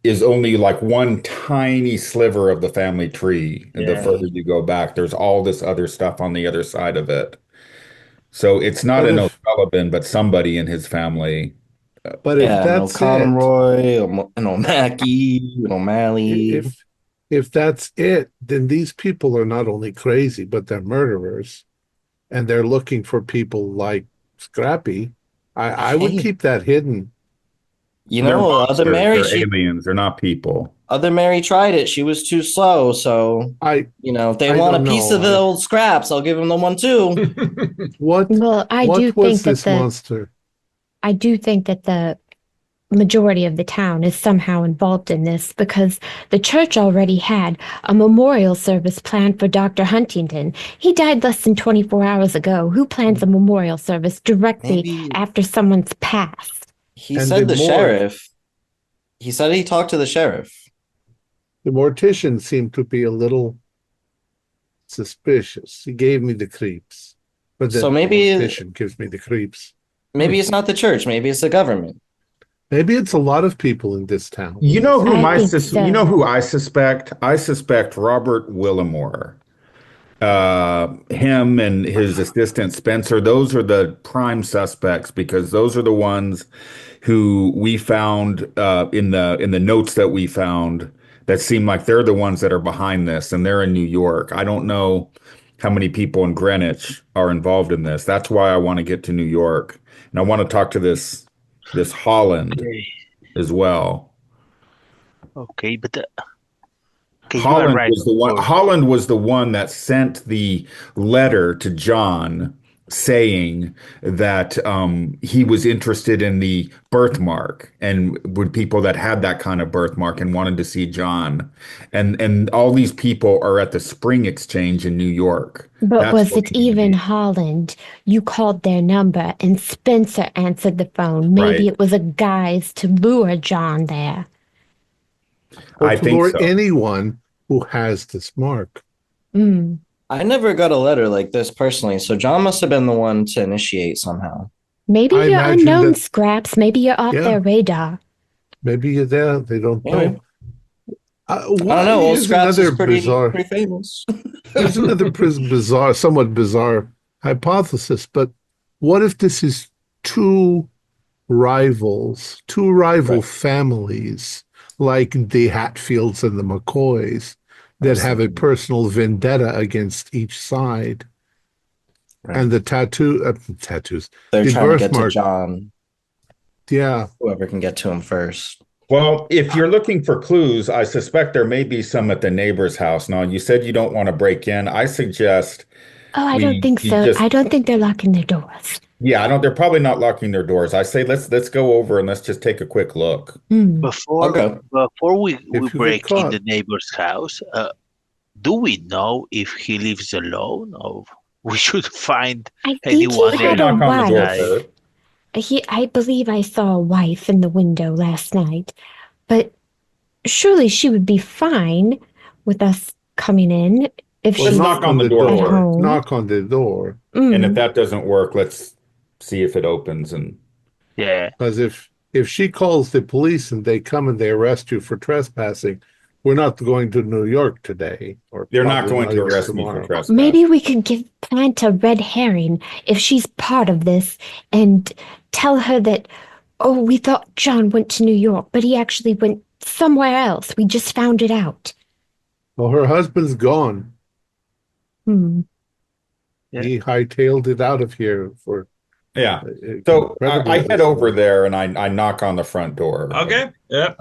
E: is only like one tiny sliver of the family tree. And the
F: Yeah.
E: further you go back, there's all this other stuff on the other side of it. So it's not
A: But
E: an
A: if-
E: O'Sullivan, but somebody in his family.
A: But if
D: Yeah, no
A: that's it,
D: Conroy, an O'Mackey, an O'Malley.
A: if that's it, then these people are not only crazy, but they're murderers. And they're looking for people like Scrappy. I would
D: Hey.
A: keep that hidden.
E: They're
D: Other
E: monsters,
D: Mary,
E: they're aliens, they're not people.
D: Other Mary tried it. She was too slow. So, if they
A: I
D: want a
A: don't
D: piece
A: know.
D: of the old scraps, I'll give them the one too.
A: What
B: Well, I
A: what
B: do
A: was
B: think that
A: this monster?
B: I do think that the majority of the town is somehow involved in this, because the church already had a memorial service planned for Dr. Huntington. He died less than 24 hours ago. Who plans a memorial service directly
D: Maybe
B: after someone's passed?
D: he
A: And
D: said
A: the
D: the
A: morgue.
D: sheriff. He said he talked to the sheriff.
A: The mortician seemed to be a little suspicious. He gave me the creeps. But
D: So
A: then
D: maybe-
A: the mortician gives me the creeps.
D: Maybe it's not the church. Maybe it's the government.
A: Maybe it's a lot of people in this town.
E: You know who
B: I think so.
E: you know who I suspect? I suspect Robert Willimore. Him and his assistant Spencer, those are the prime suspects, because those are the ones who we found in the notes that we found that seem like they're the ones that are behind this, and they're in New York. I don't know how many people in Greenwich are involved in this. That's why I want to get to New York, and I want to talk to this Holland
F: Okay.
E: as well.
F: Okay, but okay, you are right.
E: Was the one. Holland was the one that sent the letter to John saying that he was interested in the birthmark, and with people that had that kind of birthmark and wanted to see John, and all these people are at the Spring Exchange in New York.
B: But
E: That's
B: was
E: what
B: it
E: we
B: even
E: need.
B: Holland? You called their number and Spencer answered the phone. Maybe
E: Right.
B: it was a guise to lure John there.
A: or
E: I
A: to
E: think
A: lure
E: so.
A: anyone who has this mark.
B: Mm.
D: I never got a letter like this personally, so John must have been the one to initiate somehow.
B: Maybe
A: I
B: you're
A: imagine
B: unknown,
A: that,
B: Scraps. Maybe you're off
A: yeah,
B: their radar.
A: maybe you're there. They don't know.
D: Maybe. I don't
A: Why
D: know. Old
A: is
D: Scraps is
A: another
D: pretty
A: bizarre?
D: famous.
A: Here's another bizarre, somewhat bizarre hypothesis. But what if this is two two rival
D: Right.
A: families, like the Hatfields and the McCoys,
D: I
A: that
D: was
A: have a
D: thinking,
A: personal vendetta against each side?
D: right.
A: And the tattoos,
D: They're
A: the
D: trying to get to
A: birthmark,
D: John,
A: yeah.
D: whoever can get to him first.
E: Well, if you're looking for clues, I suspect there may be some at the neighbor's house. Now, you said you don't want to break in. I suggest
B: Oh, I don't
E: we
B: think
E: you
B: so.
E: just
B: I don't think they're locking their doors.
E: yeah, I don't they're probably not locking their doors. I say let's go over and let's just take a quick look.
B: Hmm.
D: Okay.
F: Before we
A: If you get
F: break in
A: caught,
F: the neighbor's house, do we know if he lives alone or we should find
B: I think
F: anyone
B: he
E: We can
B: had a
E: knock on the door
B: wife.
E: first.
B: I believe I saw a wife in the window last night, but surely she would be fine with us coming in if
A: well,
E: Let's
B: she's
E: knock
A: knock
E: on
A: on
E: the
A: the
E: door
B: at
A: door.
E: first.
B: home.
A: Knock on the door.
E: And if
B: Mm.
E: that doesn't work, let's see if it opens and
F: Yeah.
A: Because if she calls the police and they come and they arrest you for trespassing, we're not going to New York today, or
E: they're not
A: probably
E: going
A: not
E: to
A: even
E: arrest me for
A: tomorrow.
E: trespass.
B: Maybe we could plant a red herring if she's part of this and tell her that, oh, we thought John went to New York, but he actually went somewhere else. We just found it out.
A: Well, her husband's gone.
B: Hmm.
F: Yeah.
A: He hightailed it out of here for
E: Yeah. So
A: incredible
E: I head over
A: reason.
E: there and I knock on the front door.
C: Okay. Yep.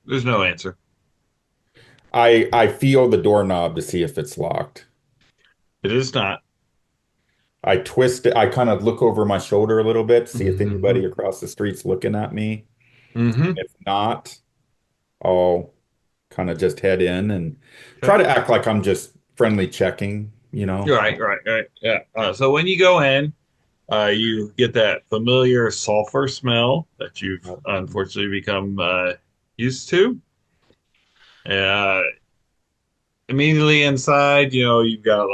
C: There's no answer.
E: I feel the doorknob to see if it's locked.
C: It is not.
E: I twist it. I kind of look over my shoulder a little bit, see if anybody
C: Mm-hmm.
E: across the street's looking at me.
C: Mm-hmm.
E: If not, I'll kind of just head in and try
C: Okay.
E: to act like I'm just friendly checking, you know?
C: Right. Yeah. So when you go in, you get that familiar sulfur smell that you've unfortunately become used to. Uh, Immediately inside, you've got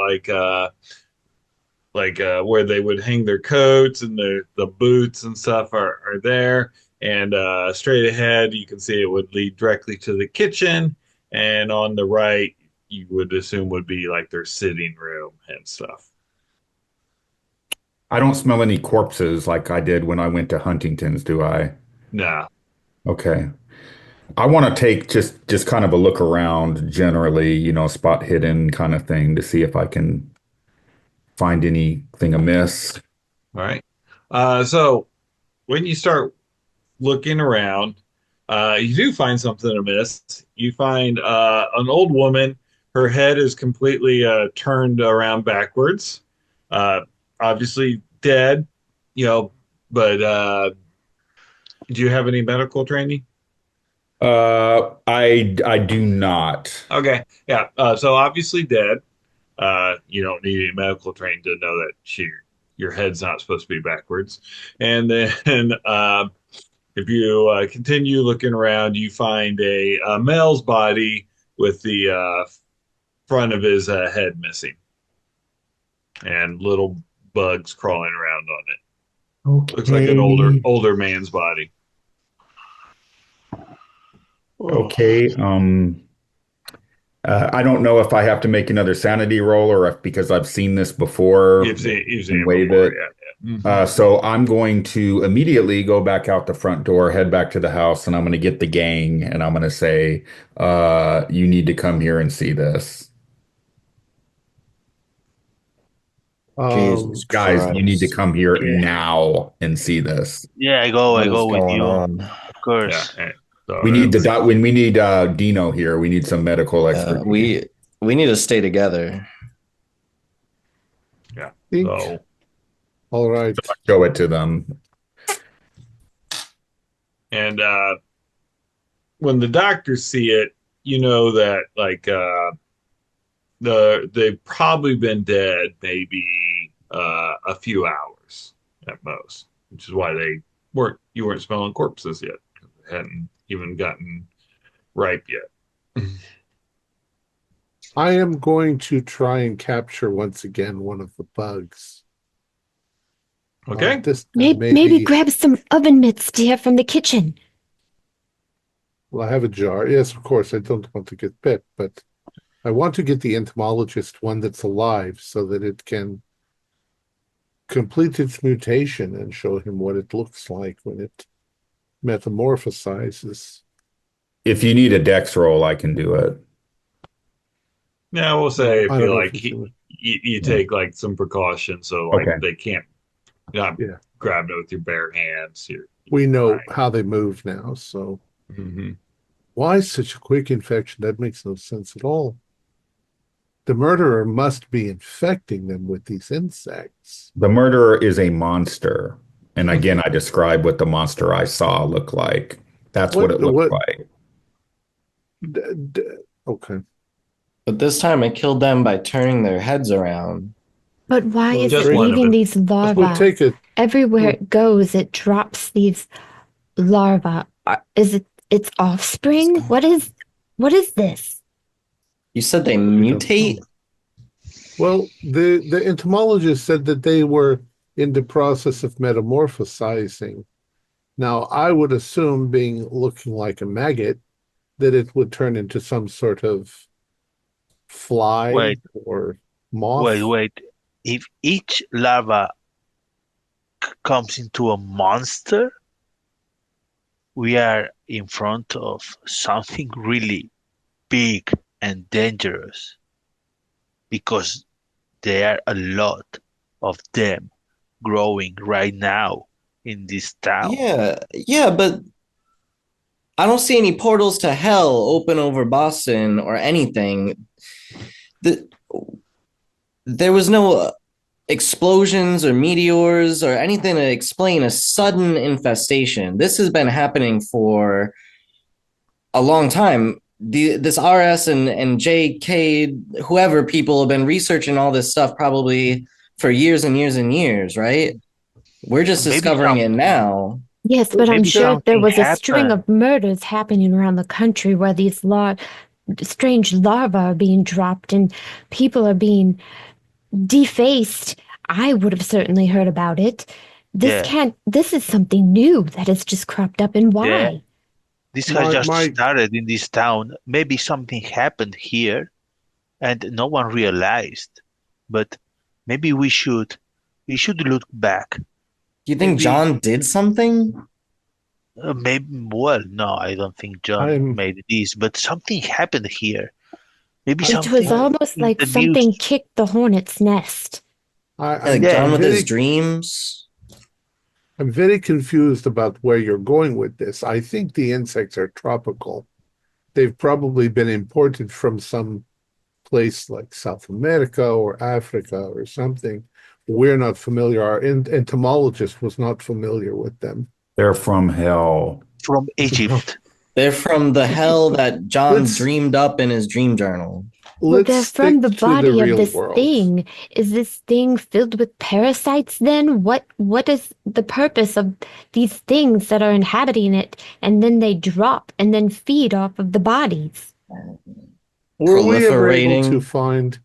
C: where they would hang their coats and the boots and stuff are there. And straight ahead, you can see it would lead directly to the kitchen. And on the right, you would assume would be like their sitting room and stuff.
E: I don't smell any corpses like I did when I went to Huntington's, do I?
C: Nah.
E: Okay. I want to take just kind of a look around generally, spot hidden kind of thing to see if I can find anything amiss.
C: All right. So when you start looking around, you do find something amiss. You find an old woman. Her head is completely turned around backwards. Uh, Obviously dead, but do you have any medical training?
E: I do not.
C: Okay. Yeah. So obviously dead. You don't need any medical training to know that your head's not supposed to be backwards. And then if you continue looking around, you find a male's body with the front of his head missing and little bugs crawling around on it. Looks like an older man's body.
E: Okay. I don't know if I have to make another sanity roll or if because I've seen this before
C: You've seen
E: and
C: it
E: waive
C: before,
E: it.
C: yeah. Mhm.
E: So I'm going to immediately go back out the front door, head back to the house, and I'm going to get the gang and I'm going to say, you need to come here and see this.
D: Jesus
E: Guys, you need to
D: Christ.
E: come here
F: Yeah.
E: now and see this.
F: Yeah, I
D: What is
F: go with
D: going
F: you.
D: on?
F: Of
C: Yeah.
F: course.
C: So
E: We need
C: it's-
E: when we need Dino here. We need some medical expertise.
D: We need to stay together.
C: yeah.
A: Think.
C: So
A: All right.
E: Show it to them.
C: and when the doctors see it, you know that they've probably been dead maybe a few hours at most, which is why you weren't smelling corpses yet. They hadn't even gotten ripe yet.
A: I am going to try and capture once again one of the bugs.
C: Okay.
A: This
B: Maybe grab some oven mitts, dear, from the kitchen.
A: Well, I have a jar. Yes, of course. I don't want to get bit, but I want to get the entomologist one that's alive so that it can complete its mutation and show him what it looks like when it metamorphosizes.
E: If you need a dex roll, I can do it.
C: Yeah, we'll say
A: I
C: I
A: don't
C: feel
A: know
C: like
A: if you
C: you take like some precautions so like
E: Okay.
C: they can't not
A: Yeah.
C: grab it with your bare hands.
A: We know
C: Right.
A: how they move now, so
C: Mm-hmm.
A: why such a quick infection? That makes no sense at all. The murderer must be infecting them with these insects.
E: The murderer is a monster. And again, I describe what the monster I saw looked like. That's what it looked like.
A: Okay.
D: But this time it killed them by turning their heads around.
B: But why
A: Well,
B: is
C: just
B: it
C: one of
B: leaving
C: it.
B: these larvae?
A: We'll take it.
B: Everywhere it goes, it drops these larvae. Is it its offspring? What is this?
D: You said they
A: don't
D: mutate?
A: know. Well, the entomologist said that they were in the process of metamorphosizing. Now, I would assume, looking like a maggot, that it would turn into some sort of fly
F: Wait.
A: or moth.
F: Wait. If each larva comes into a monster, we are in front of something really big and dangerous, because there are a lot of them growing right now in this town.
D: Yeah, but I don't see any portals to hell open over Boston or anything. There was no explosions or meteors or anything to explain a sudden infestation. This has been happening for a long time. This RS and JK, whoever people have been researching all this stuff probably for years and years and years, right? We're just
F: Maybe
D: discovering it now.
B: Yes, but I'm
F: Maybe
B: sure there
F: something
B: was a string
F: happened.
B: of murders happening around the country where these strange larvae are being dropped and people are being defaced. I would have certainly heard about it. This is something new that has just cropped up, and why?
F: Yeah. This has just
A: My-
F: started in this town. Maybe something happened here and no one realized. But maybe we should look back.
D: You think
A: Maybe-
D: John did something?
F: No, I don't think John made this, but something happened here. Maybe
B: It
F: something
B: was almost
F: in
B: like
F: the
B: something
F: news.
B: kicked the hornet's nest.
D: Like John with his dreams?
A: I'm very confused about where you're going with this. I think the insects are tropical. They've probably been imported from some place like South America or Africa or something. We're not familiar. Our entomologist was not familiar with them.
E: They're from hell.
F: From Egypt.
D: They're from the hell that John
A: Let's-
D: dreamed up in his dream journal.
B: Well, they're
A: Let's
B: from the
A: stick to
B: body of
A: real
B: this
A: world.
B: thing. Is this thing filled with parasites then? What is the purpose of these things that are inhabiting it and then they drop and then feed off of the bodies?
A: Were we ever able
D: Proliferating.
A: to find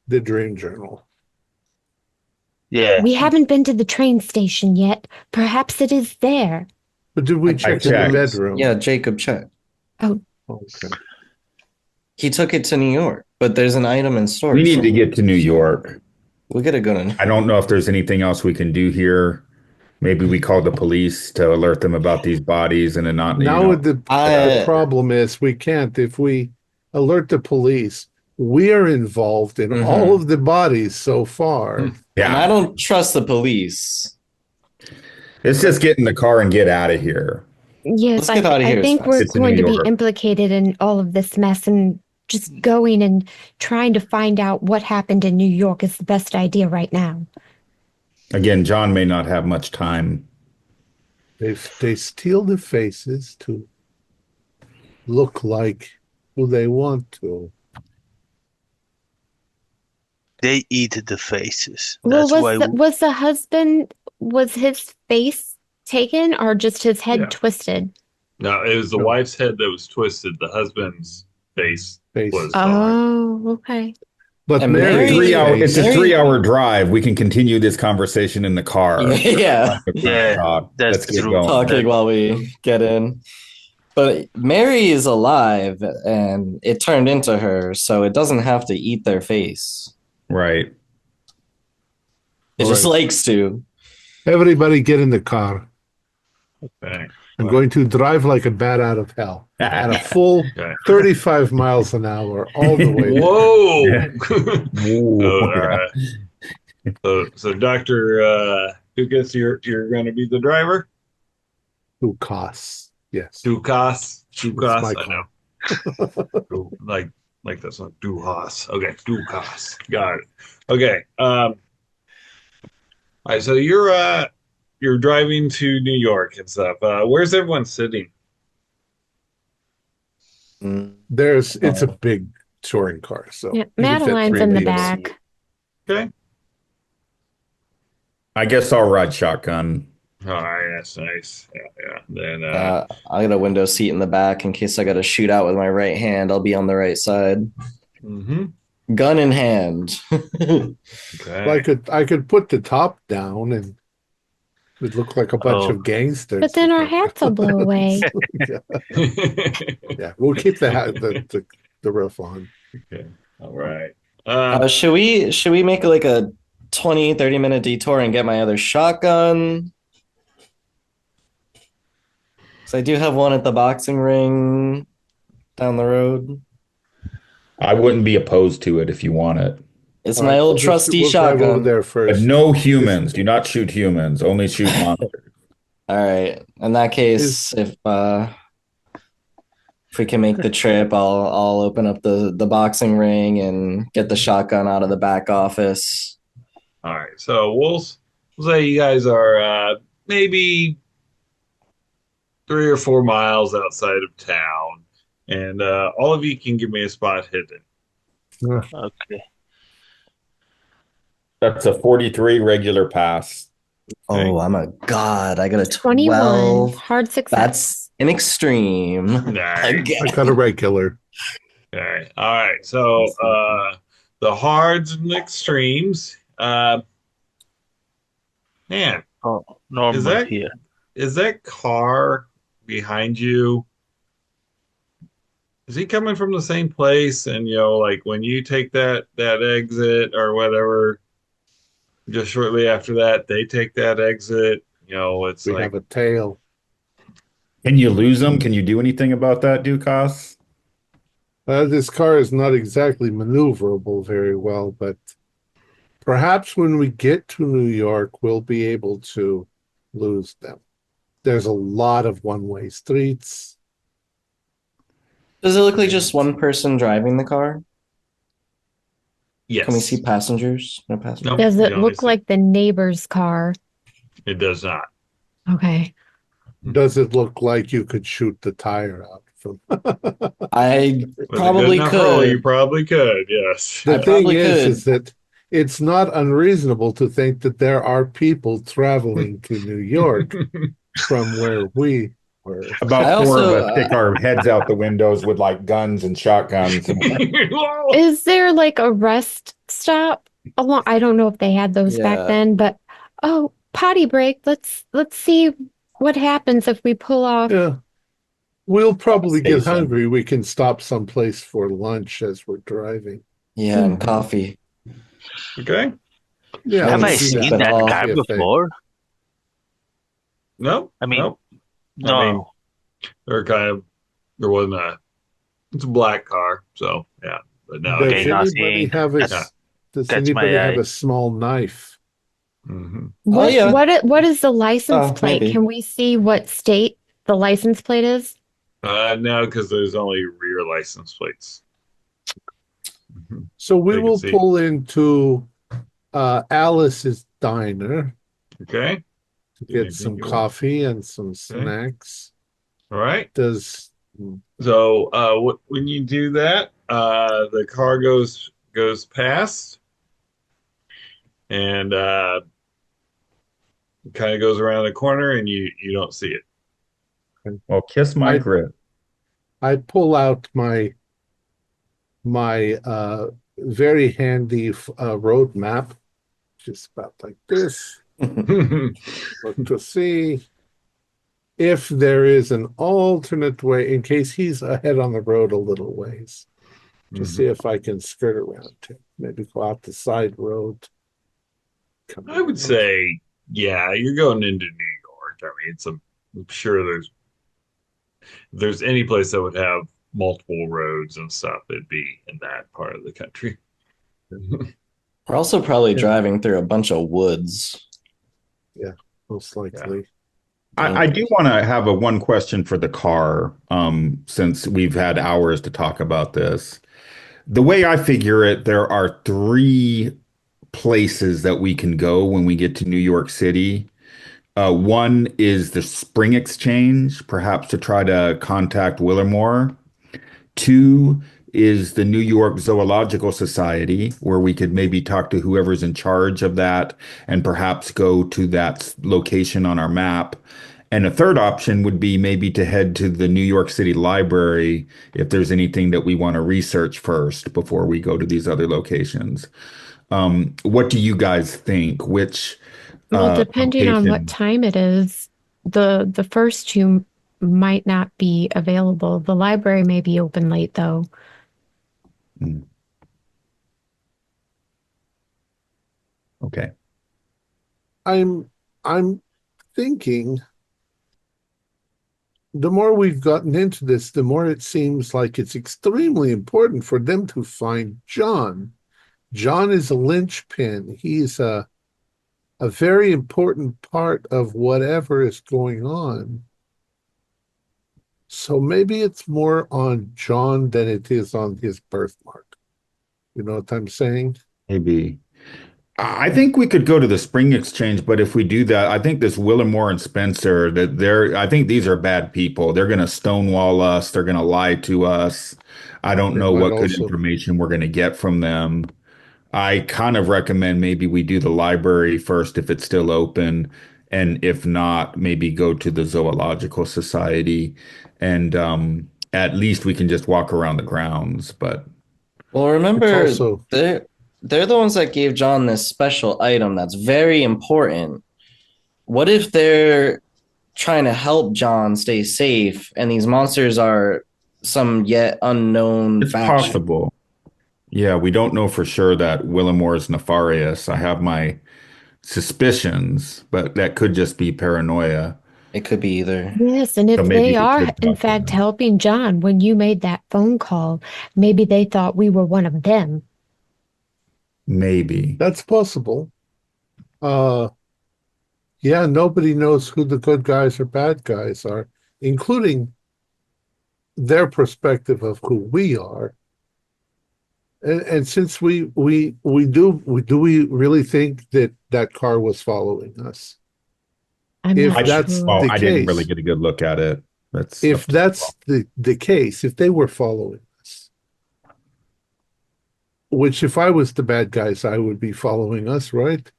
A: the dream journal?
F: Yeah.
B: We haven't been to the train station yet. Perhaps it is there.
A: But did we
E: I
A: check in the
E: checked.
A: bedroom?
D: Yeah, Jacob checked.
A: Okay.
D: He took it to New York, but there's an item in storage.
E: We need to get to New York.
D: We gotta go to.
E: I don't know if there's anything else we can do here. Maybe we call the police to alert them about these bodies and then not.
A: Now the problem is we can't. If we alert the police, we are involved in all of the bodies so far.
D: And
E: Yeah,
D: I don't trust the police.
E: let's just get in the car and get out of here.
B: Yes,
D: Let's get out of here
B: I
D: as
B: think
D: fast
B: we're
E: as to
B: going
E: New
B: to be
E: York.
B: implicated in all of this mess, and just going and trying to find out what happened in New York is the best idea right now.
E: Again, John may not have much time.
A: They steal the faces to look like who they want to.
F: They eat the faces.
B: Well,
F: That's why
B: was the husband, was his face taken or just his head
A: Yeah.
B: twisted?
C: No, it was the wife's head that was twisted. The husband's face was fine.
B: Oh, okay.
A: But
D: And
A: Mary's
D: Mary-
E: It's a
A: face,
D: Mary-
E: 3-hour drive. We can continue this conversation in the car.
D: Yeah.
F: Yeah,
E: Let's
F: that's
E: get
F: true.
E: going.
D: Talking while we get in. But Mary is alive and it turned into her, so it doesn't have to eat their face.
E: Right.
D: It just likes to.
A: everybody get in the car.
C: Okay.
A: I'm going to drive like a bat out of hell at a full
C: Okay.
A: 35 miles an hour all the way.
C: Whoa! So Doctor Dukas, you're going to be the driver.
A: Dukas. Yes.
C: Dukas.
A: my
C: I know. like this one. Dukas. Okay. Dukas. Got it. Okay. All right. So you're driving to New York and stuff. Where's everyone sitting?
A: It's a big touring car, so
B: Yeah,
A: you can fit
B: Madeline's
A: 3
B: in the
A: people.
B: back.
C: Okay.
E: I guess I'll ride shotgun.
C: All right. That's nice. Yeah. Then
D: I got a window seat in the back in case I got to shoot out with my right hand. I'll be on the right side.
C: mm-hmm.
D: Gun in hand.
C: Okay.
A: I could put the top down and it would look like a bunch of gangsters.
B: But then our hats will blow away.
A: Yeah, we'll keep the roof on.
C: Okay. All right.
D: Should we make like a 20-30 minute detour and get my other shotgun? Because I do have one at the boxing ring down the road.
E: I wouldn't be opposed to it if you want it.
D: It's my old trusty
A: we'll drive over
D: shotgun.
A: there
E: But
A: first.
E: no humans. Do not shoot humans. Only shoot monsters.
D: All right. In that case, if we can make the trip, I'll open up the boxing ring and get the shotgun out of the back office.
C: All right. So we'll say you guys are maybe 3 or 4 miles outside of town, and all of you can give me a spot hidden.
F: Okay.
E: That's a 43 regular pass.
D: Oh, I'm a god. I got a
B: 21.
D: 12.
B: Hard success.
D: That's an extreme.
C: Nice.
D: Again.
A: I got a regular.
C: Okay. All right. So the hards and the extremes. Man,
F: Oh, normal
C: Is that-
F: here.
C: is that car behind you? Is he coming from the same place? And like when you take that exit or whatever, just shortly after that, they take that exit. It's
A: We
C: like
A: have a tail.
E: Can you lose them? Can you do anything about that, Dukas?
A: This car is not exactly maneuverable very well, but perhaps when we get to New York, we'll be able to lose them. There's a lot of one-way streets.
D: Does it look like just one person driving the car?
C: yes.
D: Can we see passengers? No passengers.
C: No,
B: Does
C: you
B: it
C: don't
B: look
C: see-
B: like the neighbor's car?
C: It does not.
B: Okay.
A: Does it look like you could shoot the tire out from?
D: I
C: With a
D: probably
C: good enough roll, you
D: could.
C: probably could. Yes.
A: The
D: I
A: thing
D: probably
A: is
D: could.
A: that it's not unreasonable to think that there are people traveling to New York from where we were.
E: About
D: I
E: 4
D: also,
E: of us stick our heads out the windows with like guns and shotguns.
B: Is there like a rest stop along? I don't know if they had those back
D: Yeah.
B: then, but potty break. Let's see what happens if we pull off.
A: Yeah. We'll probably get
E: Station.
A: hungry. We can stop someplace for lunch as we're driving.
D: Yeah, and coffee.
C: Okay.
A: Yeah.
F: Have I
A: let's do
F: seen
A: that.
F: that
A: Coffee
F: car
A: if they-
F: before?
C: No.
F: I mean,
C: Nope.
F: No.
C: I mean, there wasn't it's a black car, so yeah. But no.
A: Does
F: Okay, now
A: anybody
F: see,
A: have a
F: that's-
A: does
F: that's my
A: anybody have
F: eye.
A: a small knife?
C: Mhm.
B: What,
D: yeah.
B: what is the license
D: Oh,
B: plate?
D: maybe.
B: Can we see what state the license plate is?
C: No, because there's only rear license plates. Mhm.
A: So we
C: They can
A: will
C: see.
A: pull into Alice's diner
C: Okay.
A: to get some coffee and some snacks.
C: All right.
A: Does
C: So when you do that, the car goes past and kind of goes around the corner, and you don't see it.
E: Well, kiss my
A: I
E: grip.
A: I pull out my very handy road map, just about like this. Look to see if there is an alternate way in case he's ahead on the road a little ways. To see if I can skirt around him. Maybe go out the side road.
C: I would say, yeah, you're going into New York. I mean, I'm sure there's any place that would have multiple roads and stuff, it'd be in that part of the country.
D: We're also probably
A: Yeah.
D: driving through a bunch of woods.
A: Yeah, most likely.
E: I do want to have one question for the car, since we've had hours to talk about this. The way I figure it, there are 3 places that we can go when we get to New York City. One is the Spring Exchange, perhaps to try to contact Willamore. 2 is the New York Zoological Society, where we could maybe talk to whoever's in charge of that and perhaps go to that location on our map. And a third option would be maybe to head to the New York City Library if there's anything that we want to research first before we go to these other locations. What do you guys think? Which
B: Well, depending on what
E: location?
B: time it is, the first 2 might not be available. The library may be open late, though.
E: Okay.
A: I'm thinking the more we've gotten into this, the more it seems like it's extremely important for them to find John. John is a linchpin. He's a very important part of whatever is going on. So maybe it's more on John than it is on his birthmark. You know what I'm saying?
E: Maybe. I think we could go to the Spring Exchange, but if we do that, I think this Willamore and Spencer, I think these are bad people. They're going to stonewall us. They're going to lie to us. I don't
A: They
E: know
A: might
E: what good
A: also,
E: information we're going to get from them. I kind of recommend maybe we do the library first if it's still open. And if not, maybe go to the Zoological Society. And at least we can just walk around the grounds. But
D: Well,
A: it's
D: remember,
A: also,
D: they're the ones that gave John this special item that's very important. What if they're trying to help John stay safe and these monsters are some yet unknown
E: it's
D: faction?
E: possible. Yeah, we don't know for sure that Willamore is nefarious. I have my suspicions, but that could just be paranoia.
D: It could be either.
B: Yes, and
E: So
B: if
E: maybe
B: they
E: we
B: are,
E: could
B: in
E: talk to
B: fact,
E: them.
B: helping John when you made that phone call, maybe they thought we were one of them.
E: Maybe.
A: that's possible. Uh, yeah, nobody knows who the good guys or bad guys are, including their perspective of who we are. And since we do we really think that that car was following us?
B: I'm
A: If
B: not
A: that's
B: sure.
E: Well,
A: the
E: I didn't really
A: case,
E: get a good look at it. That's
A: if
E: up to
A: that's the case, if they were following us, which if I was the bad guys, I would be following us, right?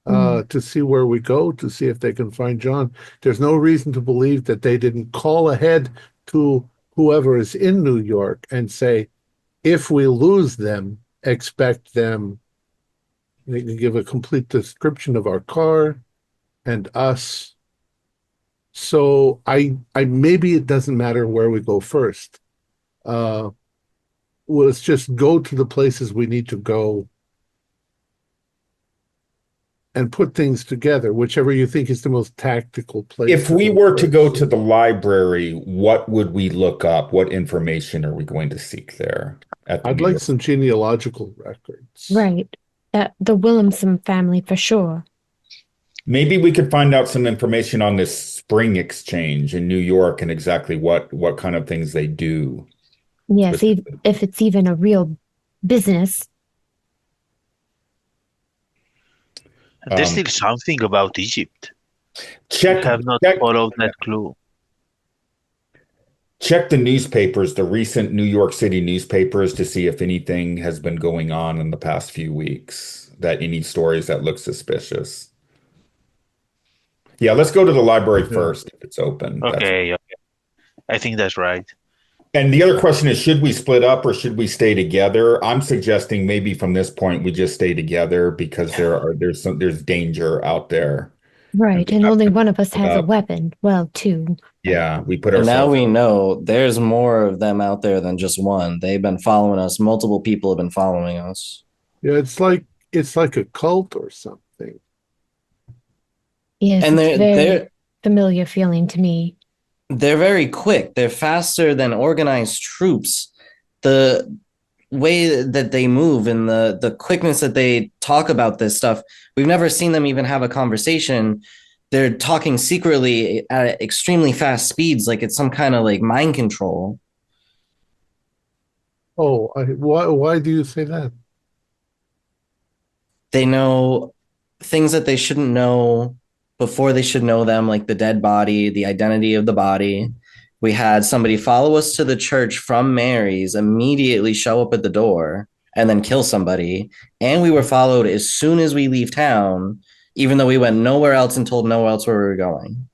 A: To see where we go, to see if they can find John. There's no reason to believe that they didn't call ahead to whoever is in New York and say, if we lose them, expect them. They can give a complete description of our car and us. So I maybe it doesn't matter where we go first. Uh, let's just go to the places we need to go and put things together, whichever you think is the most tactical place.
E: If
A: to
E: we
A: go
E: were to go
A: first.
E: to the library, what would we look up? What information are we going to seek there at the
A: I'd
E: New
A: like
E: York?
A: some genealogical records.
B: Right. The Williamson family for sure.
E: Maybe we could find out some information on this Spring Exchange in New York and exactly what kind of things they do.
B: Yes,
E: specifically.
B: if it's even a real business.
F: There's
E: Um,
F: still something about Egypt. We
E: check
F: have not
E: check
F: followed that clue.
E: check the newspapers, the recent New York City newspapers, to see if anything has been going on in the past few weeks. That any stories that look suspicious. Yeah, let's go to the library
A: Yeah.
E: first if it's open. That's
F: Okay. I think that's right.
E: And the other question is, should we split up or should we stay together? I'm suggesting maybe from this point we just stay together because there's danger out there. And
B: Right,
E: we
B: and
E: have
B: only
E: to
B: one of us
E: split
B: has a
E: up.
B: weapon. Well, two.
E: Yeah, we put
D: And now
E: ourselves.
D: we know there's more of them out there than just one. They've been following us. Multiple people have been following us.
A: Yeah, it's like a cult or something.
B: Yes,
D: And
B: it's very
D: they're
B: familiar feeling to me.
D: they're very quick. They're faster than organized troops. The way that they move and the quickness that they talk about this stuff, we've never seen them even have a conversation. They're talking secretly at extremely fast speeds, like it's some kind of like mind control.
A: Oh, why do you say that?
D: They know things that they shouldn't know before they should know them, like the dead body, the identity of the body. We had somebody follow us to the church from Mary's, immediately show up at the door, and then kill somebody. And we were followed as soon as we leave town, even though we went nowhere else and told no one else where we were going.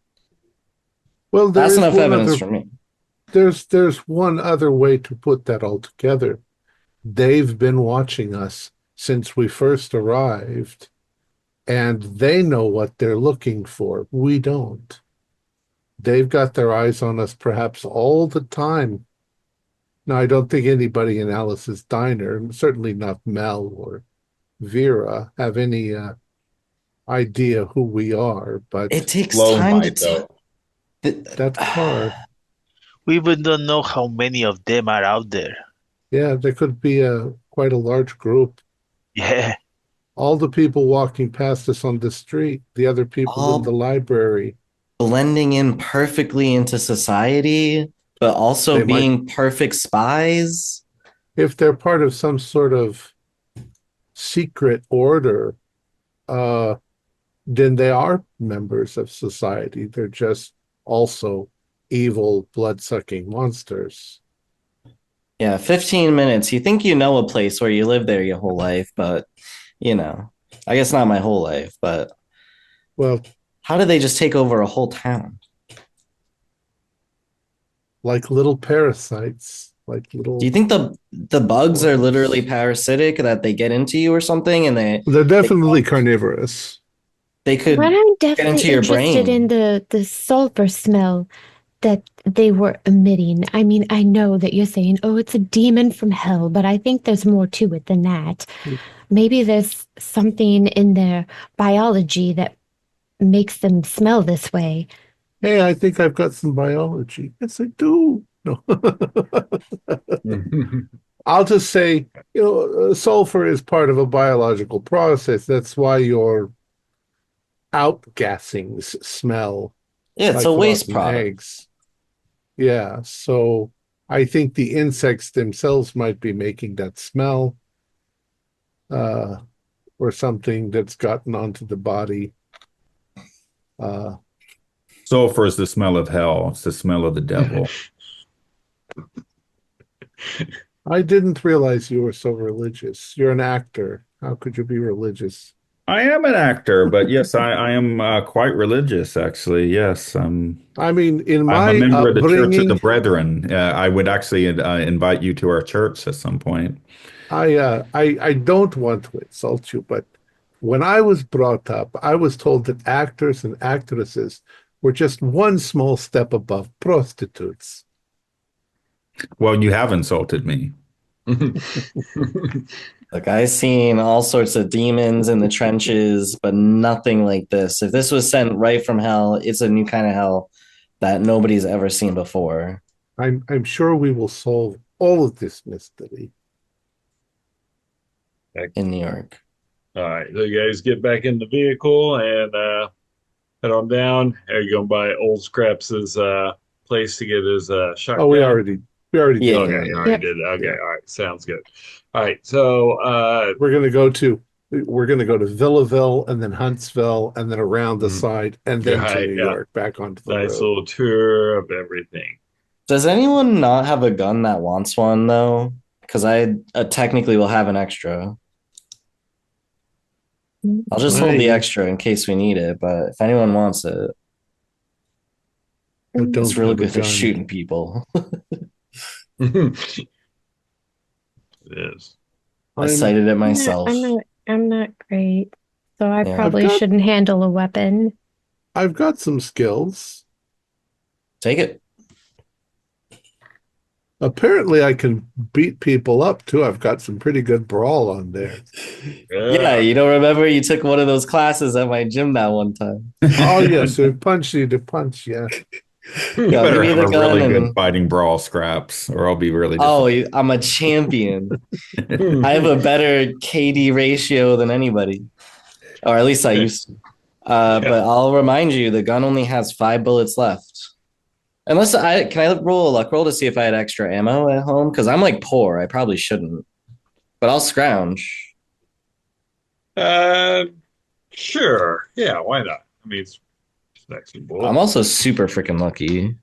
A: Well,
D: That's enough evidence for me.
A: There's one other way to put that all together. They've been watching us since we first arrived, and they know what they're looking for. We don't. They've got their eyes on us perhaps all the time. Now, I don't think anybody in Alice's Diner, certainly not Mel or Vera, have any idea who we are, but
D: It takes
E: Low
D: time
E: might,
D: to.
A: that's hard.
F: We even don't know how many of them are out there.
A: Yeah, there could be quite a large group.
F: Yeah.
A: All the people walking past us on the street, the other people in the library.
D: Blending in perfectly into society, but also
A: They might-
D: being perfect spies.
A: If they're part of some sort of secret order, then they are members of society. They're just also evil, blood-sucking monsters.
D: Yeah, 15 minutes. You think you know a place where you live there your whole life, but I guess not my whole life, but
A: Well,
D: how did they just take over a whole town?
A: like little parasites, like little.
D: Do you think the bugs are literally parasitic, that they get into you or something, and
A: They're definitely carnivorous.
D: they could
B: But I'm
D: get
B: definitely
D: into your
B: interested
D: brain?
B: in the sulfur smell that they were emitting. I mean, I know that you're saying, oh, it's a demon from hell, but I think there's more to it than that. Maybe there's something in their biology that makes them smell this way.
A: Hey, I think I've got some biology. Yes, I do. No. I'll just say, sulfur is part of a biological process. That's why your outgassings smell
D: Yeah, it's
A: like
D: a waste
A: rotten
D: product.
A: eggs. Yeah, so I think the insects themselves might be making that smell, or something that's gotten onto the body.
E: Sulfur is the smell of hell. It's the smell of the devil.
A: I didn't realize you were so religious. You're an actor. How could you be religious?
E: I am an actor, but yes, I am quite religious, actually. Yes,
A: I mean, in
E: I'm
A: my
E: a member of the Church of the
A: upbringing,
E: Brethren. I would actually invite you to our church at some point.
A: I don't want to insult you, but when I was brought up, I was told that actors and actresses were just one small step above prostitutes.
E: Well, you have insulted me.
D: Look, I've seen all sorts of demons in the trenches, but nothing like this. If this was sent right from hell, it's a new kind of hell that nobody's ever seen before.
A: I'm sure we will solve all of this mystery.
D: In New York.
C: All right, so you guys get back in the vehicle and head on down. Are you going by Old Scraps' place to get his shotgun?
A: Oh, we already
D: Yeah.
A: did
C: Okay,
A: that.
C: you already
B: Yep.
C: did. Okay,
A: Yeah.
C: all right, sounds good. All right, so
A: We're gonna go to Villaville and then Huntsville and then around the side and then to
C: Right,
A: New
C: yeah.
A: York, back onto the
C: nice
A: road.
C: little tour of everything.
D: Does anyone not have a gun that wants one, though? Because I technically will have an extra. I'll just hold the
A: Right.
D: extra in case we need it, but if anyone wants it.
A: don't
D: It's really
A: have a
D: good for
A: gun.
D: shooting people.
C: It is.
D: I cited it myself.
B: I'm not great. So I
D: Yeah.
B: probably shouldn't handle a weapon.
A: I've got some skills.
D: Take it.
A: Apparently, I can beat people up too. I've got some pretty good brawl on there.
D: Yeah, you don't remember you took one of those classes at my gym that one time.
A: Oh yes, so punch you to punch. Yeah.
E: You
D: Yeah,
E: better
D: give me
E: have
D: the
E: a
D: gun
E: really
D: and-
E: good fighting brawl, Scraps, or I'll be really
D: Oh,
E: disappointed.
D: I'm a champion. I have a better KD ratio than anybody, or at least I used to. But I'll remind you, the gun only has 5 bullets left. Unless can I roll a luck roll to see if I had extra ammo at home? Because I'm like poor. I probably shouldn't, but I'll scrounge.
C: Sure. Yeah, why not? I mean, it's next to bullet.
D: I'm also super freaking lucky.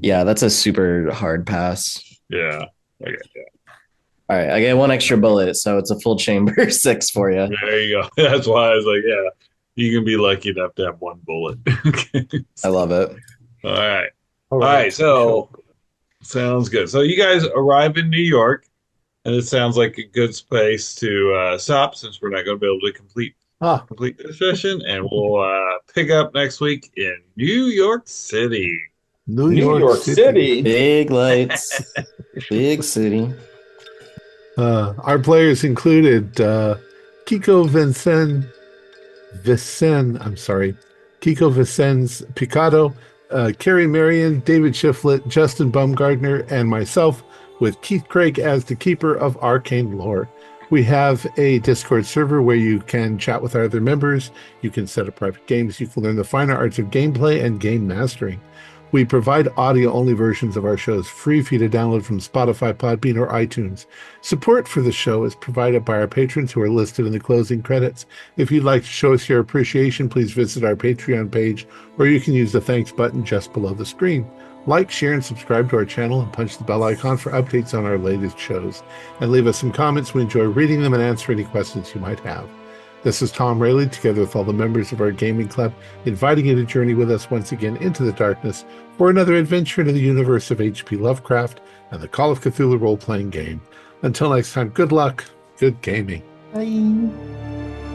D: Yeah, that's a super hard pass.
C: Yeah. Okay, yeah.
D: All right, I get 1 extra bullet, so it's a full chamber 6 for you.
C: There you go. That's why I was like, yeah, you can be lucky enough to have 1 bullet. Okay.
D: I love it.
C: All right. All right. So sounds good. So you guys arrive in New York, and it sounds like a good space to stop since we're not going to be able to complete this session, and we'll pick up next week in New York City.
A: New York City.
D: Big lights. Big city.
A: Our players included Kiko Vicens Picado, Carrie Marion, David Shiflett, Justin Bumgardner, and myself, with Keith Craig as the keeper of arcane lore. We have a Discord server where you can chat with our other members. You can set up private games. You can learn the finer arts of gameplay and game mastering. We provide audio-only versions of our shows free for you to download from Spotify, Podbean, or iTunes. Support for the show is provided by our patrons who are listed in the closing credits. If you'd like to show us your appreciation, please visit our Patreon page, or you can use the thanks button just below the screen. Like, share, and subscribe to our channel, and punch the bell icon for updates on our latest shows. And leave us some comments. We enjoy reading them and answer any questions you might have. This is Thom Raley, together with all the members of our gaming club, inviting you to journey with us once again into the darkness for another adventure into the universe of H.P. Lovecraft and the Call of Cthulhu role-playing game. Until next time, good luck, good gaming.
D: Bye.